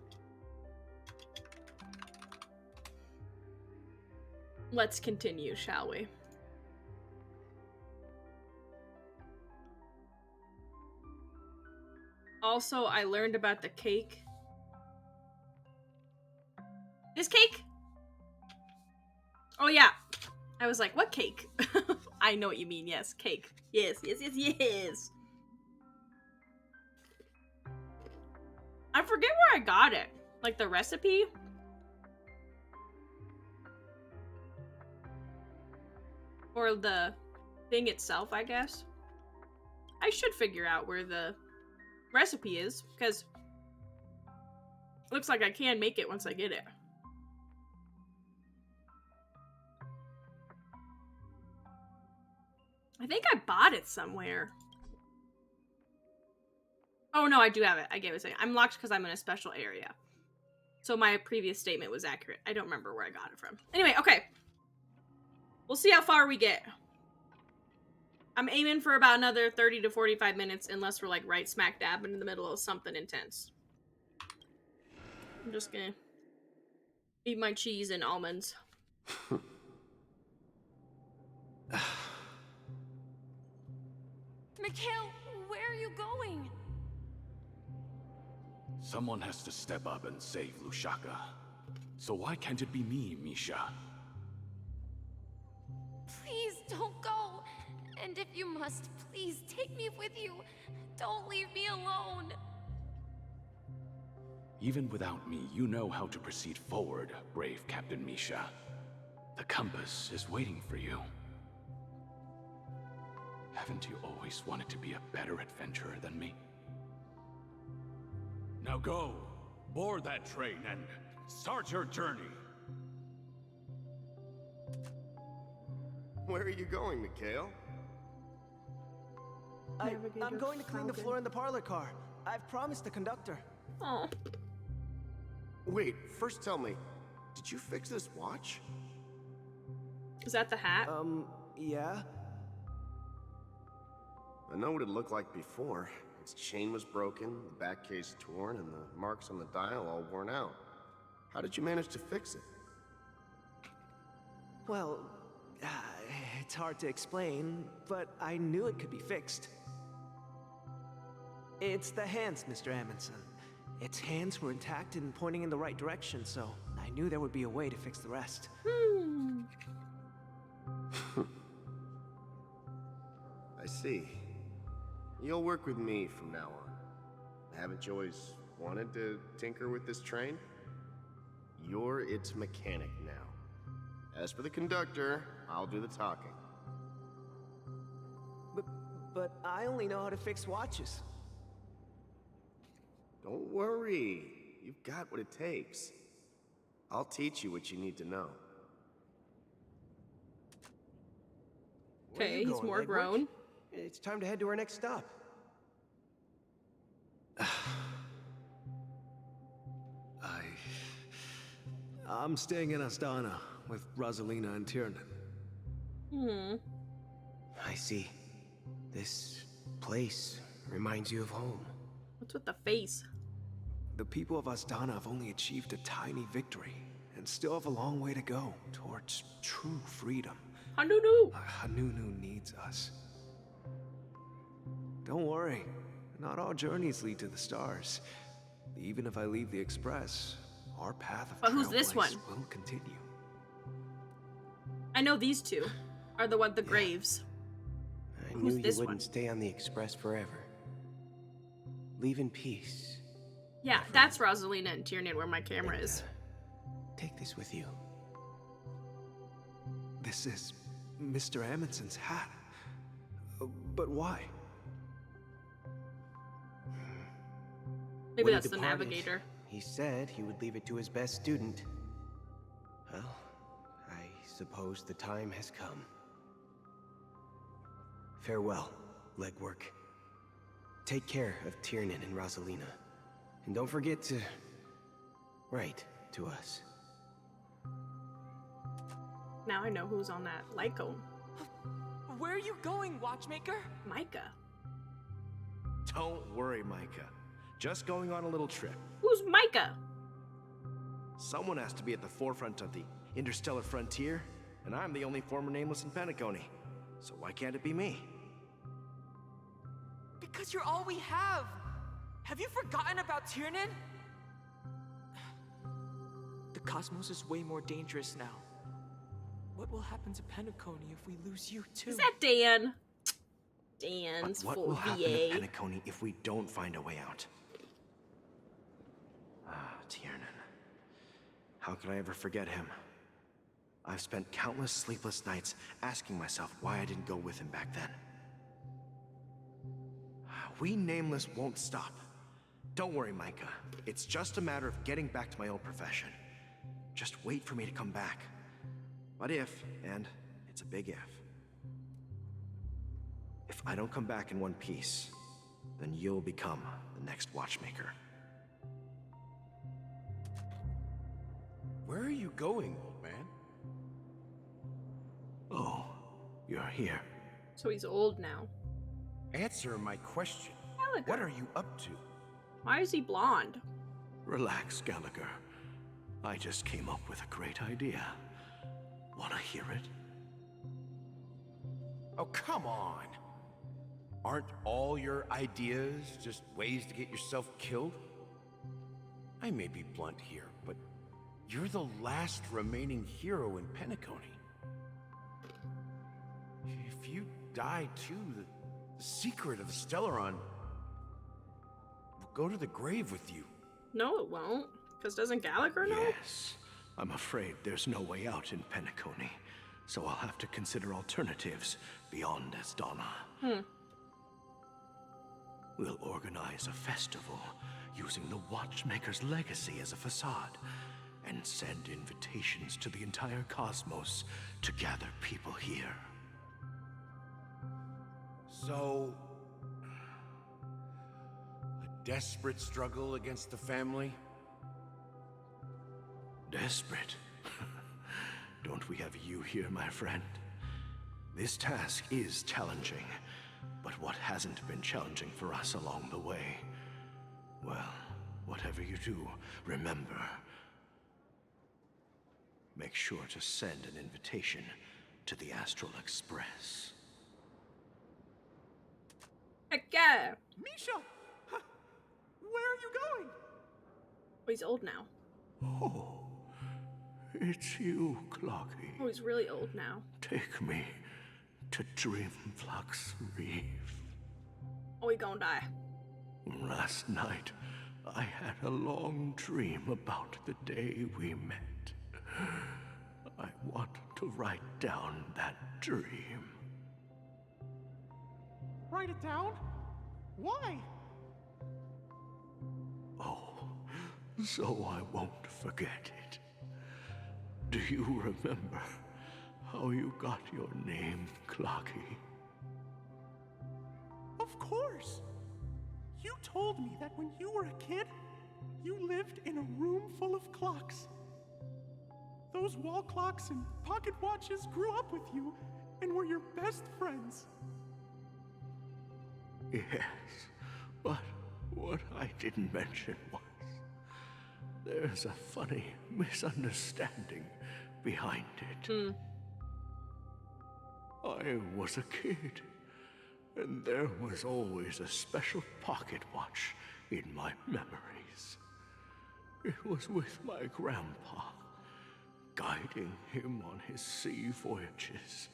Let's continue, shall we? Also, I learned about the cake. This cake? Oh yeah. I was like, what cake? I know what you mean, yes, cake. Yes. I forget where I got it. Like the recipe? Or the thing itself, I guess. I should figure out where the recipe is, because it looks like I can make it once I get it. I think I bought it somewhere. Oh no, I do have it. I gave it a second. I'm locked because I'm in a special area. So my previous statement was accurate. I don't remember where I got it from. Anyway, okay. We'll see how far we get. I'm aiming for about another 30 to 45 minutes, unless we're like right smack dab in the middle of something intense. I'm just gonna eat my cheese and almonds. Mikhail, where are you going? Someone has to step up and save Lushaka. So why can't it be me, Misha? Please don't go. And if you must, please take me with you. Don't leave me alone. Even without me, you know how to proceed forward, brave Captain Misha. The compass is waiting for you. Haven't you always wanted to be a better adventurer than me? Now go, board that train and start your journey. Where are you going, Mikhail? I'm going to clean the floor in the parlor car. I've promised the conductor. Oh. Wait, first tell me, did you fix this watch? Is that the hat? Yeah. I know what it looked like before. Its chain was broken, the back case torn, and the marks on the dial all worn out. How did you manage to fix it? Well, it's hard to explain, but I knew it could be fixed. It's the hands, Mr. Amundsen. Its hands were intact and pointing in the right direction, so I knew there would be a way to fix the rest. I see. You'll work with me from now on. Haven't you always wanted to tinker with this train? You're its mechanic now. As for the conductor, I'll do the talking. But I only know how to fix watches. Don't worry. You've got what it takes. I'll teach you what you need to know. Okay, he's more grown. It's time to head to our next stop. I'm staying in Astana with Rosalina and Tiernan. I see. This place reminds you of home. What's with the face? The people of Astana have only achieved a tiny victory and still have a long way to go towards true freedom. Hanunu! Hanunu needs us. Don't worry, not all journeys lead to the stars. Even if I leave the Express, our path of who's this one? will continue. I know these two are the graves. I knew you wouldn't stay on the Express forever. Leave in peace. Yeah, that's Rosalina and Tiernan where my camera is. Take this with you. This is Mr. Amundsen's hat. But why? Maybe When he that's the departed, navigator. He said he would leave it to his best student. Well, I suppose the time has come. Farewell, legwork. Take care of Tiernan and Rosalina. And don't forget to write to us. Now I know who's on that Lycone. Where are you going, Watchmaker? Micah. Don't worry, Micah. Just going on a little trip. Who's Micah? Someone has to be at the forefront of the interstellar frontier, and I'm the only former nameless in Penacony. So why can't it be me? Because you're all we have. Have you forgotten about Tiernan? The cosmos is way more dangerous now. What will happen to Penacony if we lose you too? Is that Dan? Dan's But what full will happen VA. to Penacony if we don't find a way out? Ah, Tiernan. How could I ever forget him? I've spent countless sleepless nights asking myself why I didn't go with him back then. We Nameless won't stop. Don't worry, Micah. It's just a matter of getting back to my old profession. Just wait for me to come back. But if, and it's a big if I don't come back in one piece, then you'll become the next Watchmaker. Where are you going, old man? Oh, you're here. So he's old now. Answer my question. Gallagher. What are you up to? Why is he blonde? Relax, Gallagher. I just came up with a great idea. Wanna hear it? Oh, come on. Aren't all your ideas just ways to get yourself killed? I may be blunt here, but you're the last remaining hero in Penacony. If you die too, the secret of the Stellaron will go to the grave with you. No, it won't. Because doesn't Gallagher know? Yes. I'm afraid there's no way out in Penacony, so I'll have to consider alternatives beyond Asdana. We'll organize a festival using the Watchmaker's legacy as a facade, and send invitations to the entire cosmos to gather people here. So, a desperate struggle against the family? Desperate? Don't we have you here, my friend? This task is challenging, but what hasn't been challenging for us along the way? Well, whatever you do, remember, make sure to send an invitation to the Astral Express. Heck yeah! Misha! Huh. Where are you going? Oh, he's old now. Oh, it's you, Clocky. Oh, he's really old now. Take me to Dreamflux Reef. Oh, he gonna die. Last night, I had a long dream about the day we met. I want to write down that dream. Write it down? Why? Oh, so I won't forget it. Do you remember how you got your name, Clocky? Of course! You told me that when you were a kid, you lived in a room full of clocks. Those wall clocks and pocket watches grew up with you and were your best friends. Yes, but what I didn't mention was there's a funny misunderstanding behind it. I was a kid, and there was always a special pocket watch in my memories. It was with my grandpa, guiding him on his sea voyages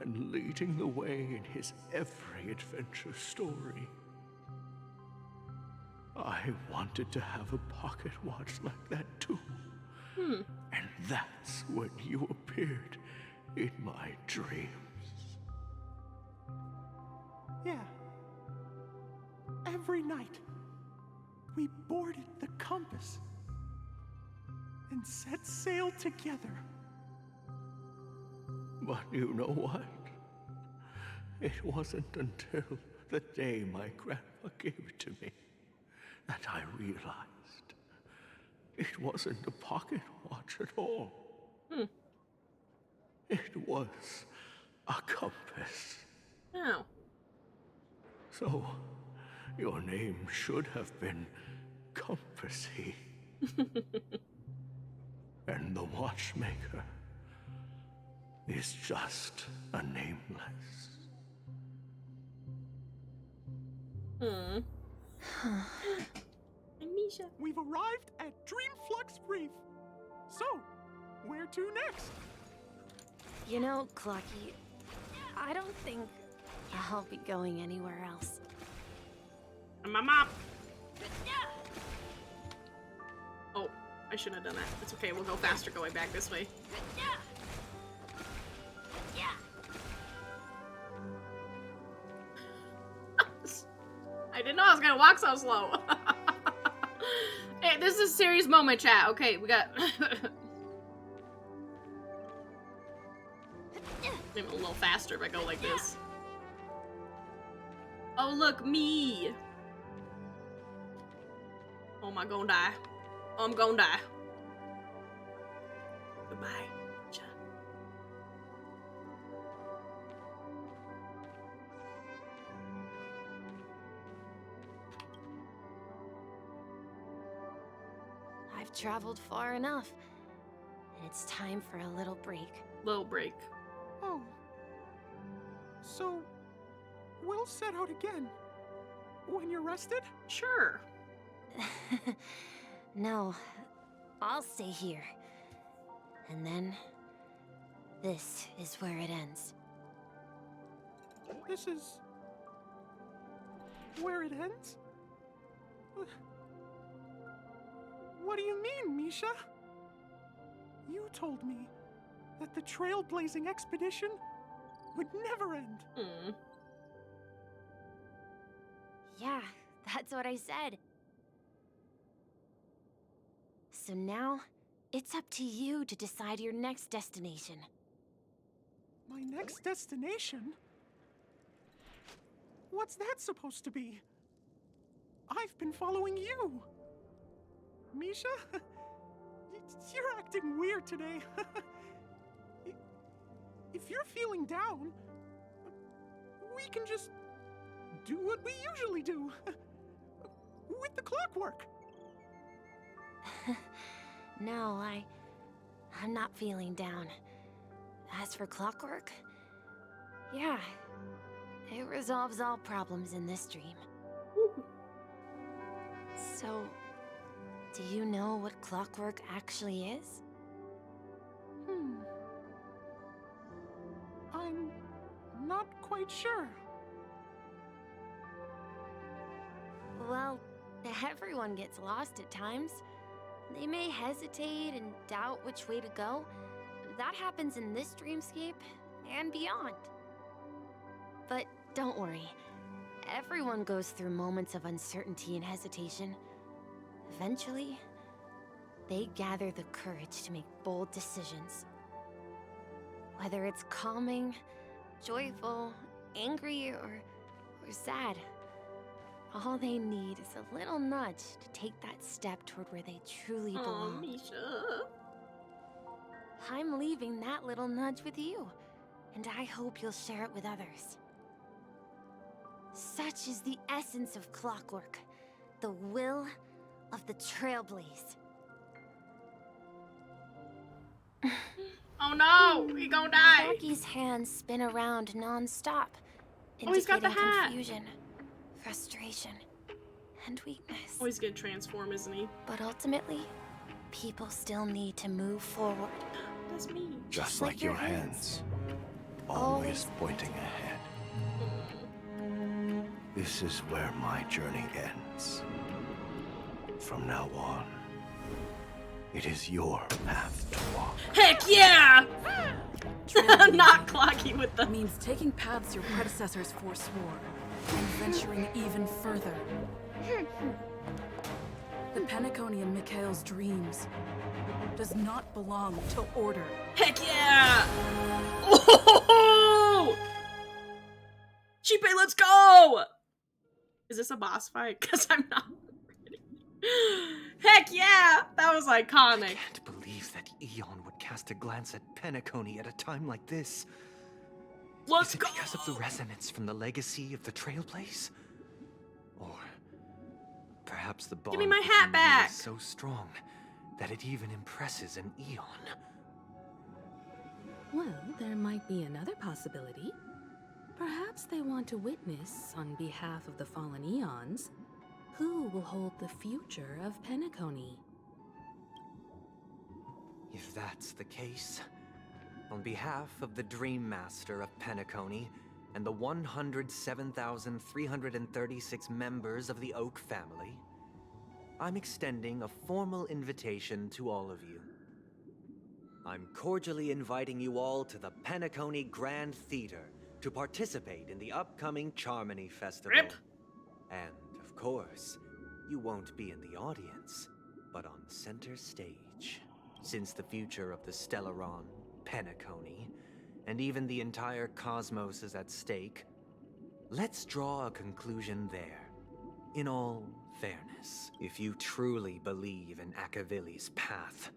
and leading the way in his every adventure story. I wanted to have a pocket watch like that too. And that's when you appeared in my dreams. Yeah. Every night, we boarded the compass and set sail together. But you know what? It wasn't until the day my grandpa gave it to me that I realized it wasn't a pocket watch at all. It was a compass. Oh. So, your name should have been Compassy. And the watchmaker is just a nameless. Misha. We've arrived at Dreamflux Reef. So, where to next? You know, Clocky, I don't think I'll be going anywhere else. My mom. Oh, I shouldn't have done that. It's okay, we'll go faster going back this way. I didn't know I was gonna walk so slow. Hey, this is a serious moment, chat. Okay, we got... Maybe a little faster if I go like this. Oh, look, me! Oh, am I gonna die? Oh, I'm gonna die. Goodbye. I've traveled far enough, and it's time for a little break. Little break. Oh. So, we'll set out again. When you're rested? Sure. No, I'll stay here. And then, this is where it ends. This is... where it ends? What do you mean, Misha? You told me that the trailblazing expedition would never end. Yeah, that's what I said. So now, it's up to you to decide your next destination. My next destination? What's that supposed to be? I've been following you. Misha? You're acting weird today. If you're feeling down, we can just do what we usually do. With the clockwork. No, I'm not feeling down. As for clockwork, yeah, it resolves all problems in this dream. So, do you know what clockwork actually is? I'm not quite sure. Well, everyone gets lost at times. They may hesitate and doubt which way to go. That happens in this dreamscape and beyond. But don't worry. Everyone goes through moments of uncertainty and hesitation. Eventually, they gather the courage to make bold decisions. Whether it's calming, joyful, angry, or sad, all they need is a little nudge to take that step toward where they truly belong. Misha. I'm leaving that little nudge with you, and I hope you'll share it with others. Such is the essence of clockwork, the will of the Trailblaze. Oh no, he gonna die. Clocky's hands spin around non-stop, Oh, he's got the indicating hat. confusion, frustration, and weakness. Oh, he's gonna transform, isn't he? But ultimately, people still need to move forward. That's me. Just like your hands, always pointing ahead. This is where my journey ends. From now on, it is your path to walk. Heck yeah! Not clocky with the... means taking paths your predecessors forswore and venturing even further. The Penacony in Mikhail's dreams does not belong to order. Heck yeah! Oh! Chipe, let's go! Is this a boss fight? Because I'm not ready. Heck yeah! That was iconic. I can't believe that Eon would cast a glance at Penacony at a time like this. Let's go! Is it because of the resonance from the legacy of the Trailblaze? Or perhaps the bond Give me my hat back! is so strong that it even impresses an Eon. Well, there might be another possibility. Perhaps they want to witness, on behalf of the fallen Eons, who will hold the future of Penacony. If that's the case, on behalf of the Dream Master of Penacony and the 107,336 members of the Oak family, I'm extending a formal invitation to all of you. I'm cordially inviting you all to the Penacony Grand Theater to participate in the upcoming Charmony Festival. Rip. And, of course, you won't be in the audience, but on center stage. Since the future of the Stellaron, Penacony, and even the entire cosmos is at stake, let's draw a conclusion there. In all fairness, if you truly believe in Akavili's path,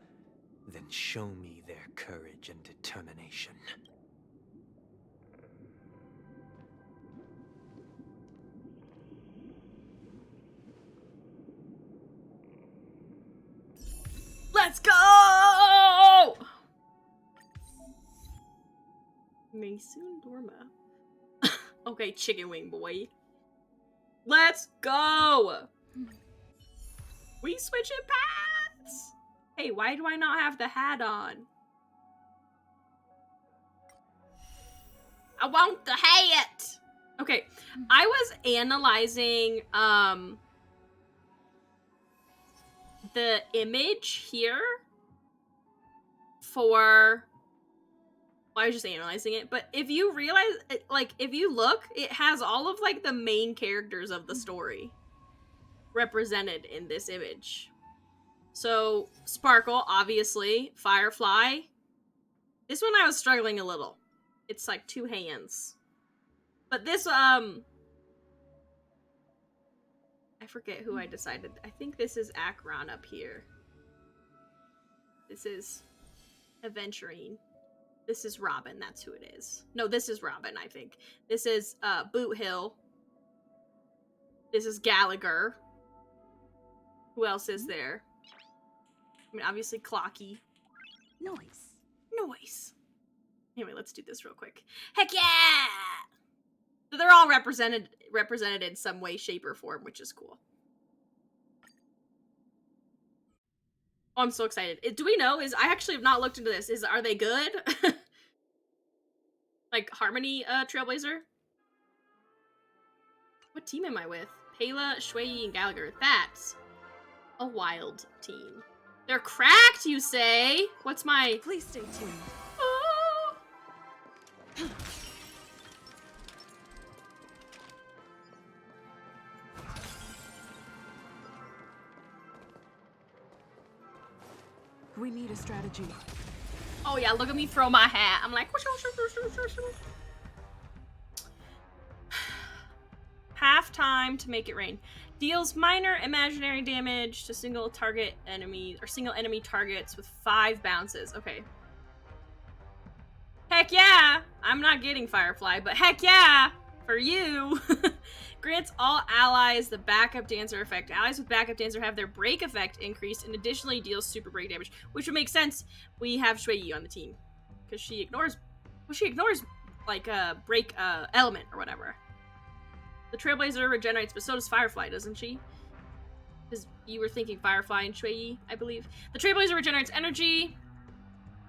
then show me their courage and determination. Let's go! Mason Dorma. Okay, chicken wing boy. Let's go! We switching paths! Hey, why do I not have the hat on? I want the hat! Okay, I was analyzing, the image here for... Well, I was just analyzing it, but if you realize, like, if you look, it has all of, like, the main characters of the story represented in this image. So, Sparkle, obviously. Firefly. This one I was struggling a little. It's, like, 2 hands. But this, I forget who I decided. I think this is Akron up here. This is Aventurine. This is Robin, that's who it is. No, this is Robin, I think. This is Boot Hill. This is Gallagher. Who else is there? I mean, obviously Clocky. Noise. Noise. Anyway, let's do this real quick. Heck yeah! So they're all represented in some way, shape, or form, which is cool. Oh, I'm so excited. Do we know? I actually have not looked into this. Are they good? Like, Harmony, Trailblazer? What team am I with? Pela, Shui, and Gallagher. That's a wild team. They're cracked, you say? What's my... Please stay tuned. Oh! We need a strategy. Oh yeah, look at me throw my hat. I'm like... Half time to make it rain. Deals minor imaginary damage to single target enemies, or single enemy targets with 5 bounces. Okay. Heck yeah! I'm not getting Firefly, but heck yeah! For you! Grants all allies the backup dancer effect. Allies with backup dancer have their break effect increased and additionally deals super break damage, which would make sense. We have Shui on the team because she ignores, like break element or whatever. The Trailblazer regenerates, but so does Firefly, doesn't she? Because you were thinking Firefly and Shui, I believe. The Trailblazer regenerates energy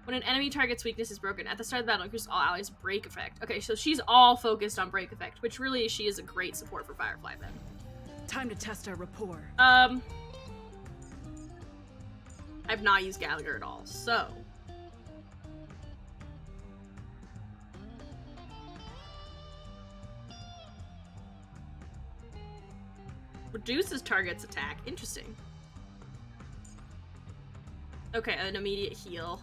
when an enemy target's weakness is broken. At the start of the battle, increases all allies' break effect. Okay, so she's all focused on break effect, which really she is a great support for Firefly then. Time to test our rapport. I've not used Gallagher at all, so Reduces target's attack. Interesting. Okay, an immediate heal.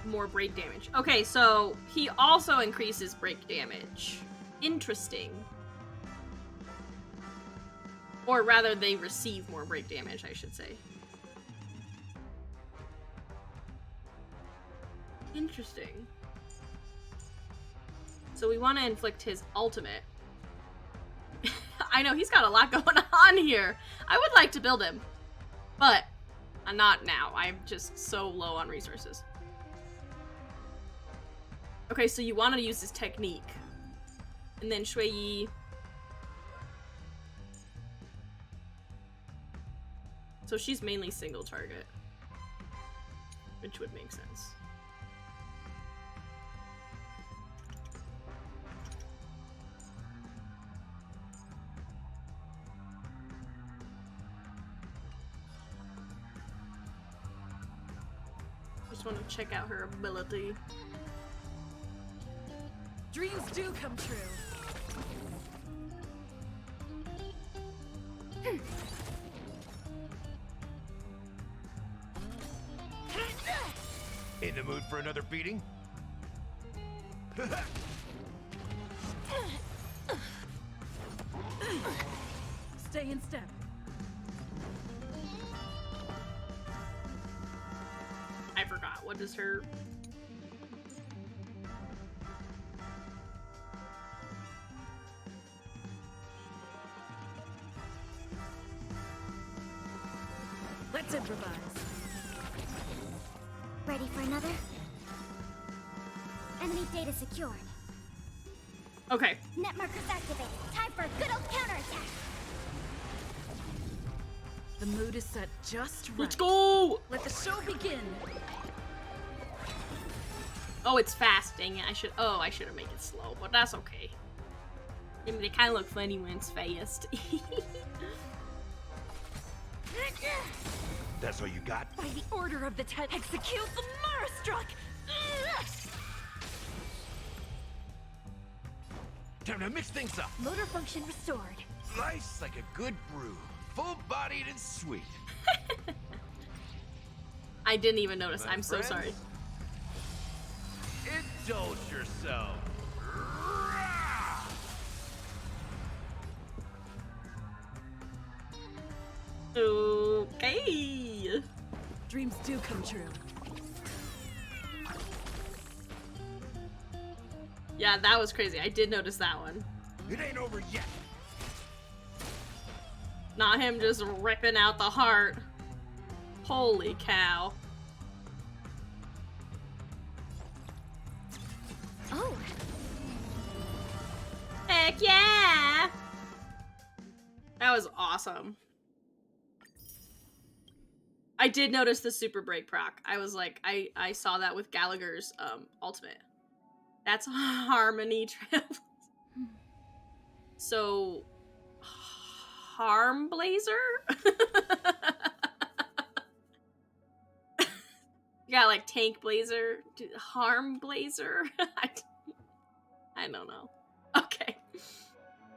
More break damage. Okay, so he also increases break damage. Interesting. Or rather, they receive more break damage, I should say. Interesting. So we want to inflict his ultimate. I know, he's got a lot going on here. I would like to build him, but not now. I'm just so low on resources. Okay, so you want to use his technique. And then Shui Yi. So she's mainly single target, which would make sense. Just want to check out her ability. Dreams do come true. In the mood for another beating? Stay in step. I forgot. What is her... Let's improvise. Ready for another? Enemy data secured. Okay. Net markers activated. Time for a good old counterattack. The mood is set just right. Let's go! Let the show begin. Oh, it's fast. Dang it. I should have made it slow, but that's okay. I mean, they kind of look funny when it's fast. That's all you got? By the order of the Ten, execute the Marastruck! Time to mix things up. Motor function restored. Nice like a good brew. Full-bodied and sweet. I didn't even notice. My I'm so friends, sorry. Indulge yourself. Okay. Dreams do come true. Yeah, that was crazy. I did notice that one. It ain't over yet. Not him just ripping out the heart. Holy cow. Oh. Heck yeah! That was awesome. I did notice the super break proc. I was like, I saw that with Gallagher's ultimate. That's Harmony Trail. So, Harm Blazer? Yeah, like Tank Blazer, Harm Blazer. I don't know. Okay.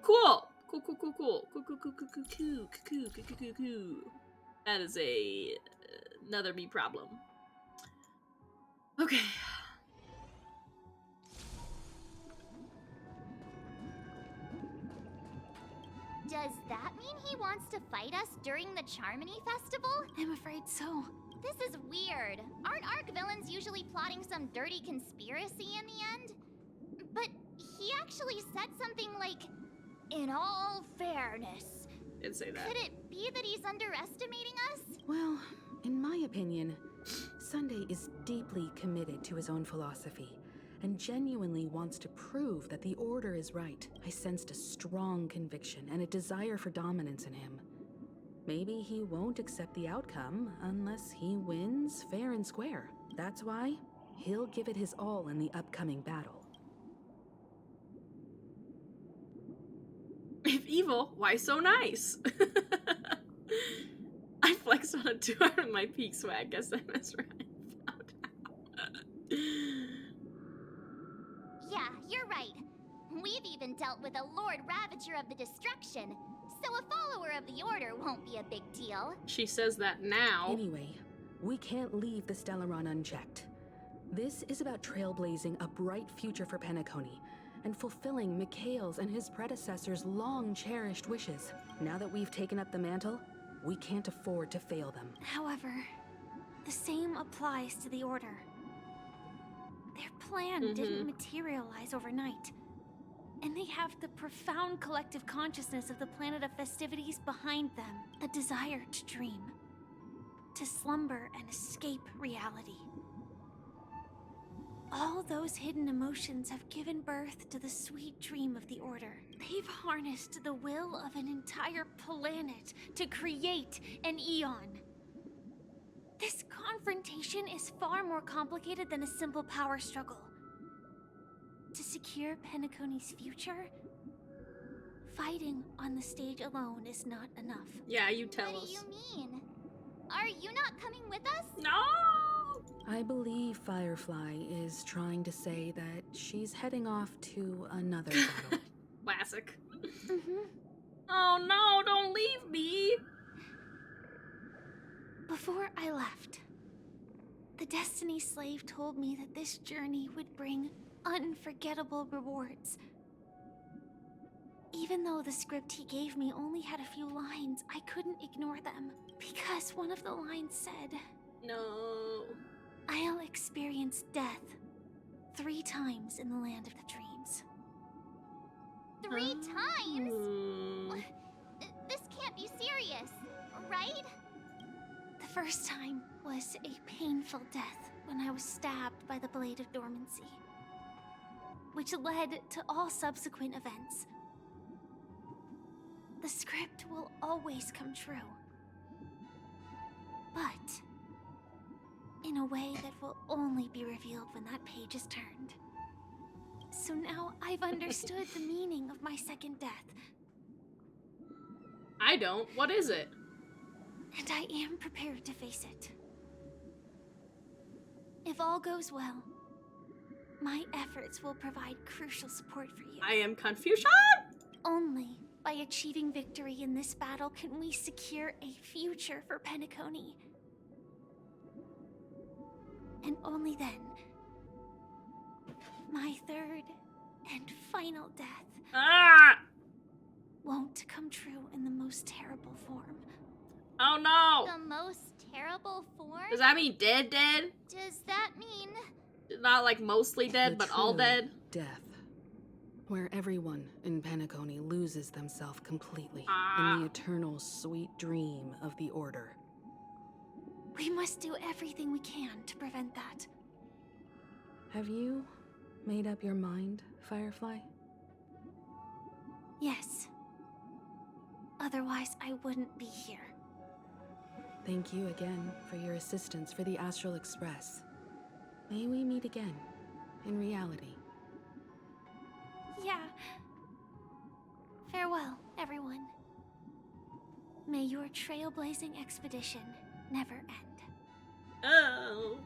Cool. Cool. That is another me problem. Okay. Does that mean he wants to fight us during the Charmony Festival? I'm afraid so. This is weird. Aren't Arc villains usually plotting some dirty conspiracy in the end? But he actually said something like, "In all fairness." Didn't say that. Could it be that he's underestimating us? Well, in my opinion, Sunday is deeply committed to his own philosophy and genuinely wants to prove that the Order is right. I sensed a strong conviction and a desire for dominance in him. Maybe he won't accept the outcome unless he wins fair and square. That's why he'll give it his all in the upcoming battle. If evil, why so nice? I'm flex on a tour with my peak swag. Guess I messed around and found out. Yeah, you're right. We've even dealt with a Lord Ravager of the Destruction, so a follower of the Order won't be a big deal. She says that now. Anyway, we can't leave the Stellaron unchecked. This is about trailblazing a bright future for Penacony and fulfilling Mikhail's and his predecessors' long-cherished wishes. Now that we've taken up the mantle, we can't afford to fail them. However, the same applies to the Order. Their plan didn't materialize overnight, and they have the profound collective consciousness of the planet of festivities behind them. A desire to dream, to slumber and escape reality. All those hidden emotions have given birth to the sweet dream of the Order. They've harnessed the will of an entire planet to create an Eon. This confrontation is far more complicated than a simple power struggle. To secure Penacony's future, fighting on the stage alone is not enough. Yeah, you tell us. What do you mean? Are you not coming with us? No! I believe Firefly is trying to say that she's heading off to another battle. Classic. Oh no, don't leave me! Before I left, the Destiny Slave told me that this journey would bring unforgettable rewards. Even though the script he gave me only had a few lines, I couldn't ignore them. Because one of the lines said, No. I'll experience death 3 times in the land of the dreams. 3 times? This can't be serious, right? The first time was a painful death when I was stabbed by the Blade of Dormancy, which led to all subsequent events. The script will always come true, but in a way that will only be revealed when that page is turned. So now I've understood the meaning of my second death. I don't. What is it? And I am prepared to face it. If all goes well, my efforts will provide crucial support for you. I am Confucian! Only by achieving victory in this battle can we secure a future for Penacony. And only then, my third and final death won't come true in the most terrible form. Oh no! The most terrible form? Does that mean dead? Does that mean... Not like mostly dead, but all true dead? Death. Where everyone in Penacony loses themselves completely in the eternal sweet dream of the Order. We must do everything we can to prevent that. Have you made up your mind, Firefly? Yes. Otherwise, I wouldn't be here. Thank you again for your assistance for the Astral Express. May we meet again, in reality. Yeah. Farewell, everyone. May your trailblazing expedition never end. Oh.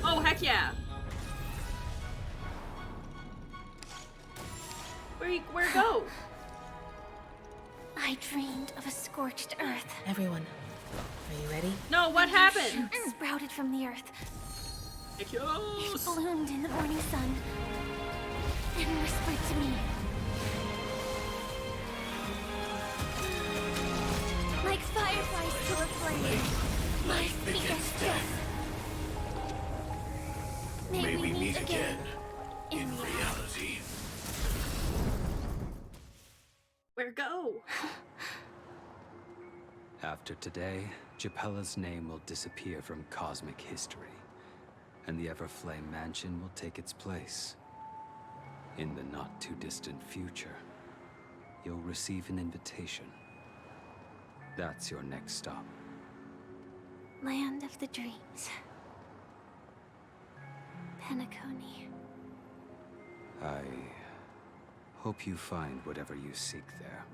Oh, heck yeah. Where go? I dreamed of a scorched earth. Everyone, are you ready? No, what happened? Shoots sprouted from the earth. It It bloomed in the morning sun and whispered to me. Like fireflies to a flame, life begets death. May we meet again in reality. Where go? After today, Japella's name will disappear from cosmic history, and the Everflame Mansion will take its place. In the not-too-distant future, you'll receive an invitation. That's your next stop. Land of the dreams. Penacony. I hope you find whatever you seek there.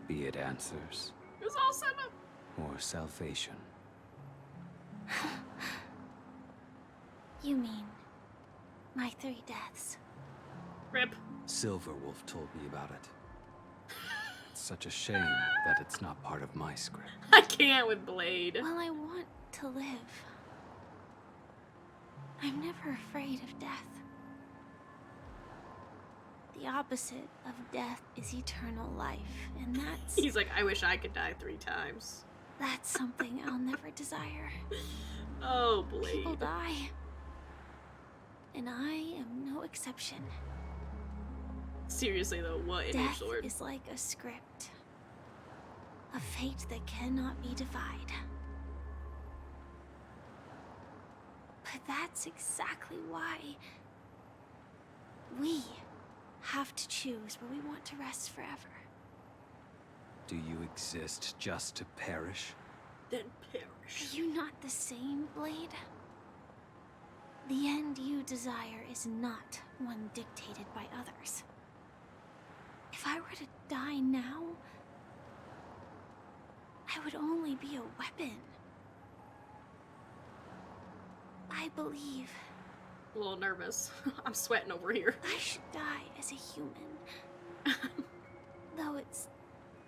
Be it answers, It was all set up. Or salvation. You mean my 3 deaths? Rip. Silverwolf told me about it. It's such a shame that it's not part of my script. I can't with Blade. Well, I want to live. I'm never afraid of death. The opposite of death is eternal life, and that's... He's like, I wish I could die 3 times. That's something I'll never desire. Oh, Blade. People die. And I am no exception. Seriously though, what in your Death sword? is like a script. A fate that cannot be defied. But that's exactly why we have to choose where we want to rest forever. Do you exist just to perish? Then perish. Are you not the same, Blade? The end you desire is not one dictated by others. If I were to die now, I would only be a weapon. I believe A little nervous. I'm sweating over here. I should die as a human. Though its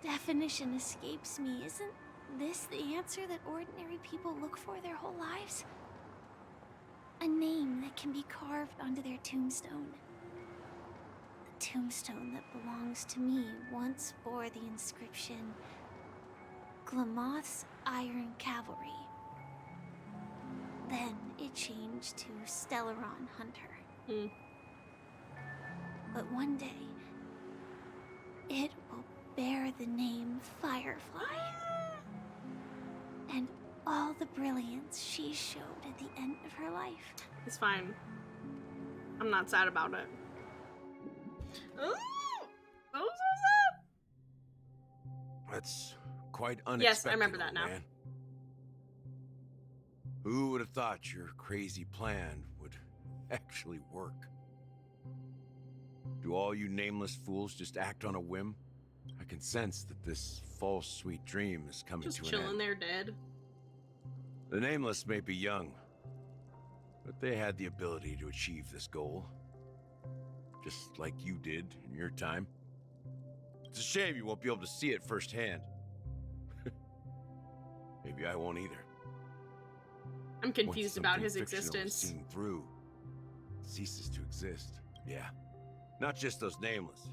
definition escapes me, isn't this the answer that ordinary people look for their whole lives? A name that can be carved onto their tombstone. The tombstone that belongs to me once bore the inscription, Glamoth's Iron Cavalry. Then it changed to Stellaron Hunter. But one day, it will bear the name Firefly. And all the brilliance she showed at the end of her life. It's fine. I'm not sad about it. Ooh! Oh, so sad! That's quite unexpected. Yes, I remember that now. Man. Who would have thought your crazy plan would actually work? Do all you nameless fools just act on a whim? I can sense that this false sweet dream is coming Just to an chilling end. there dead. The Nameless may be young, but they had the ability to achieve this goal. Just like you did in your time. It's a shame you won't be able to see it firsthand. Maybe I won't either. I'm confused Once about something his fictional is existence. seen through, it ceases to exist. Yeah. Not just those Nameless.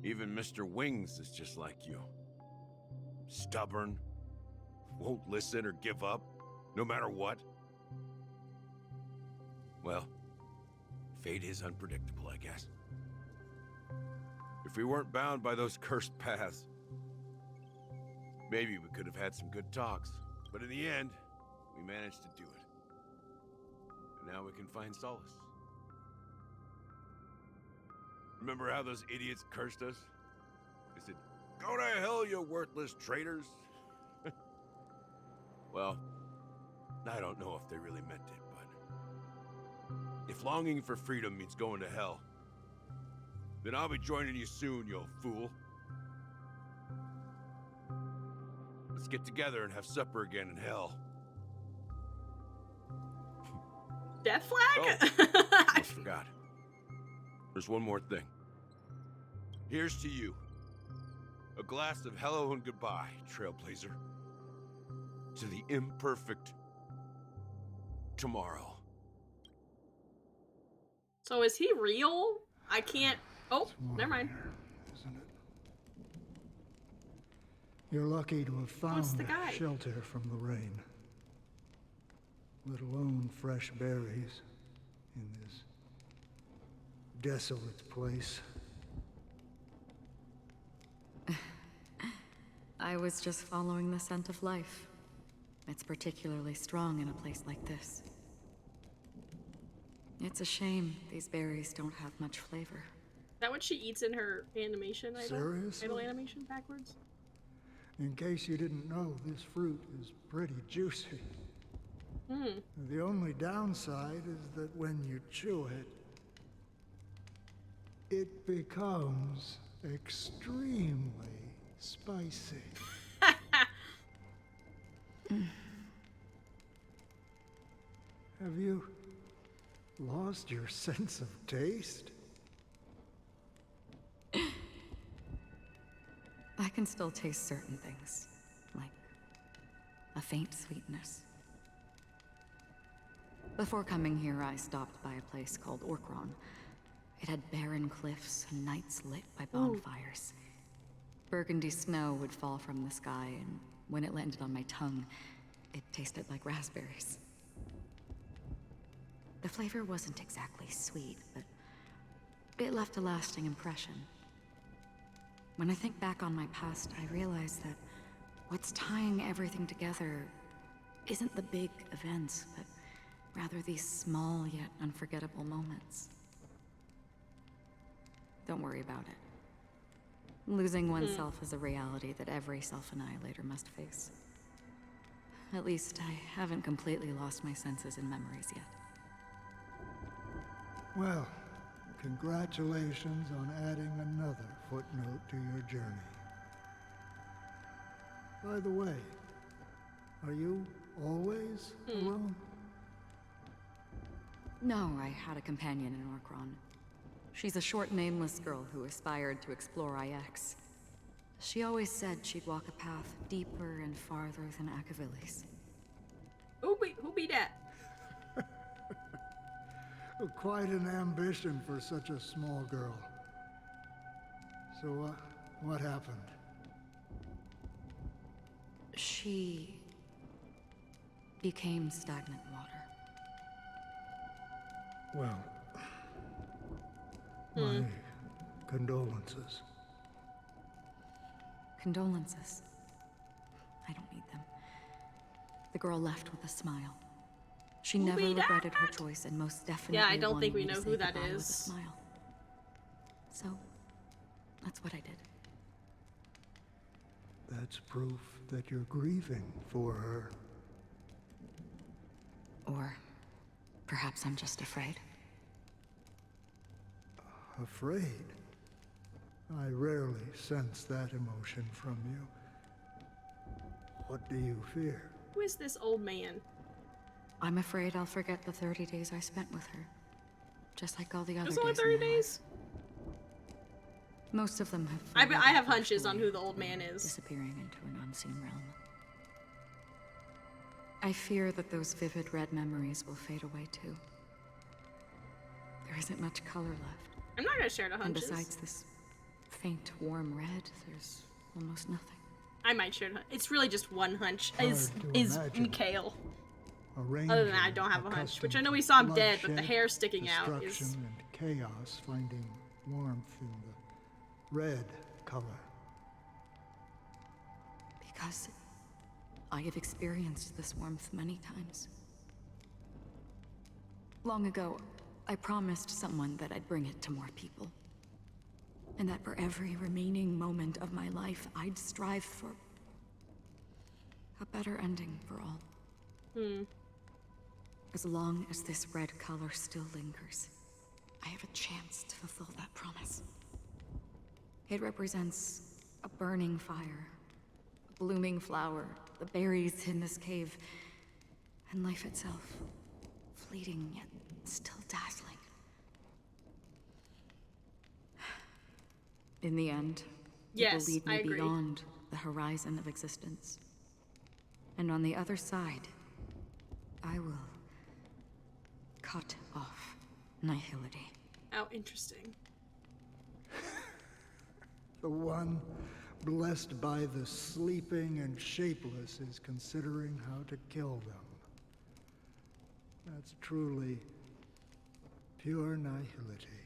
Even Mr. Wings is just like you. Stubborn, won't listen or give up, no matter what. Well, fate is unpredictable, I guess. If we weren't bound by those cursed paths, maybe we could have had some good talks. But in the end, we managed to do it. And now we can find solace. Remember how those idiots cursed us? They said, "Go to hell, you worthless traitors." Well, I don't know if they really meant it, but if longing for freedom means going to hell, then I'll be joining you soon, you old fool. Let's get together and have supper again in hell. Death flag? Oh, I forgot. There's one more thing. Here's to you. A glass of hello and goodbye, Trailblazer. To the imperfect tomorrow. So is he real? I can't. Oh, never mind. Isn't it? You're lucky to have found What's the guy? shelter from the rain. Let alone fresh berries in this desolate place. I was just following the scent of life. It's particularly strong in a place like this. It's a shame these berries don't have much flavor. Is that what she eats in her animation idol? Seriously? Idol animation backwards? In case you didn't know, this fruit is pretty juicy. The only downside is that when you chew it, it becomes extremely spicy. Have you lost your sense of taste? I can still taste certain things, like a faint sweetness. Before coming here, I stopped by a place called Orkron. It had barren cliffs and nights lit by bonfires. Burgundy snow would fall from the sky, and when it landed on my tongue, it tasted like raspberries. The flavor wasn't exactly sweet, but it left a lasting impression. When I think back on my past, I realize that what's tying everything together isn't the big events, but rather these small yet unforgettable moments. Don't worry about it. Losing oneself is a reality that every self-annihilator must face. At least I haven't completely lost my senses and memories yet. Well, congratulations on adding another footnote to your journey. By the way, are you always alone? No, I had a companion in Orkron. She's a short, nameless girl who aspired to explore IX. She always said she'd walk a path deeper and farther than Akavilis. Who be that? Quite an ambition for such a small girl. So, what happened? She became stagnant water. Well, my condolences. Condolences. I don't need them. The girl left with a smile. She never regretted her choice, and most definitely I don't think we wanted me know to who say that goodbye with a is. smile. So, that's what I did. That's proof that you're grieving for her. Or perhaps I'm just afraid. Afraid? I rarely sense that emotion from you. What do you fear? Who is this old man? I'm afraid I'll forget the 30 days I spent with her. Just like all the other There's days. only 30 days? Most of them have. I have hunches on who the old man is. Disappearing into an unseen realm. I fear that those vivid red memories will fade away too. There isn't much color left. I'm not gonna share the And hunches. besides this faint, warm red, there's almost nothing. I might share the It's really just one hunch. Hard Is to imagine. Mikhail. A ranger Other than that, I don't have a hunch. Which I know we saw him dead, but the hair sticking out is. Destruction and chaos, finding warmth in the red color. Because I have experienced this warmth many times. Long ago, I promised someone that I'd bring it to more people. And that for every remaining moment of my life, I'd strive for a better ending for all. As long as this red color still lingers, I have a chance to fulfill that promise. It represents a burning fire, a blooming flower, the berries in this cave, and life itself, fleeting yet still dazzling. In the end, it will lead me beyond the horizon of existence. And on the other side, I will cut off nihility. Oh, interesting. The one blessed by the sleeping and shapeless is considering how to kill them. That's truly pure nihility.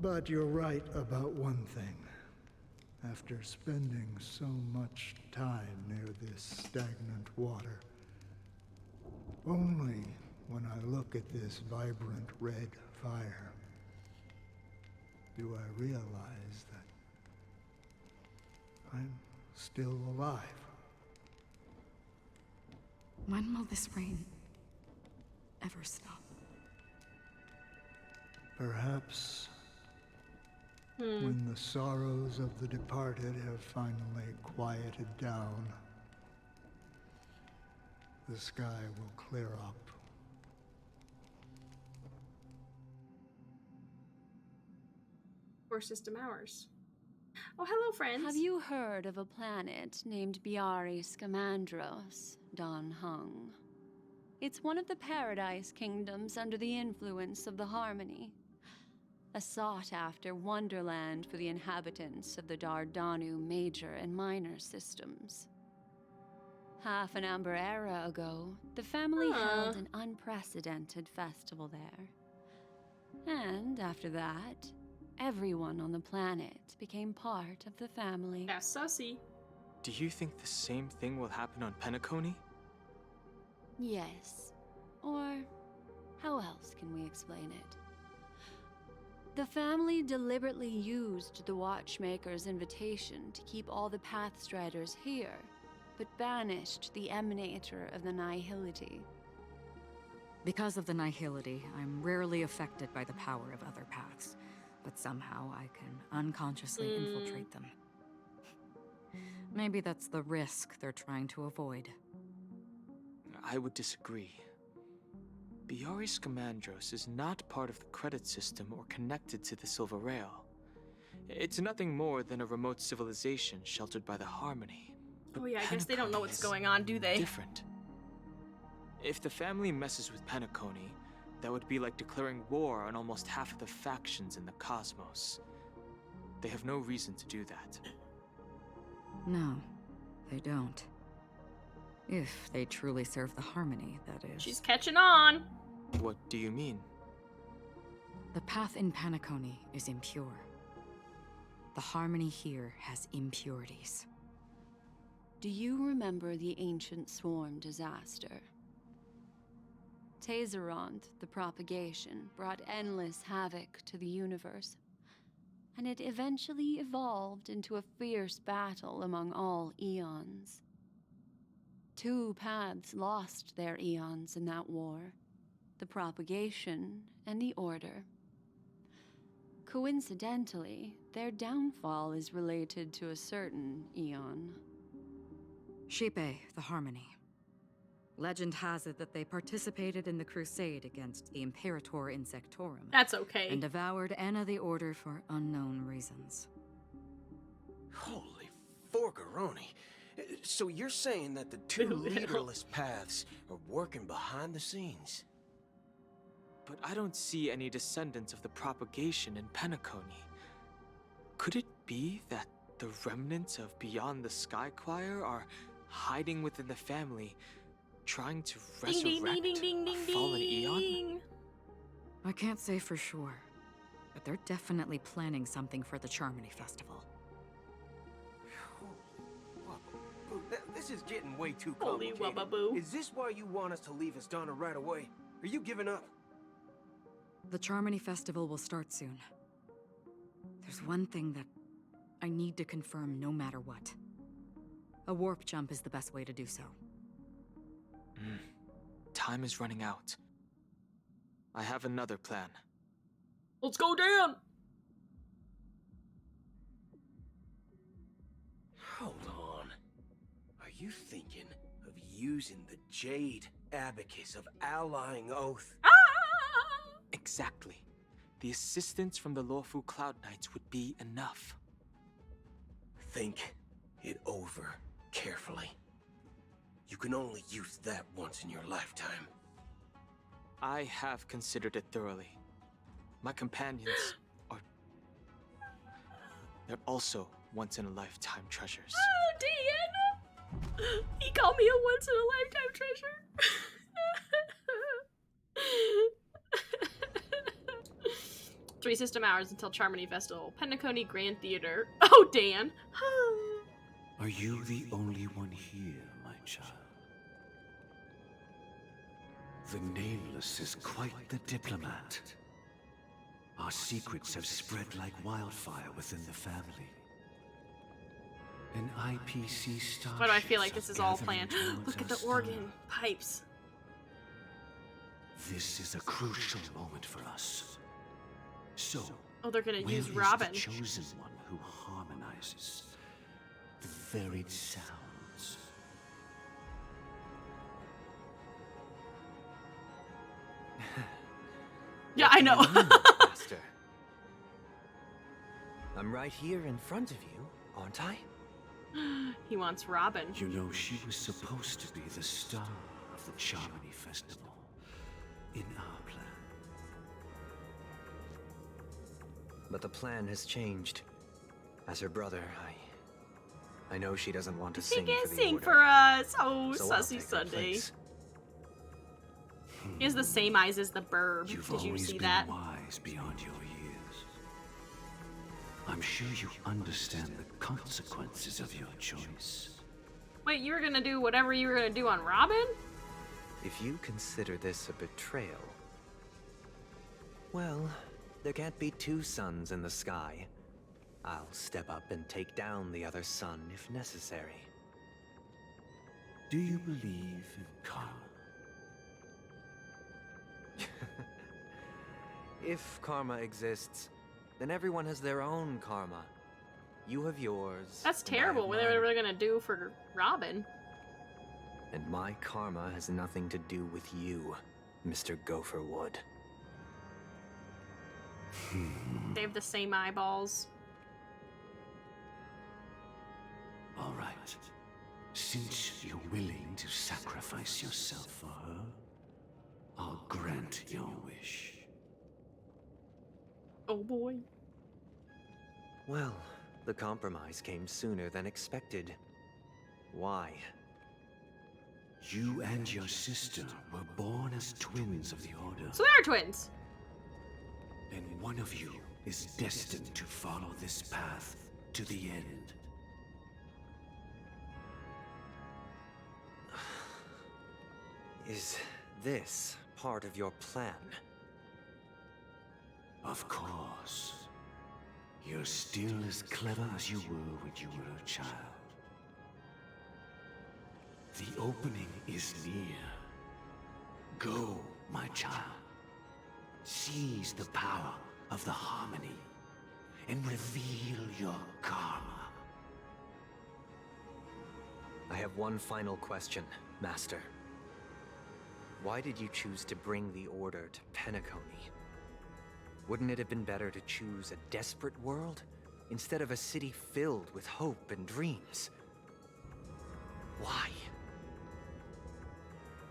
But you're right about one thing. After spending so much time near this stagnant water, only when I look at this vibrant red fire do I realize that I'm still alive. When will this rain ever stop? Perhaps when the sorrows of the departed have finally quieted down. the sky will clear up. 4 system hours. Oh, hello, friends. Have you heard of a planet named Biari Scamandros, Don Hung? It's one of the Paradise Kingdoms under the influence of the Harmony. A sought-after wonderland for the inhabitants of the Dardanu Major and Minor systems. Half an Amber Era ago, the family held an unprecedented festival there. And after that, everyone on the planet became part of the family. That's sussy. Do you think the same thing will happen on Penacony? Yes. Or how else can we explain it? The family deliberately used the Watchmaker's invitation to keep all the Pathstriders here, but banished the Emanator of the Nihility. Because of the Nihility, I'm rarely affected by the power of other paths, but somehow I can unconsciously infiltrate them. Maybe that's the risk they're trying to avoid. I would disagree. Biari Scamandros is not part of the credit system or connected to the Silver Rail. It's nothing more than a remote civilization sheltered by the Harmony. Oh yeah, I guess they don't know what's going on, do they? Different. If the family messes with Penacony, that would be like declaring war on almost half of the factions in the cosmos. They have no reason to do that. No, they don't. If they truly serve the Harmony, that is. She's catching on! What do you mean? The path in Penacony is impure. The Harmony here has impurities. Do you remember the ancient swarm disaster? Tazeront, the propagation, brought endless havoc to the universe, and it eventually evolved into a fierce battle among all eons. 2 paths lost their eons in that war, the propagation and the order. Coincidentally, their downfall is related to a certain eon. Shipe, the Harmony. Legend has it that they participated in the crusade against the Imperator Insectorum. That's okay. And devoured Anna the Order for unknown reasons. Holy forgaroni. So you're saying that the 2 leaderless paths are working behind the scenes? But I don't see any descendants of the propagation in Penacony. Could it be that the remnants of Beyond the Sky Choir are hiding within the family, trying to resurrect a fallen eon? I can't say for sure, but they're definitely planning something for the Charmony Festival. This is getting way too Holy complicated. wababoo. Is this why you want us to leave Astana right away? Are you giving up? The Charmony Festival will start soon. There's one thing that I need to confirm no matter what. A warp jump is the best way to do so. Time is running out. I have another plan. Let's go down! Hold on. Are you thinking of using the Jade Abacus of Allying Oath? Exactly. The assistance from the Lawful Cloud Knights would be enough. Think it over carefully. You can only use that once in your lifetime. I have considered it thoroughly. My companions are... They're also once-in-a-lifetime treasures. Oh, Dan! He called me a once-in-a-lifetime treasure. 3 system hours until Charmony Festival. Penacony Grand Theater. Oh, Dan! Are you the only one here, my child? The Nameless is quite the diplomat. Our secrets have spread like wildfire within the family. An IPC starship. Why do I feel like this is all planned? Look at the organ pipes. This is a crucial moment for us. So, oh, they're gonna where use is Robin. the chosen one who harmonizes the varied sounds? Yeah, I know. What do you mean, Master? I'm right here in front of you, aren't I? He wants Robin. You know, she was supposed to be the star of the Charmony Festival in our plan. But the plan has changed. As her brother, I know she doesn't want to She sing can for the sing order. for us. Oh, So I'll Sussy take her Sunday. place. He has the same eyes as the Burb. You've Did you always see been that? wise beyond your years. I'm sure you understand the consequences of your choice. Wait, you were gonna do whatever you were gonna do on Robin? If you consider this a betrayal, well, there can't be two suns in the sky. I'll step up and take down the other sun if necessary. Do you believe in karma? If karma exists, then everyone has their own karma. You have yours. That's and I terrible. have What mine. they were gonna do for Robin? And my karma has nothing to do with you, Mr. Gopherwood. They have the same eyeballs. All right. Since you're willing to sacrifice yourself for her, I'll grant your wish. Oh boy. Well, the compromise came sooner than expected. Why? You and your sister were born as twins of the Order. So they're twins. And one of you is destined to follow this path to the end. Is this part of your plan? Of course. You're still as clever as you were when you were a child. The opening is near. Go, my child. Seize the power of the harmony and reveal your karma. I have one final question, Master. Why did you choose to bring the Order to Penacony? Wouldn't it have been better to choose a desperate world instead of a city filled with hope and dreams? Why?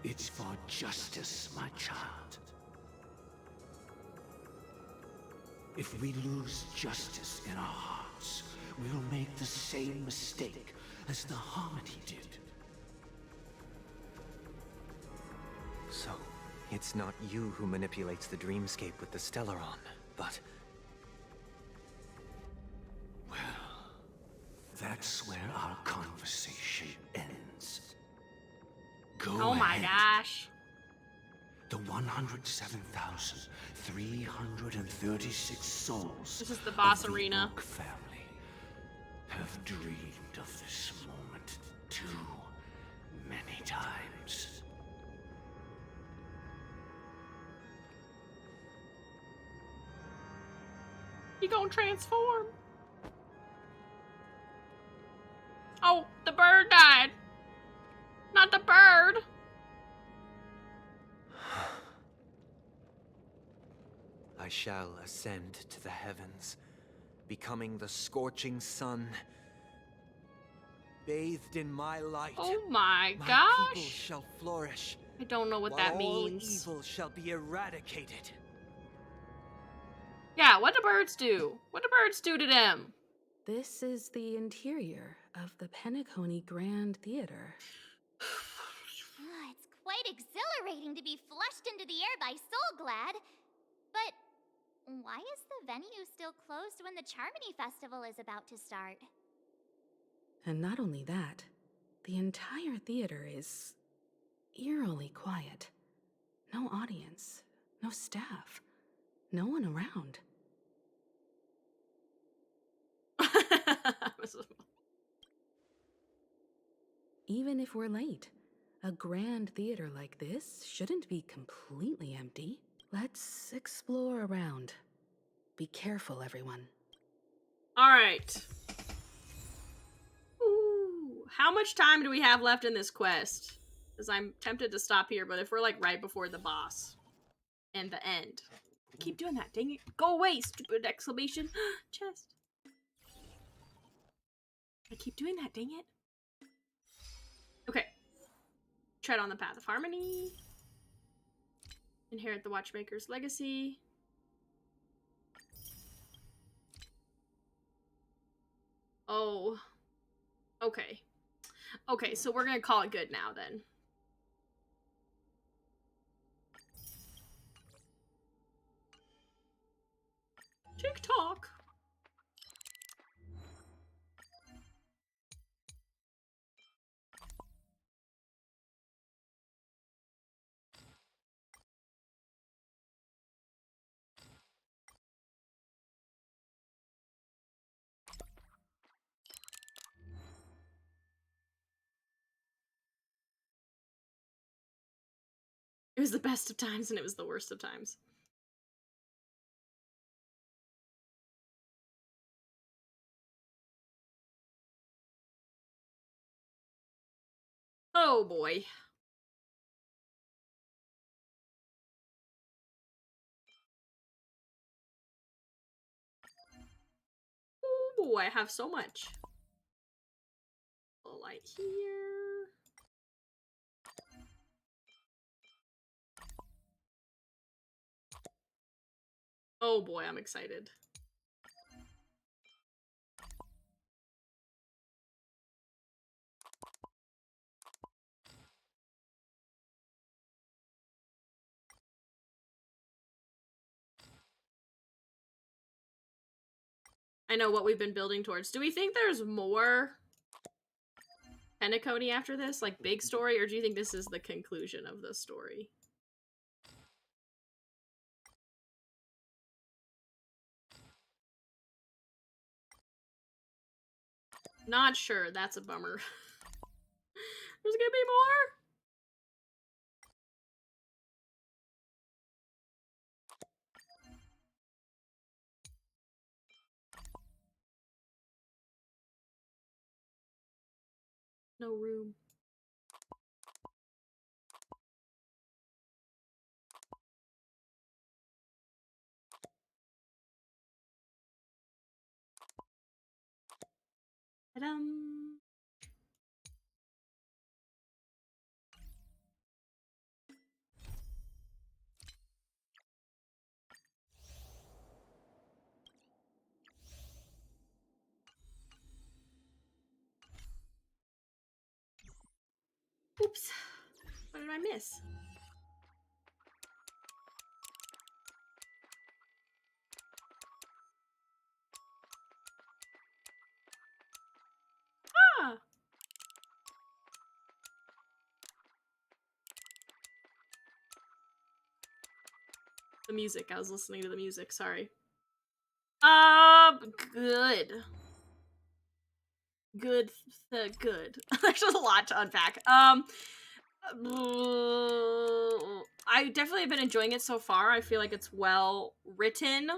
It's for justice, my child. If we lose justice in our hearts, we'll make the same mistake as the Harmony did. So, it's not you who manipulates the dreamscape with the Stellaron, but... Well, that's where our conversation ends. Go Oh my ahead. gosh. The 107,336 souls This is the boss of the arena. Oak family have dreamed of this moment too many times. He gonna transform. Oh, the bird died. Not the bird. I shall ascend to the heavens, becoming the scorching sun. Bathed in my light, Oh my my gosh. people shall flourish. I don't know what while that all means. evil shall be eradicated. Yeah, what do birds do? What do birds do to them? This is the interior of the Penacony Grand Theater. It's quite exhilarating to be flushed into the air by Soulglad. But why is the venue still closed when the Charmony Festival is about to start? And not only that, the entire theater is eerily quiet. No audience, no staff, no one around. Even if we're late, a grand theater like this shouldn't be completely empty. Let's explore around. Be careful, everyone. All right. Ooh, how much time do we have left in this quest? Because I'm tempted to stop here, but if we're like right before the boss and the end. I keep doing that, dang it. Go away, stupid exclamation. Chest. I keep doing that, dang it. Okay. Tread on the path of harmony. Inherit the Watchmaker's legacy. Oh. Okay. Okay, so we're gonna call it good now, then. TikTok. It was the best of times and it was the worst of times. Oh boy. Oh boy, I have so much. A light here. Oh boy, I'm excited. I know what we've been building towards. Do we think there's more Penacony after this? Like, big story? Or do you think this is the conclusion of the story? Not sure. That's a bummer. There's gonna be more? No room. Ta-dum. Oops. What did I miss? Ah! The music. I was listening to the music. Sorry. Good. Good. Good. There's a lot to unpack. I definitely have been enjoying it so far. I feel like it's well written.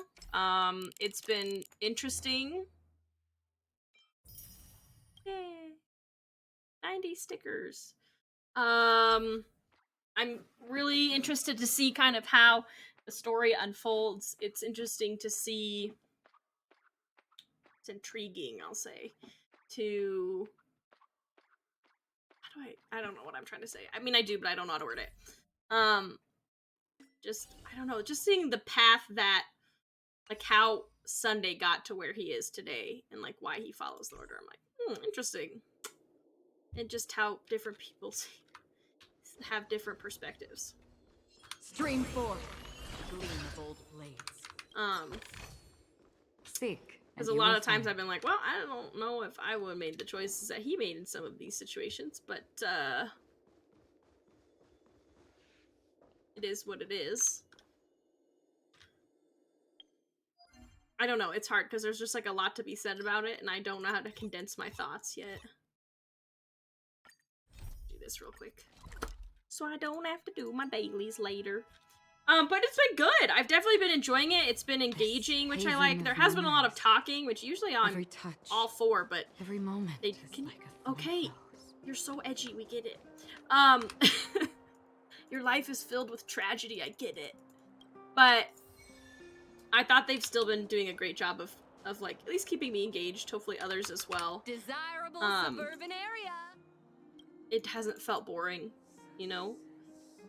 It's been interesting. Yay. 90 stickers. I'm really interested to see kind of how the story unfolds. It's interesting to see. It's intriguing, I'll say. To I don't know what I'm trying to say. I mean, I do, but I don't know how to word it. Just, I don't know, just seeing the path that, like, how Sunday got to where he is today, and, like, why he follows the order. I'm like, interesting. And just how different people have different perspectives. Stream 4. Gleam of old blades. Seek. Because a lot of times I've been like, well, I don't know if I would have made the choices that he made in some of these situations, but, it is what it is. I don't know, it's hard, because there's just, like, a lot to be said about it, and I don't know how to condense my thoughts yet. Do this real quick. So I don't have to do my dailies later. But it's been good. I've definitely been enjoying it. It's been engaging, which I like. There has been a lot of talking, which usually I'm all for, but every moment okay, you're so edgy, we get it. Your life is filled with tragedy, I get it. But I thought they've still been doing a great job of like at least keeping me engaged, hopefully others as well. Desirable suburban area. It hasn't felt boring, you know?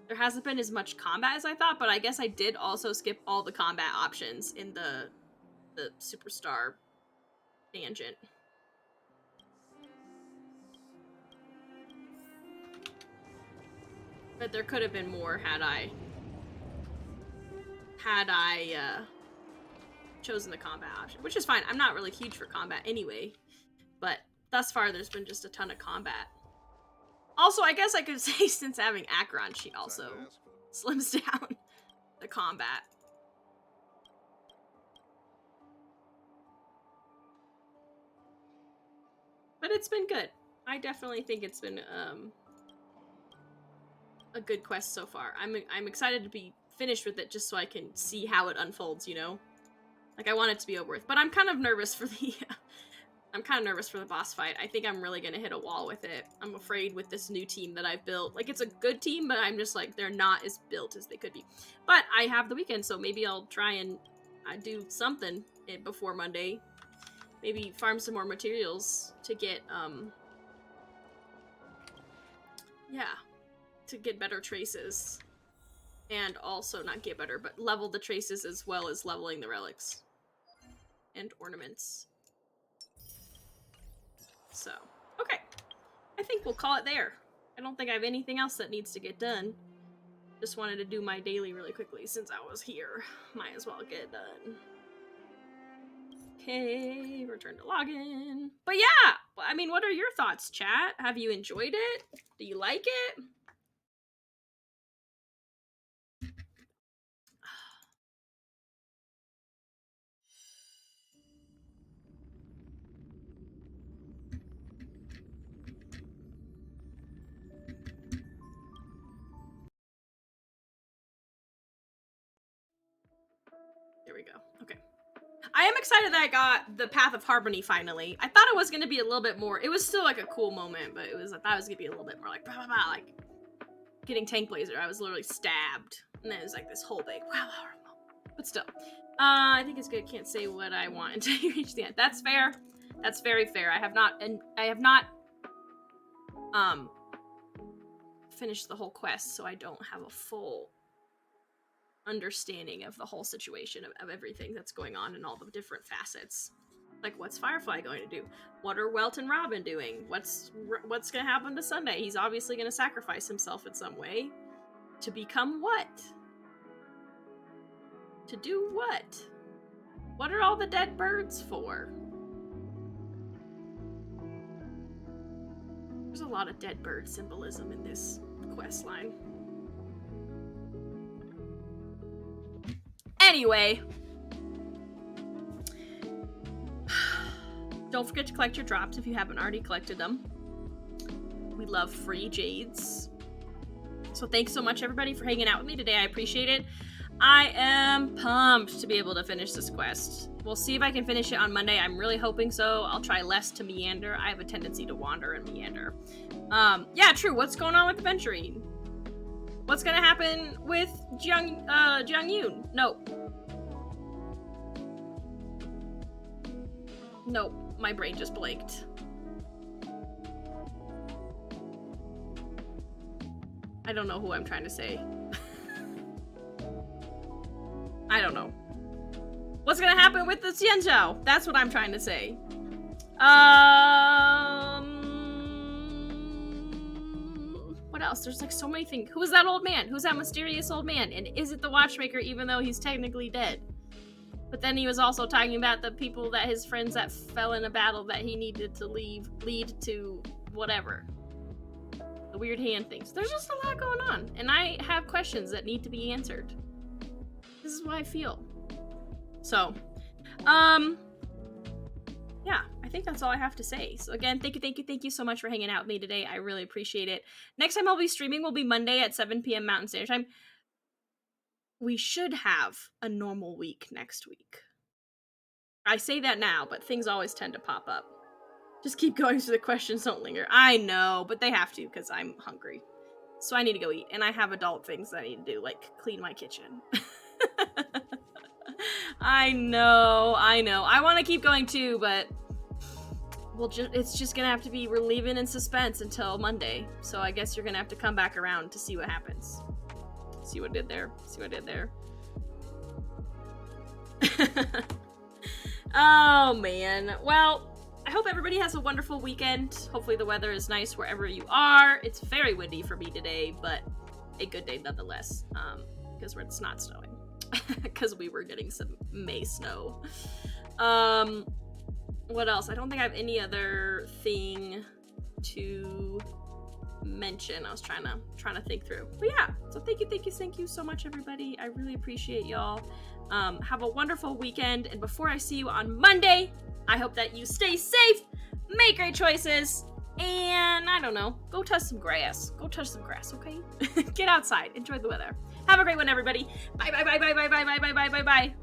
There hasn't been as much combat as I thought, but I guess I did also skip all the combat options in the Superstar tangent. But there could have been more had I chosen the combat option, which is fine. I'm not really huge for combat anyway, but thus far there's been just a ton of combat. Also, I guess I could say since having Acheron, she also slims down the combat. But it's been good. I definitely think it's been a good quest so far. I'm excited to be finished with it just so I can see how it unfolds, you know? Like, I want it to be over with. But I'm kind of nervous for the I'm kind of nervous for the boss fight. I think I'm really gonna hit a wall with it. I'm afraid with this new team that I've built. Like, it's a good team, but I'm just like, they're not as built as they could be. But I have the weekend, so maybe I'll try and do something before Monday. Maybe farm some more materials to get, yeah, to get better traces. And also, not get better, but level the traces as well as leveling the relics. And ornaments. So, okay. I think we'll call it there. I don't think I have anything else that needs to get done. Just wanted to do my daily really quickly since I was here. Might as well get it done. Okay, return to login. But yeah, I mean, what are your thoughts, chat? Have you enjoyed it? Do you like it? There we go. Okay. I am excited that I got the Path of Harmony finally. I thought it was going to be a little bit more. It was still like a cool moment, but I thought it was going to be a little bit more like, blah, blah, blah, like getting Tank Blazer. I was literally stabbed. And then it was like this whole big, wow. But still. I think it's good. Can't say what I want until you reach the end. That's fair. That's very fair. I have not finished the whole quest, so I don't have a full understanding of the whole situation of everything that's going on and all the different facets. Like, what's Firefly going to do? What are Welt and Robin doing? What's going to happen to Sunday? He's obviously going to sacrifice himself in some way. To become what? To do what? What are all the dead birds for? There's a lot of dead bird symbolism in this quest line. Anyway, don't forget to collect your drops if you haven't already collected them. We love free jades. So thanks so much, everybody, for hanging out with me today. I appreciate it. I am pumped to be able to finish this quest. We'll see if I can finish it on Monday. I'm really hoping so. I'll try less to meander. I have a tendency to wander and meander. Yeah, true. What's going on with Venturine? What's gonna happen with Jiang Yun? Nope, my brain just blanked. I don't know who I'm trying to say. I don't know. What's gonna happen with the Xianzhou? That's what I'm trying to say. What else? There's like so many things. Who is that old man? Who's that mysterious old man? And is it the Watchmaker even though he's technically dead? But then he was also talking about the people that his friends that fell in a battle that he needed to lead to whatever. The weird hand things. There's just a lot going on. And I have questions that need to be answered. This is what I feel. So, yeah, I think that's all I have to say. So again, thank you so much for hanging out with me today. I really appreciate it. Next time I'll be streaming will be Monday at 7 p.m. Mountain Standard Time. We should have a normal week next week. I say that now, but things always tend to pop up. Just keep going so the questions don't linger. I know, but they have to because I'm hungry. So I need to go eat. And I have adult things that I need to do, like clean my kitchen. I know. I want to keep going too, but it's just gonna have to be, we're leaving in suspense until Monday. So I guess you're gonna have to come back around to see what happens. See what I did there. Oh man. Well, I hope everybody has a wonderful weekend. Hopefully the weather is nice wherever you are. It's very windy for me today, but a good day nonetheless. Because it's not snowing. Because we were getting some May snow. What else? I don't think I have any other thing to mention. I was trying to think through. But yeah, so thank you so much, everybody. I really appreciate y'all. Have a wonderful weekend, and before I see you on Monday, I hope that you stay safe, make great choices, and I don't know, go touch some grass. Okay? Get outside, enjoy the weather. Have a great one, everybody. Bye.